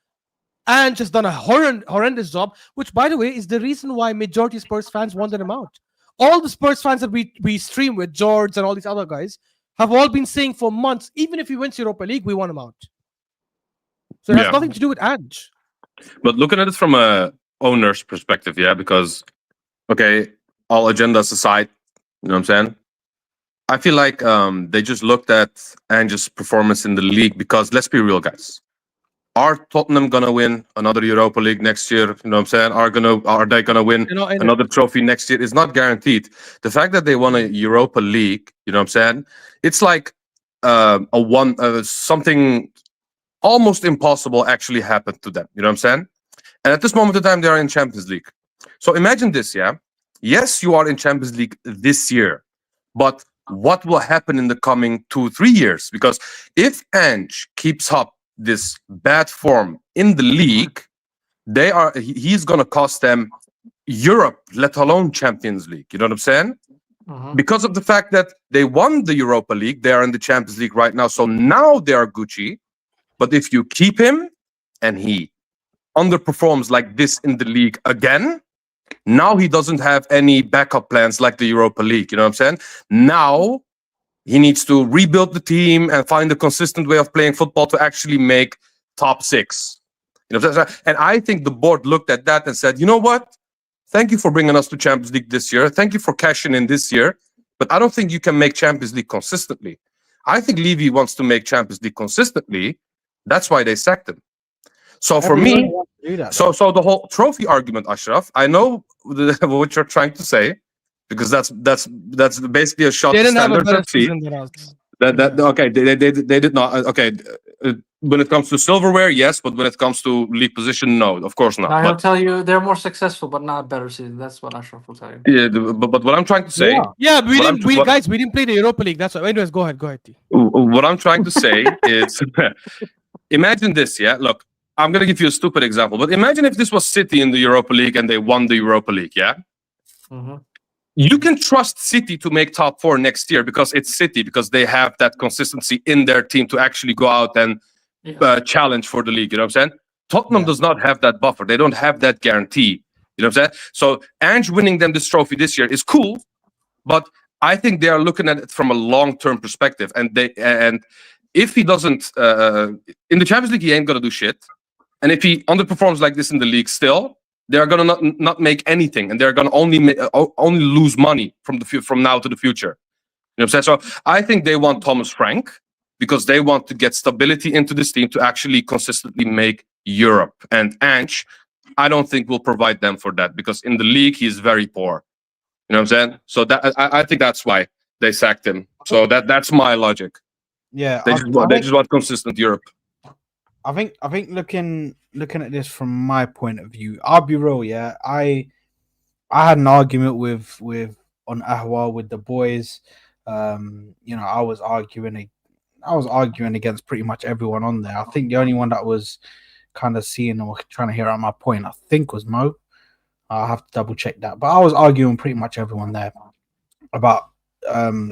and just done a horrendous job, which, by the way, is the reason why majority Spurs fans wanted him out. All the Spurs fans that we stream with, George and all these other guys, have all been saying for months, even if he wins Europa League, we want him out. So it has nothing to do with Ange. But looking at it from a owner's perspective, yeah, because, okay, all agendas aside, you know what I'm saying? I feel like they just looked at Ange's performance in the league because, let's be real, guys. Are Tottenham gonna win another Europa League next year? You know what I'm saying? Are they gonna win another trophy next year? It's not guaranteed. The fact that they won a Europa League, you know what I'm saying? It's like something almost impossible actually happened to them. You know what I'm saying? And at this moment in time, they are in Champions League. So imagine this, yeah? Yes, you are in Champions League this year, but what will happen in the coming 2-3 years? Because if Ange keeps up this bad form in the league, he's gonna cost them Europe, let alone Champions League. You know what I'm saying? Because of the fact that they won the Europa League, they are in the Champions League right now, so now they are Gucci. But if you keep him and he underperforms like this in the league again, now he doesn't have any backup plans like the Europa League. You know what I'm saying? Now he needs to rebuild the team and find a consistent way of playing football to actually make top 6. You know what I'm saying? And I think the board looked at that and said, you know what? Thank you for bringing us to Champions League this year. Thank you for cashing in this year. But I don't think you can make Champions League consistently. I think Levy wants to make Champions League consistently. That's why they sacked him. So for me, so the whole trophy argument, Ashraf, I know what you're trying to say, because that's basically a shot. They didn't to have a better FC. season than us. Okay, they did not. Okay, when it comes to silverware, yes, but when it comes to league position, no, of course not. Now he'll tell you they're more successful, but not better season. That's what Ashraf will tell you. Yeah, but what I'm trying to say, yeah, we didn't play the Europa League. That's why. Anyways, go ahead, T. What I'm trying to say is, imagine this, yeah. Look, I'm gonna give you a stupid example, but imagine if this was City in the Europa League and they won the Europa League, yeah. You can trust City to make top 4 next year because it's City, because they have that consistency in their team to actually go out and challenge for the league. You know what I'm saying? Tottenham does not have that buffer. They don't have that guarantee. You know what I'm saying? So Ange winning them this trophy this year is cool, but I think they are looking at it from a long-term perspective. And if he doesn't in the Champions League, he ain't gonna do shit. And if he underperforms like this in the league still, they are gonna not make anything, and they're gonna only lose money from now to the future. You know what I'm saying? So I think they want Thomas Frank because they want to get stability into this team to actually consistently make Europe. And Ange, I don't think will provide them for that, because in the league he is very poor. You know what I'm saying? So that I think that's why they sacked him. So that's my logic. Yeah, they just want consistent Europe. I think looking at this from my point of view, I'll be real. Yeah, I had an argument with on Ahwa with the boys. You know, I was arguing against pretty much everyone on there. I think the only one that was kind of seeing or trying to hear out my point, I think, was Mo. I'll have to double check that, but I was arguing pretty much everyone there about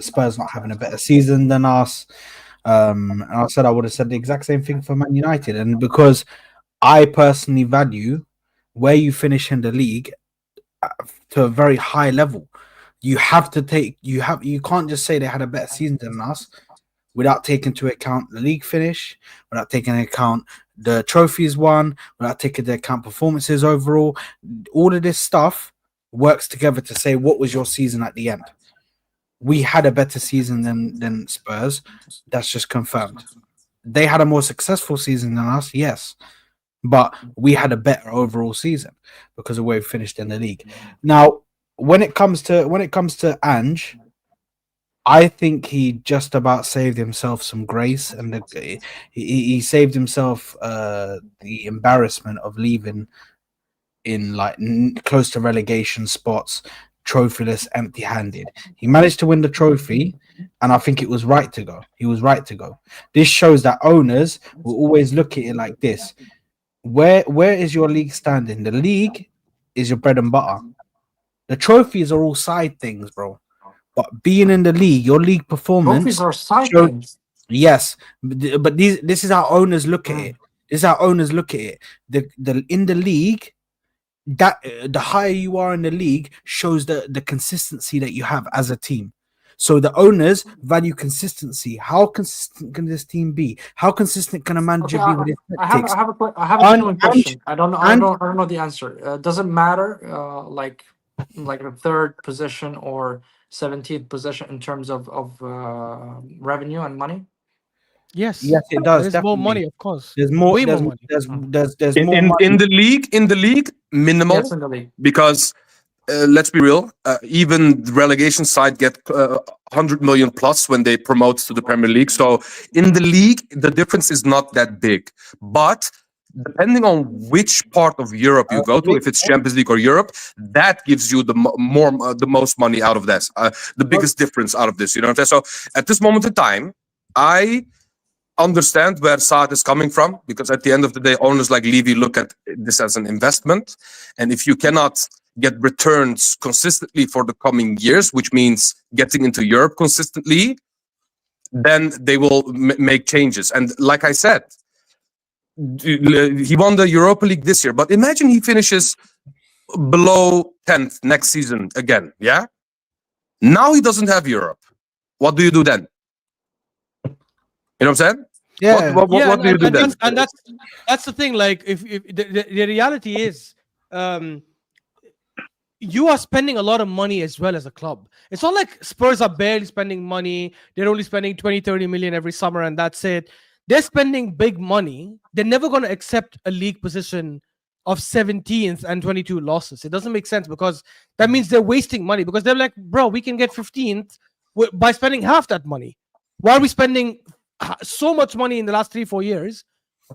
Spurs not having a better season than us. And I said I would have said the exact same thing for Man United, and because I personally value where you finish in the league to a very high level, you can't just say they had a better season than us without taking into account the league finish, without taking into account the trophies won, without taking into account performances overall. All of this stuff works together to say what was your season at the end. We had a better season than Spurs. That's just confirmed. They had a more successful season than us, yes, but we had a better overall season because of where we finished in the league. Now, when it comes to Ange, I think he just about saved himself some grace, and he saved himself the embarrassment of leaving in like close to relegation spots, trophyless, empty-handed. He managed to win the trophy, and I think it was right to go. He was right to go. This shows that owners will always look at it like this. Where is your league standing? The league is your bread and butter. The trophies are all side things, bro. But being in the league, your league performance. Trophies are cycling. Yes, but this is how owners look at it. This is how owners look at it. The in the league, that the higher you are in the league shows the consistency that you have as a team. So the owners value consistency. How consistent can this team be? How consistent can a manager be with his tactics? I have a genuine question. I don't know the answer. Does it matter like the third position or 17th position in terms of revenue and money? Yes, it does. There's more money, of course. There's more. Way There's more money. there's in, more in, money. in the league, minimal. Yes, in the league. Because let's be real, even the relegation side get 100 million plus when they promote to the Premier League. So in the league, the difference is not that big. But depending on which part of Europe you go to, if it's Champions League or Europe, that gives you the most money out of this, the biggest difference out of this. You know what I'm saying? So at this moment in time, I understand where Saad is coming from, because at the end of the day, owners like Levy look at this as an investment, and if you cannot get returns consistently for the coming years, which means getting into Europe consistently, then they will make changes. And like I said, he won the Europa League this year, but imagine he finishes below 10th next season again. Yeah, now he doesn't have Europe. What do you do then? You know what I'm saying? Yeah. What do you do then? And that's the thing. Like, if the reality is, you are spending a lot of money as well as a club. It's not like Spurs are barely spending money. They're only spending 20-30 million every summer, and that's it. They're spending big money. They're never going to accept a league position of 17th and 22 losses. It doesn't make sense, because that means they're wasting money, because they're like, bro, we can get 15th by spending half that money. Why are we spending so much money in the last 3-4 years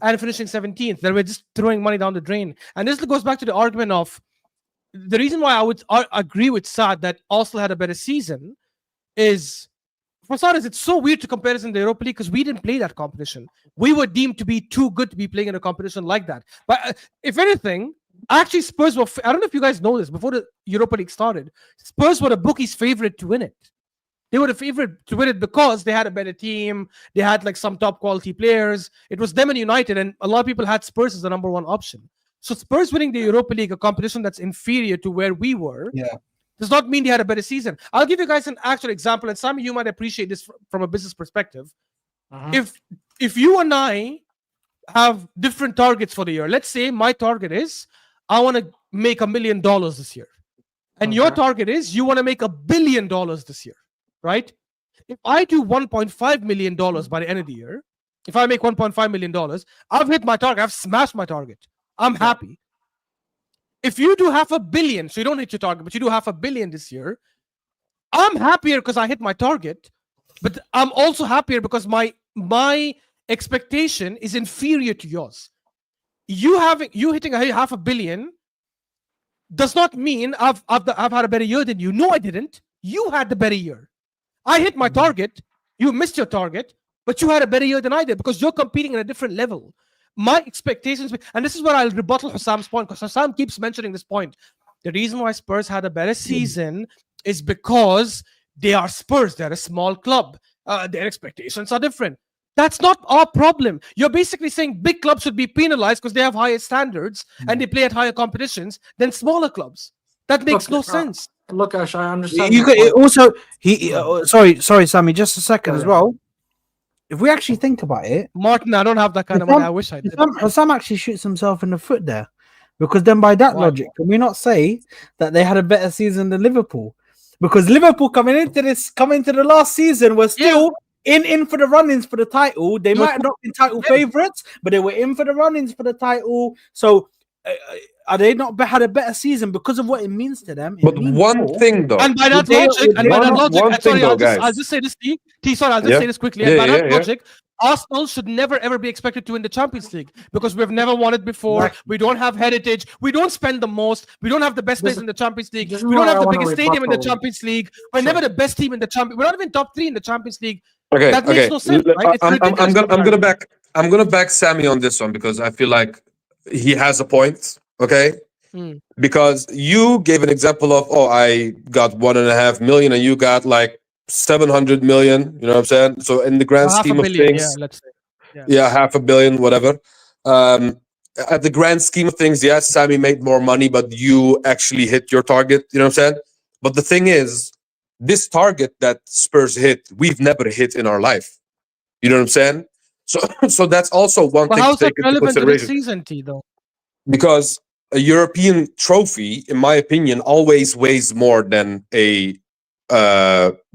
and finishing 17th? That we're just throwing money down the drain. And this goes back to the argument of the reason why I would agree with Saad that Arsenal had a better season is, for starters, it's so weird to compare us in the Europa League because we didn't play that competition. We were deemed to be too good to be playing in a competition like that. But if anything, actually Spurs were, I don't know if you guys know this, before the Europa League started, Spurs were the bookies' favorite to win it. They were the favorite to win it because they had a better team. They had like some top quality players. It was them and United, and a lot of people had Spurs as the number one option. So Spurs winning the Europa League, a competition that's inferior to where we were, does not mean they had a better season. I'll give you guys an actual example, and Sami, you might appreciate this from a business perspective. If you and I have different targets for the year, let's say my target is I want to make $1 million this year, and your target is you want to make $1 billion this year. Right? If I do $1.5 million by the end of the year, if I make $1.5 million, I've hit my target. I've smashed my target. I'm happy. If you do $500 million, so you don't hit your target, but you do $500 million this year, I'm happier because I hit my target, but I'm also happier because my expectation is inferior to yours. You hitting $500 million does not mean I've had a better year than you. No, I didn't. You had the better year. I hit my target, you missed your target, but you had a better year than I did because you're competing at a different level. My expectations, and this is where I'll rebuttal Hassam's point, because Hassam keeps mentioning this point. The reason why Spurs had a better season is because they are Spurs. They're a small club. Their expectations are different. That's not our problem. You're basically saying big clubs should be penalized because they have higher standards and they play at higher competitions than smaller clubs. That makes no sense. Look, Ash, I understand. You could also sorry, Sammy, just a second as well. If we actually think about it, Martin, I don't have that kind of money. I wish I did. Sam actually shoots himself in the foot there, because then by that logic, can we not say that they had a better season than Liverpool? Because Liverpool coming into the last season were still in for the run-ins for the title. They might have not been title favourites, but they were in for the run-ins for the title. So are they not had a better season because of what it means to them? But one thing though, and by that logic, I'll just say this, I'll just say this quickly. And by that logic, Arsenal should never ever be expected to win the Champions League because we've never won it before. We don't have heritage. We don't spend the most. We don't have the best players in the Champions League. We don't have the biggest stadium in the Champions League. We're never the best team in the Champions. We're not even top 3 in the Champions League. That makes no sense, right? I'm gonna back Sammy on this one because I feel like he has a point. Okay, Mm. Because you gave an example of, oh, I got 1.5 million and you got like 700 million. You know what I'm saying? So in the grand Or half a scheme of billion, yeah, things, let's say. Yeah. yeah, 500 million, whatever. At the grand scheme of things, yes, Sami made more money, but you actually hit your target. You know what I'm saying? But the thing is, this target that Spurs hit, we've never hit in our life. You know what I'm saying? So, so that's also one But thing to how's that take into relevant to this consideration. season, T, though? Because a European trophy, in my opinion, always weighs more than a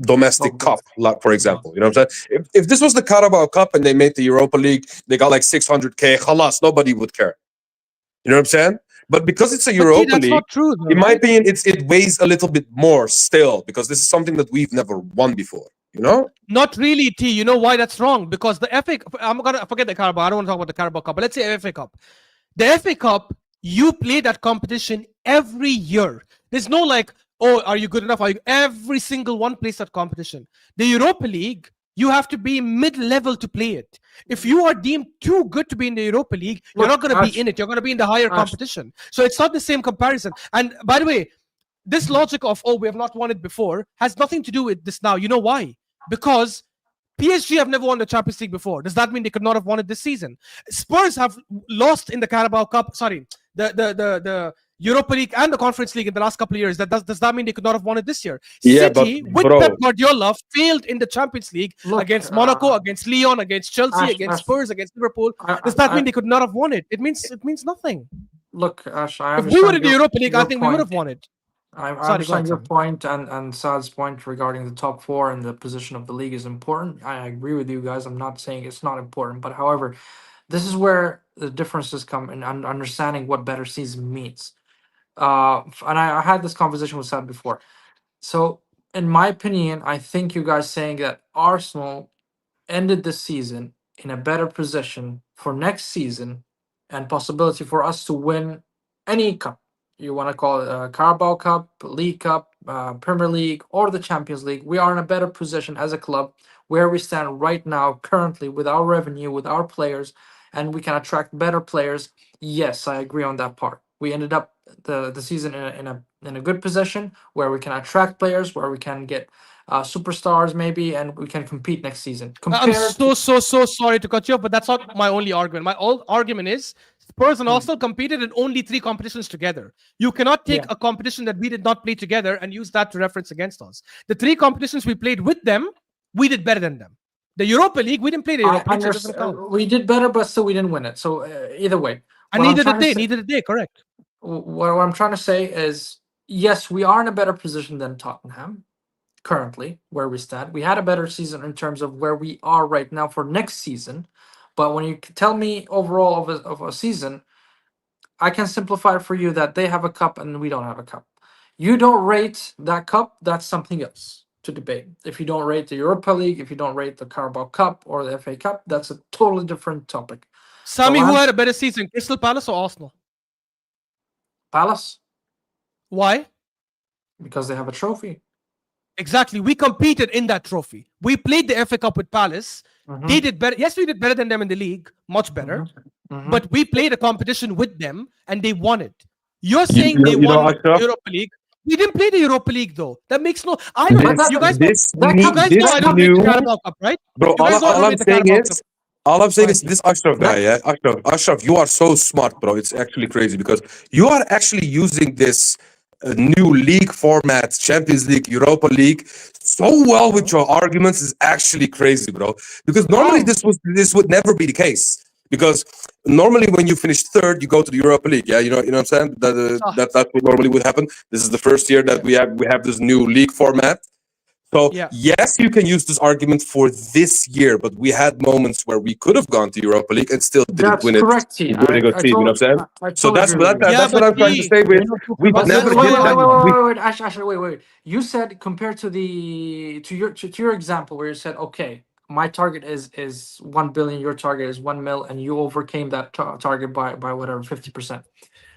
domestic cup, like, for example. You know what I'm saying? If this was the Carabao Cup and they made the Europa League, they got like 600k, khalas, nobody would care. You know what I'm saying? But because it's a But T, Europa that's League, not true, though, in my right? opinion, it weighs a little bit more still, because this is something that we've never won before. You know? Not really, T. You know why that's wrong? Because the FA, I'm gonna forget the Carabao. I don't want to talk about the Carabao Cup, but let's say FA Cup. The FA Cup, you play that competition every year. There's no like, oh, are you good enough? Every single one plays that competition. The Europa League, you have to be mid-level to play it. If you are deemed too good to be in the Europa League, you're Look, not going to Ash, be in it. You're going to be in the higher Ash. competition. So it's not the same comparison. And by the way, this logic of, oh, we have not won it before has nothing to do with this now. You know why? Because PSG have never won the Champions League before. Does that mean they could not have won it this season? Spurs have lost in the Carabao Cup. Sorry, the Europa League and the Conference League in the last couple of years. Does that mean they could not have won it this year? Yeah, City, but with bro, Pep Guardiola, failed in the Champions League Look, against Monaco, against Lyon, against Chelsea, Ash, against Ash, Spurs, against Liverpool. I- Does that I- mean they could not have won it? It means nothing. Look, Ash, I If we were understand in the Europa League, I think we would have point. won it. I Sorry, go ahead, understand your Sam. point and Saad's point regarding the top four and the position of the league is important. I agree with you guys. I'm not saying it's not important, but however, this is where the differences come in understanding what better season means. And I had this conversation with Saad before. So, in my opinion, I think you guys saying that Arsenal ended the season in a better position for next season and possibility for us to win any cup. You want to call it a Carabao Cup, League Cup, Premier League, or the Champions League. We are in a better position as a club where we stand right now, currently, with our revenue, with our players, and we can attract better players. Yes, I agree on that part. We ended up the season in a good position where we can attract players, where we can get superstars maybe, and we can compete next season. I'm so sorry to cut you off, but that's not my only argument. My argument is Spurs and Arsenal competed in only 3 competitions together. You cannot take a competition that we did not play together and use that to reference against us. The 3 competitions we played with them, we did better than them. The Europa League, we didn't play the Europa League, so it doesn't count. We did better, but still we didn't win it. So either way. And neither did they, correct. What I'm trying to say is, yes, we are in a better position than Tottenham currently, where we stand. We had a better season in terms of where we are right now for next season. But when you tell me overall of a season, I can simplify it for you that they have a cup and we don't have a cup. You don't rate that cup, that's something else to debate. If you don't rate the Europa League, if you don't rate the Carabao Cup or the FA Cup, that's a totally different topic. Sami, who had a better season, Crystal Palace or Arsenal? Palace. Why? Because they have a trophy. Exactly. We competed in that trophy. We played the FA Cup with Palace. They did better. Yes, we did better than them in the league, much better. But we played a competition with them and they won it. You're saying they won the Europa League. We didn't play the Europa League though. That makes no. I don't. You guys know I don't play the Carabao Cup, right? Bro, all I'm saying is this Ashraf guy, yeah, Ashraf, you are so smart, bro. It's actually crazy because you are actually using this new league format, Champions League, Europa League, so well with your arguments is actually crazy, bro. Because normally this would never be the case. Because normally when you finish third, you go to the Europa League. Yeah, you know what I'm saying? That's what normally would happen. This is the first year that we have this new league format. So yes, you can use this argument for this year, but we had moments where we could have gone to Europa League and still didn't win it. Correct, You know what I'm saying? So that's what I'm trying to say. We've never wait, Ash, wait. You said compared to your example where you said, okay, my target is 1 billion, your target is 1 mil, and you overcame that target by whatever 50%.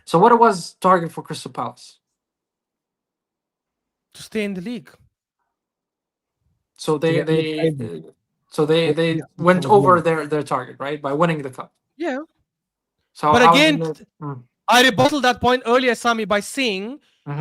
So what was target for Crystal Palace? To stay in the league. So they went over their target, right, by winning the cup. Yeah. So but again, I rebutted that point earlier, Sami, by saying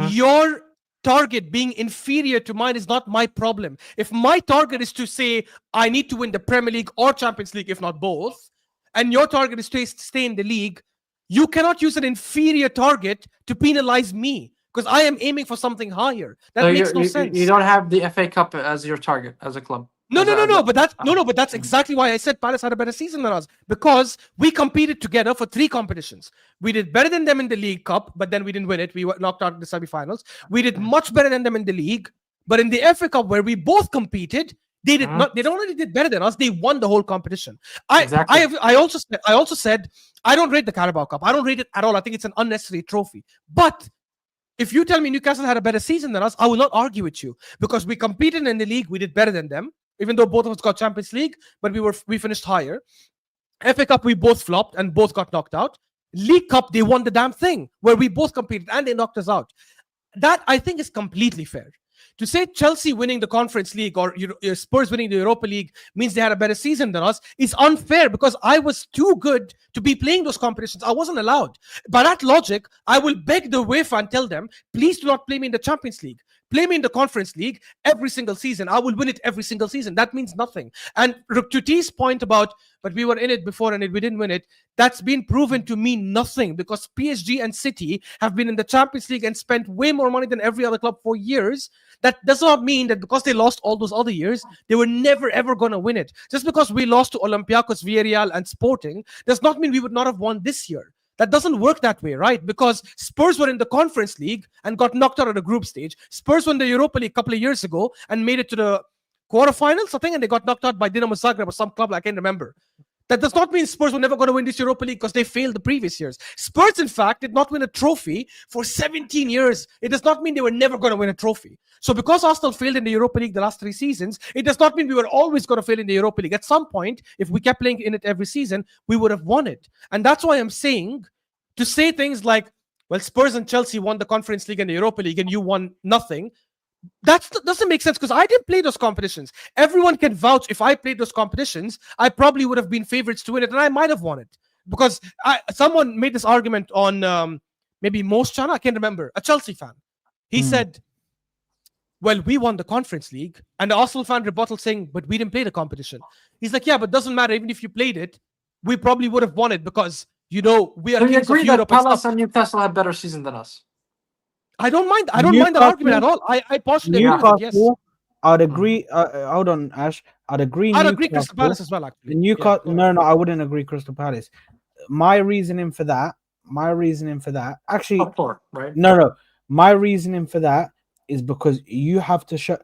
your target being inferior to mine is not my problem. If my target is to say I need to win the Premier League or Champions League, if not both, and your target is to stay in the league, you cannot use an inferior target to penalize me because I am aiming for something higher. That So makes no sense. You don't have the FA Cup as your target as a club. No, but that's exactly why I said Palace had a better season than us, because we competed together for 3 competitions. We did better than them in the League Cup, but then we didn't win it. We were knocked out in the semi-finals. We did much better than them in the league, but in the FA Cup, where we both competed, they did not. They not only did better than us, they won the whole competition. I also said I don't rate the Carabao Cup. I don't rate it at all. I think it's an unnecessary trophy. But if you tell me Newcastle had a better season than us, I will not argue with you, because we competed in the league. We did better than them. Even though both of us got Champions League, but we finished higher. FA Cup, we both flopped and both got knocked out. League Cup, they won the damn thing, where we both competed and they knocked us out. That, I think, is completely fair. To say Chelsea winning the Conference League or Spurs winning the Europa League means they had a better season than us is unfair, because I was too good to be playing those competitions. I wasn't allowed. By that logic, I will beg the UEFA and tell them, please do not play me in the Champions League. Play me in the Conference League every single season. I will win it every single season. That means nothing. And to T's point about, but we were in it before and we didn't win it, that's been proven to mean nothing, because PSG and City have been in the Champions League and spent way more money than every other club for years. That does not mean that because they lost all those other years, they were never ever going to win it. Just because we lost to Olympiacos, Villarreal and Sporting does not mean we would not have won this year. That doesn't work that way, right? Because Spurs were in the Conference League and got knocked out at the group stage. Spurs won the Europa League a couple of years ago and made it to the quarterfinals, I think, and they got knocked out by Dinamo Zagreb or some club I can't remember. That does not mean Spurs were never going to win this Europa League because they failed the previous years. Spurs, in fact, did not win a trophy for 17 years. It does not mean they were never going to win a trophy. So because Arsenal failed in the Europa League the last 3 seasons, it does not mean we were always going to fail in the Europa League. At some point, if we kept playing in it every season, we would have won it. And that's why I'm saying, to say things like, well, Spurs and Chelsea won the Conference League and the Europa League and you won nothing, that doesn't make sense, because I didn't play those competitions. Everyone can vouch, if I played those competitions, I probably would have been favorites to win it, and I might have won it. Because someone made this argument on maybe Most Channel, I can't remember, a Chelsea fan. He said, well, we won the Conference League, and the Arsenal fan rebutted saying, but we didn't play the competition. He's like, yeah, but it doesn't matter. Even if you played it, we probably would have won it, because we are kings of Europe. Palace and Newcastle had better season than us? I don't mind that argument at all. I partially agree with it, yes. I'd agree. Hold on, Ash. I'd agree. I'd agree Crystal Palace as well, actually. Newcastle. No, I wouldn't agree Crystal Palace. My reasoning for that, actually, Top 4, right? No. My reasoning for that is because you have to show.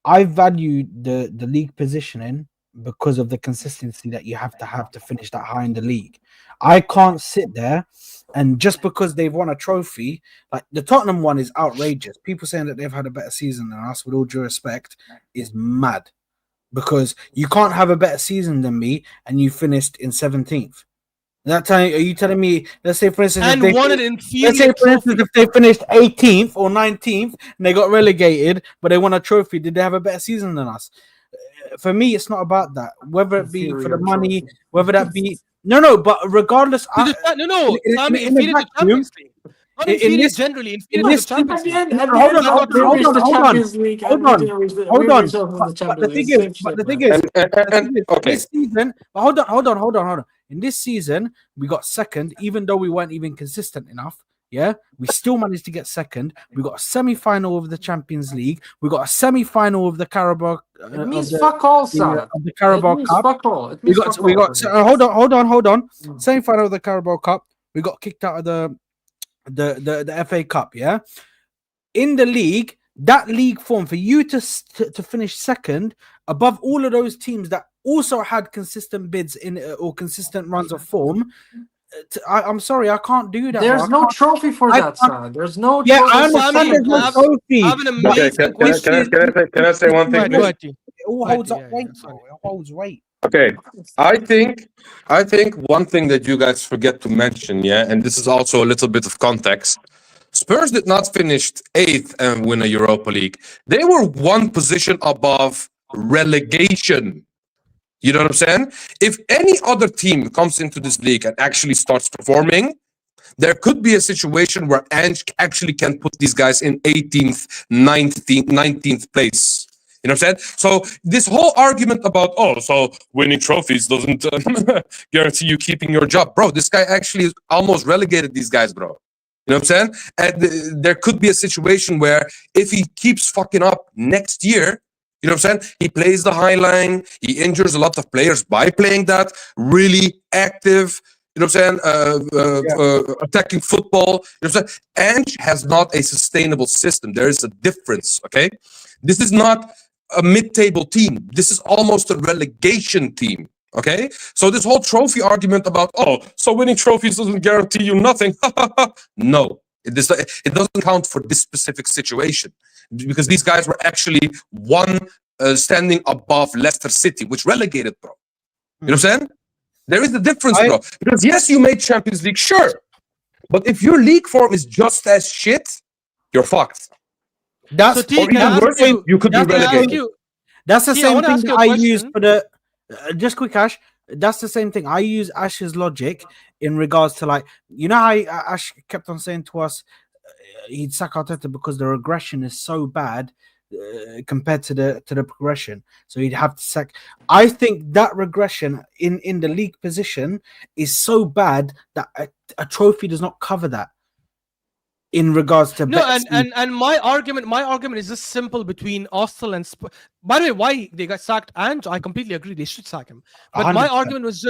I value the league positioning because of the consistency that you have to finish that high in the league. I can't sit there and just because they've won a trophy, like the Tottenham one is outrageous. People saying that they've had a better season than us, with all due respect, is mad. Because you can't have a better season than me and you finished in 17th. Are you telling me, let's say for instance, if they finished 18th or 19th and they got relegated, but they won a trophy, did they have a better season than us? For me, it's not about that. Whether it be for the money, whether that be but regardless, Sami, inferior to Champions League. Not inferior generally, inferior to Champions League. Hold on. But the thing is, okay. This season, hold on. In this season, we got second, even though we weren't even consistent enough. Yeah, we still managed to get second. We got a semi-final of the Champions League. We got a semi-final of the Carabao. It means fuck all, son. Of the Carabao Cup. Fuck all. We got. Hold on. Semi-final of the Carabao Cup. We got kicked out of the FA Cup. Yeah, in the league, that league form for you to finish second above all of those teams that also had consistent bids in or consistent runs of form. I'm sorry, I can't do that. There's no trophy for that, son. There's no trophy. Yeah, I understand there's no trophy. I have an amazing question. Can I say one thing? It all holds up weight, bro. It holds weight. Okay, I think one thing that you guys forget to mention, and this is also a little bit of context. Spurs did not finish 8th and win a Europa League. They were 1 position above relegation. You know what I'm saying? If any other team comes into this league and actually starts performing, There could be a situation where Ange actually can put these guys in 18th, 19th place. You know what I'm saying? So this whole argument about, so winning trophies doesn't guarantee you keeping your job. Bro, this guy actually almost relegated these guys, bro. You know what I'm saying? And there could be a situation where if he keeps fucking up next year, you know what I'm saying? He plays the high line. He injures a lot of players by playing that really active, you know what I'm saying, attacking football. You know what I'm saying? Ange has not a sustainable system. There is a difference, okay? This is not a mid-table team. This is almost a relegation team, okay? So this whole trophy argument about, so winning trophies doesn't guarantee you nothing. No, it doesn't count for this specific situation because these guys were actually standing above Leicester City, which relegated, bro. You know what I'm saying? There is a difference, bro. Because yes, you made Champions League, sure. But if your league form is just as shit, you're fucked. That's So, Or even worse, you could be relegated. That's the T, I same wanna thing ask you that a I use question. for the. Just quick, Ash. That's the same thing. I use Ash's logic in regards to, like, you know how Ash kept on saying to us he'd sack Arteta because the regression is so bad compared to the progression, so he'd have to sack. I think that regression in the league position is so bad that a trophy does not cover that. In regards to No, and my argument is just simple between Arsenal and Spurs. By the way, why they got sacked, and I completely agree they should sack him. But 100%. my argument was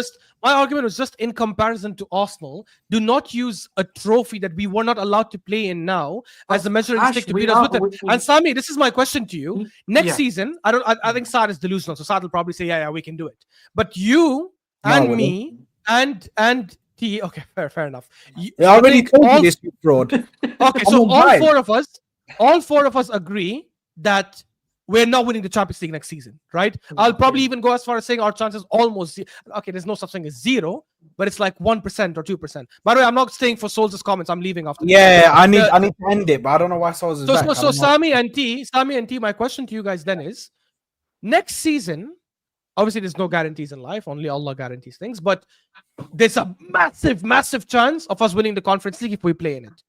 just in comparison to Arsenal. Do not use a trophy that we were not allowed to play in now as a measuring Ash, stick to we beat us are- with it. we- And Sami, this is my question to you. Next Yeah. season, I think Saad is delusional, so Saad will probably say, yeah, we can do it. But you No, I and wouldn't. me and T, okay, fair enough. I already think told all you this, you fraud. Okay, I'm so on all vibe. four of us agree that we're not winning the Champions League next season, right? I'll probably even go as far as saying our chances almost okay. There's no such thing as zero, but it's like 1% or 2%. By the way, I'm not staying for Souls' comments. I'm leaving after. Yeah, I need to end it, but I don't know why Souls is back. I So don't know. Sami and T, my question to you guys then is, next season, obviously there's no guarantees in life, only Allah guarantees things, but there's a massive chance of us winning the Conference League if we play in it.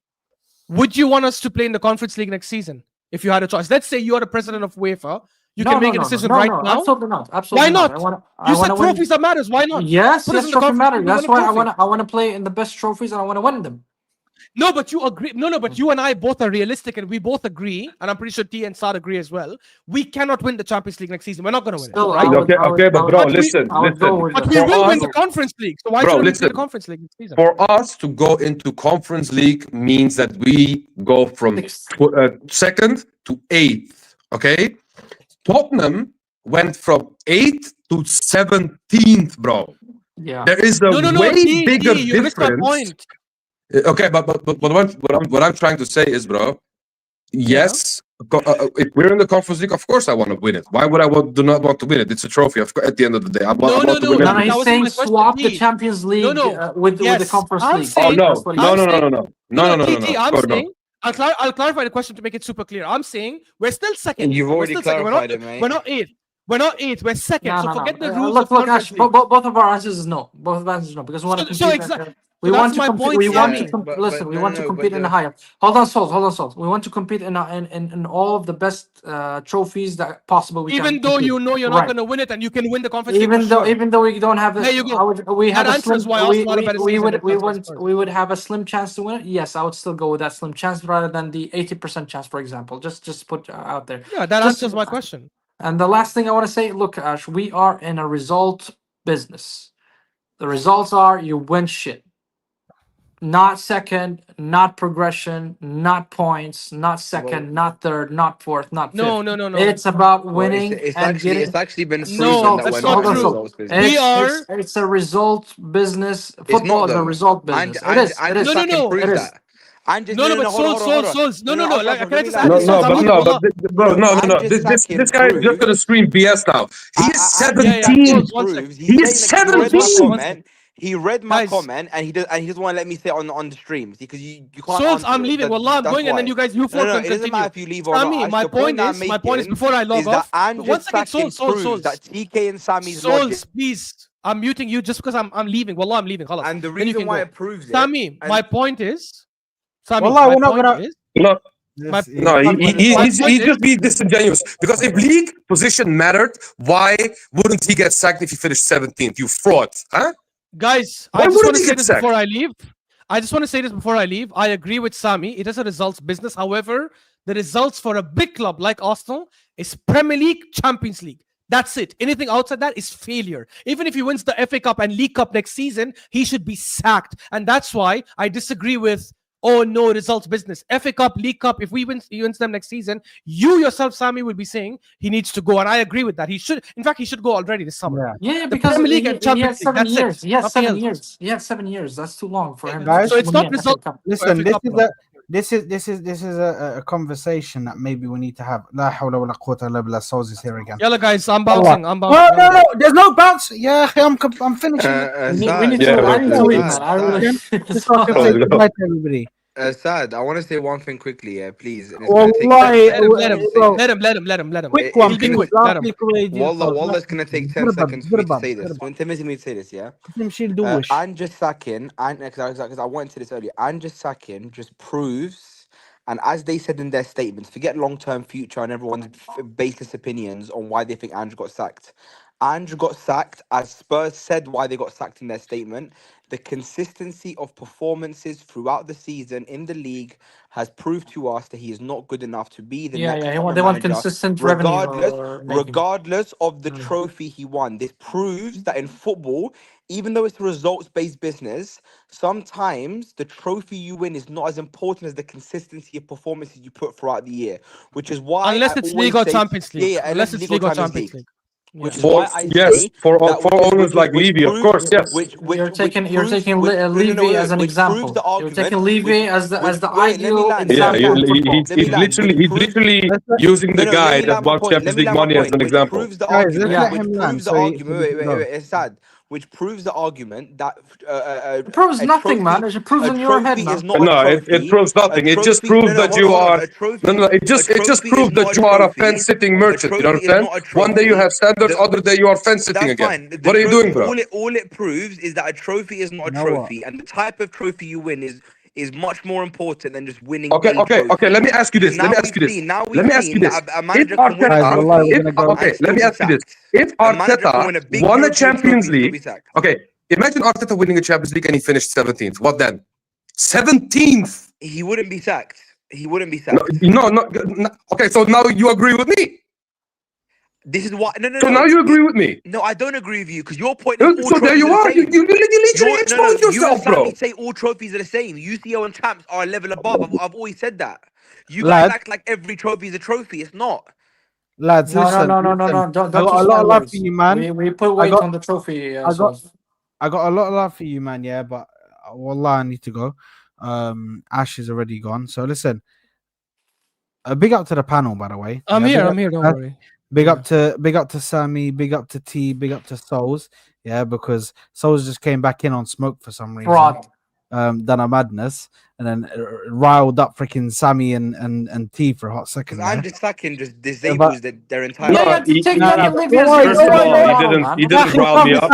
Would you want us to play in the Conference League next season if you had a choice? Let's say you are the president of UEFA. You can make a decision right now. Absolutely not. Absolutely Why not? I You said wanna win- trophies that matters. Why not? Yes, Put us yes, in the trophy Conference matters. League, That's we win a why trophy. I want to play in the best trophies and I want to win them. No, but you agree. No, but you and I both are realistic, and we both agree, and I'm pretty sure T and Saad agree as well. We cannot win the Champions League next season. We're not going to win Still, it. Right? Okay, but bro, listen. But But we For will win us- the Conference League. So why Bro, should we play listen. the Conference League next season? For us to go into Conference League means that we go from second to eighth. Okay, Tottenham went from 8th to 17th, bro. Yeah. There is a No, way T, bigger you missed my difference. point. Okay, but what I'm trying to say is, bro, yes, if we're in the Conference League, of course I want to win it. Why would I do not want to win it? It's a trophy. At the end of the day, I want to win no, it. No, that he's wasn't saying my question, swap the T. Champions League No. with the Yes, Conference I'm League. Oh saying- no, That's what no, he's no, saying. no, no, no, no, no, T, no. I'm God, no. saying, I'll clarify the question to make it super clear. I'm saying we're still second. You've We're already still second. clarified it, mate. We're not eighth. We're not eighth. We're second. No, So no, forget no. the rules Look, of Conference Ash, League. both of our answers is no. Both of our answers is no because we want to So compete. exactly. We So want that's to my compete. point, We want Sami. to but listen. We no, want to no, compete but in the the- higher. Hold on, Souls. We want to compete in all of the best trophies that possible. We Even can though compete. you know you're Right. not going to win it, and you can win the Conference League. for sure. Even though we don't have There you go. we have That a slim. answers why Arsenal had a better season than Spurs. We would have a slim chance to win it. Yes, I would still go with that slim chance rather than the 80% chance, for example. Just put out there. Yeah, that Just- answers my question. And the last thing I want to say, look, Ash, we are in a result business. The results are you win shit. Not second, not progression, not points, not second, not third, not fourth, not fifth. No. It's about Well, winning it's and getting. it's actually been proven No, that that's we're not not in true. results business. We are- It's a result business. It's Football not is a though. result business. It is. It is. No. Proves It is. that. And just, No, but hold on. Souls. No. Ashraf, Like, let can I me just land add No, this? this. Souls, no, I'm but leaving. bro, no. I'm just This sacking guy is just proof. gonna scream BS now. He's I- 17. Proves, One sec. He's saying that he read my 17. comment. He read my Guys. comment and he doesn't want to let me say it on the stream because you can't. Souls, answer I'm it. leaving. Wallah, I'm That's going, and then why. you four No, can it doesn't continue. matter if you leave or Sami, not. my The point point is before I log is that off. Ange's One second, sacking Souls. proves that TK and Sammy's logic. Souls, please. I'm muting you just because I'm leaving. Wallah, I'm leaving. Khalas. And the Then you reason can why go. it proves it. Sami, and- my point is. Sami, Wallah, my we're not point gonna- is. No, My- no, my point he's is- just being disingenuous. Because if league position mattered, why wouldn't he get sacked if he finished 17th? You fraud, huh? Guys, Why I just wouldn't want to he say get this sacked? before I leave. I agree with Sami. It is a results business. However, the results for a big club like Arsenal is Premier League, Champions League. That's it. Anything outside that is failure. Even if he wins the FA Cup and League Cup next season, he should be sacked. And that's why I disagree with, oh no, results business. FA Cup, League Cup, if he wins them next season, you yourself, Sami, will be saying he needs to go. And I agree with that. He should go already this summer. Yeah, The because Premier League he and had Champions League, 7 that's it. years. He had Nothing 7 else. years. He had 7 years. That's too long for him. Guys, So it's not win an FA result. Cup. Listen, FA this Cup, is bro. a conversation that maybe we need to have. La hawla wa la quwwata illa billah. Souls is here again. Yalla, guys, I'm bouncing. I'm No, bouncing. no, no. There's no bounce. Yeah, I'm finishing. We need Yeah, to. I need to but- leave, man. I really. Just so I can Oh, say no. goodbye to everybody. Sad, I want to say one thing quickly, please. And it's gonna take Wallahi, 10 seconds Let him, for me to say bro. this. let him. Quick It- one, it's He'll be gonna- quick. Let him. Wallah, it's going to take 10 seconds for me to say this. 10 minutes for me to say this, yeah? And just sacking, because I went to this earlier, and just sacking just proves, and as they said in their statements, forget long-term future and everyone's baseless opinions on why they think Ange got sacked. Ange got sacked, as Spurs said why they got sacked in their statement. The consistency of performances throughout the season in the league has proved to us that he is not good enough to be the next They Tottenham want manager, consistent revenue. regardless of the trophy he won. This proves that in football, even though it's a results-based business, sometimes the trophy you win is not as important as the consistency of performances you put throughout the year, which is why Unless I it's always League or say- Champions League. Yeah, Unless it's League or Champions League. Which is For why I yes, say for that owners like Levy, of course, yes. You're taking Levy as an example. You're taking Levy as the ideal Yeah, example in football. he's literally using the guy that wants Champions League money as an example. Proves the Guys, argument, let's let which him proves land the so he- argument. so we can go. It's sad. Which proves the argument that It proves a nothing, trophy- man. It proves a in your head, trophy man. is not No, a it trophy. proves nothing. A It just trophy- proves that you hold on. are. A trophy- No, it just a trophy proves is that not you a are a trophy. fence-sitting A merchant. You trophy is understand? not a One day you trophy. have standards, The- other day you are fence-sitting That's again. fine. What are you doing, bro? All it proves is that a trophy is not a You know what? trophy, and the type of trophy you win is much more important than just winning. Okay. Let me ask you this. Now we've seen Let me ask you this. that a If manager can win a Arteta, Wallahi, we're trophy gonna go. okay, and still let me be ask you this. sacked. If A manager can win a big Arteta won a European trophy Champions and still be League, sacked. okay, imagine Arteta winning a Champions League and he finished 17th. What then? 17th. He wouldn't be sacked. He wouldn't be No, sacked. no. Okay, so now you agree with me. This is why. No. So now you agree with me. No, I don't agree with you because your point is all So there trophies you are are. the You same. literally You exposed and yourself, bro. Sami say all trophies are the same. UCL and champs are a level above. I've always said that. You Lad. guys act like every trophy is a trophy. It's not. Lads, listen. No. listen. Don't I twist got a my lot of love words. for you, man. We put weight got- on the trophy. I got a lot of love for you, man. Yeah, but wallah, I need to go. Ash is already gone. So listen. Big up to the panel, by the way. I'm Yeah, here. Don't worry. Big up to Sami, big up to T, big up to Souls. Yeah, because Souls just came back in on smoke for some reason. Fraud. Done a madness and then riled up freaking Sami and T for a hot second. Because I'm there. just sacking just disables their entire. No, Yeah, he- take no, that no, and leave it as don't a worry, First of don't all, worry, he didn't rile me up.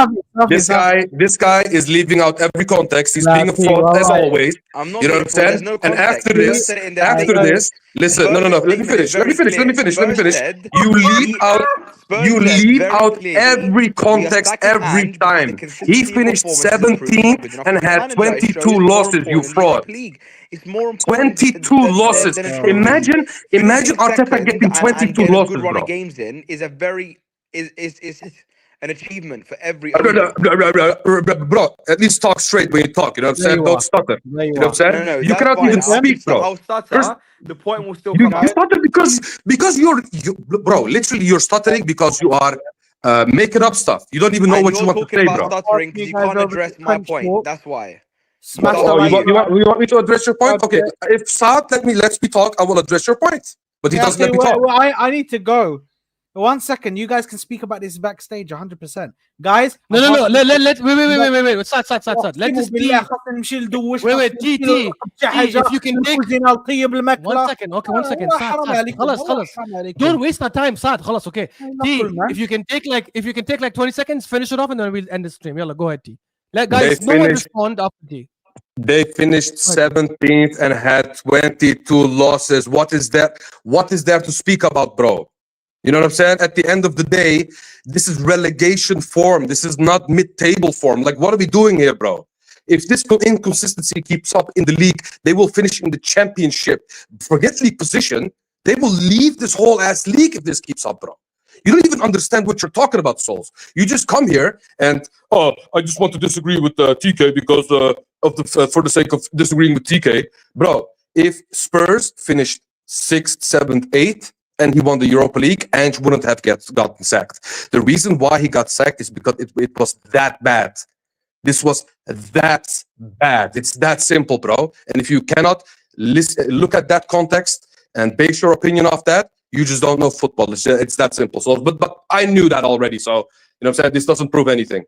Sami, This guy is leaving out every context. He's Nah, being a see, fraud as alright. always. I'm not You know being what I'm fraud, there's saying? no And context. after Spurs this, said it in their statement. listen, no. Spurs' Let me statement is finish. Let me very finish. clear. Spurs said You leave out. Spurs You said leave very out clearly, every "We are context sacking every Ange because the time. He consistency of finished performances proves he's not 17th good enough and to be had manager. It shows 22 it's more losses. You important than fraud. Europa League. It's more important 22 losses. than a trophy. Imagine Finishing Arteta second getting 22 and getting a losses, good run bro. of games in is a very is an achievement for every Bro, owner. at least talk straight when you talk. You know what I'm There saying? you Don't are. stutter. There You you know what I'm are. saying? No, You that's cannot fine. even speak, bro. I'll stutter. First- The point will still You come out. stutter because bro, literally you're stuttering because you are making up stuff. You don't even know And what you you're want to talking say, about bro. stuttering because You you guys can't over address the my French point. talk. That's why. Smash Oh, the like. you want me to address your point? Okay, if Saad lets me talk, I will address your point. But he Yeah, doesn't okay, let me talk. I need to go. 1 second. You guys can speak about this backstage 100%. Guys, No. Let wait. Start. Let this be. Wait. T. If you can take 1 second. Okay, 1 second. Start. Don't waste our time. Start. خلاص. Okay. T. If you can take like 20 seconds, finish it off, and then we'll end the stream. Yalla, go ahead, T. Let guys no one respond after T. They finished 17th and had 22 losses. What is that? What is there to speak about, bro? You know what I'm saying? At the end of the day, this is relegation form. This is not mid-table form. Like, what are we doing here, bro? If this inconsistency keeps up in the league, they will finish in the championship. Forget league position. They will leave this whole ass league if this keeps up, bro. You don't even understand what you're talking about, Souls. You just come here and, I just want to disagree with TK because for the sake of disagreeing with TK. Bro, if Spurs finished 6th, 7th, 8th, and he won the Europa League, Ange wouldn't have gotten sacked. The reason why he got sacked is because it was that bad. This was that bad. It's that simple, bro. And if you cannot look at that context and base your opinion off that, you just don't know football. It's that simple. So, but I knew that already. So, you know what I'm saying? This doesn't prove anything.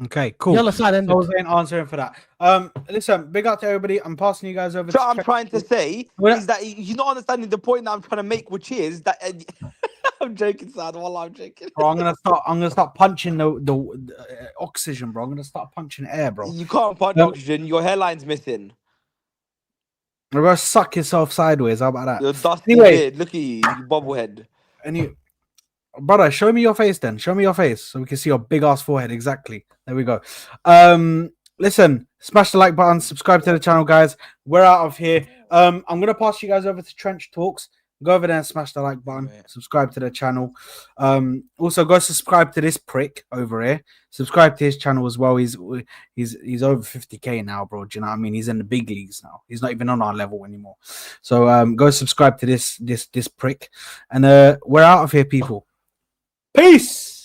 Okay, cool. Yalla, start. I was answering for that. Listen, big up to everybody. I'm passing you guys over. So I'm trying to say is that you're not understanding the point that I'm trying to make, which is that I'm joking, Sad. Wallah, I'm joking. Bro, I'm gonna start punching the oxygen, bro. I'm gonna start punching air, bro. You can't punch oxygen. Your hairline's missing. Bro, suck yourself sideways. How about that? Your dusty Anyway. beard. Look at you bobblehead. And you, brother, show me your face then. Show me your face so we can see your big ass forehead. Exactly. There we go. Listen, smash the like button, subscribe to the channel, guys. We're out of here. I'm gonna pass you guys over to Trench Talks. Go over there and smash the like button. Subscribe to the channel. Also go subscribe to this prick over here. Subscribe to his channel as well. He's over 50k now, bro. Do you know what I mean? He's in the big leagues now. He's not even on our level anymore. So go subscribe to this prick. And we're out of here, people. Peace.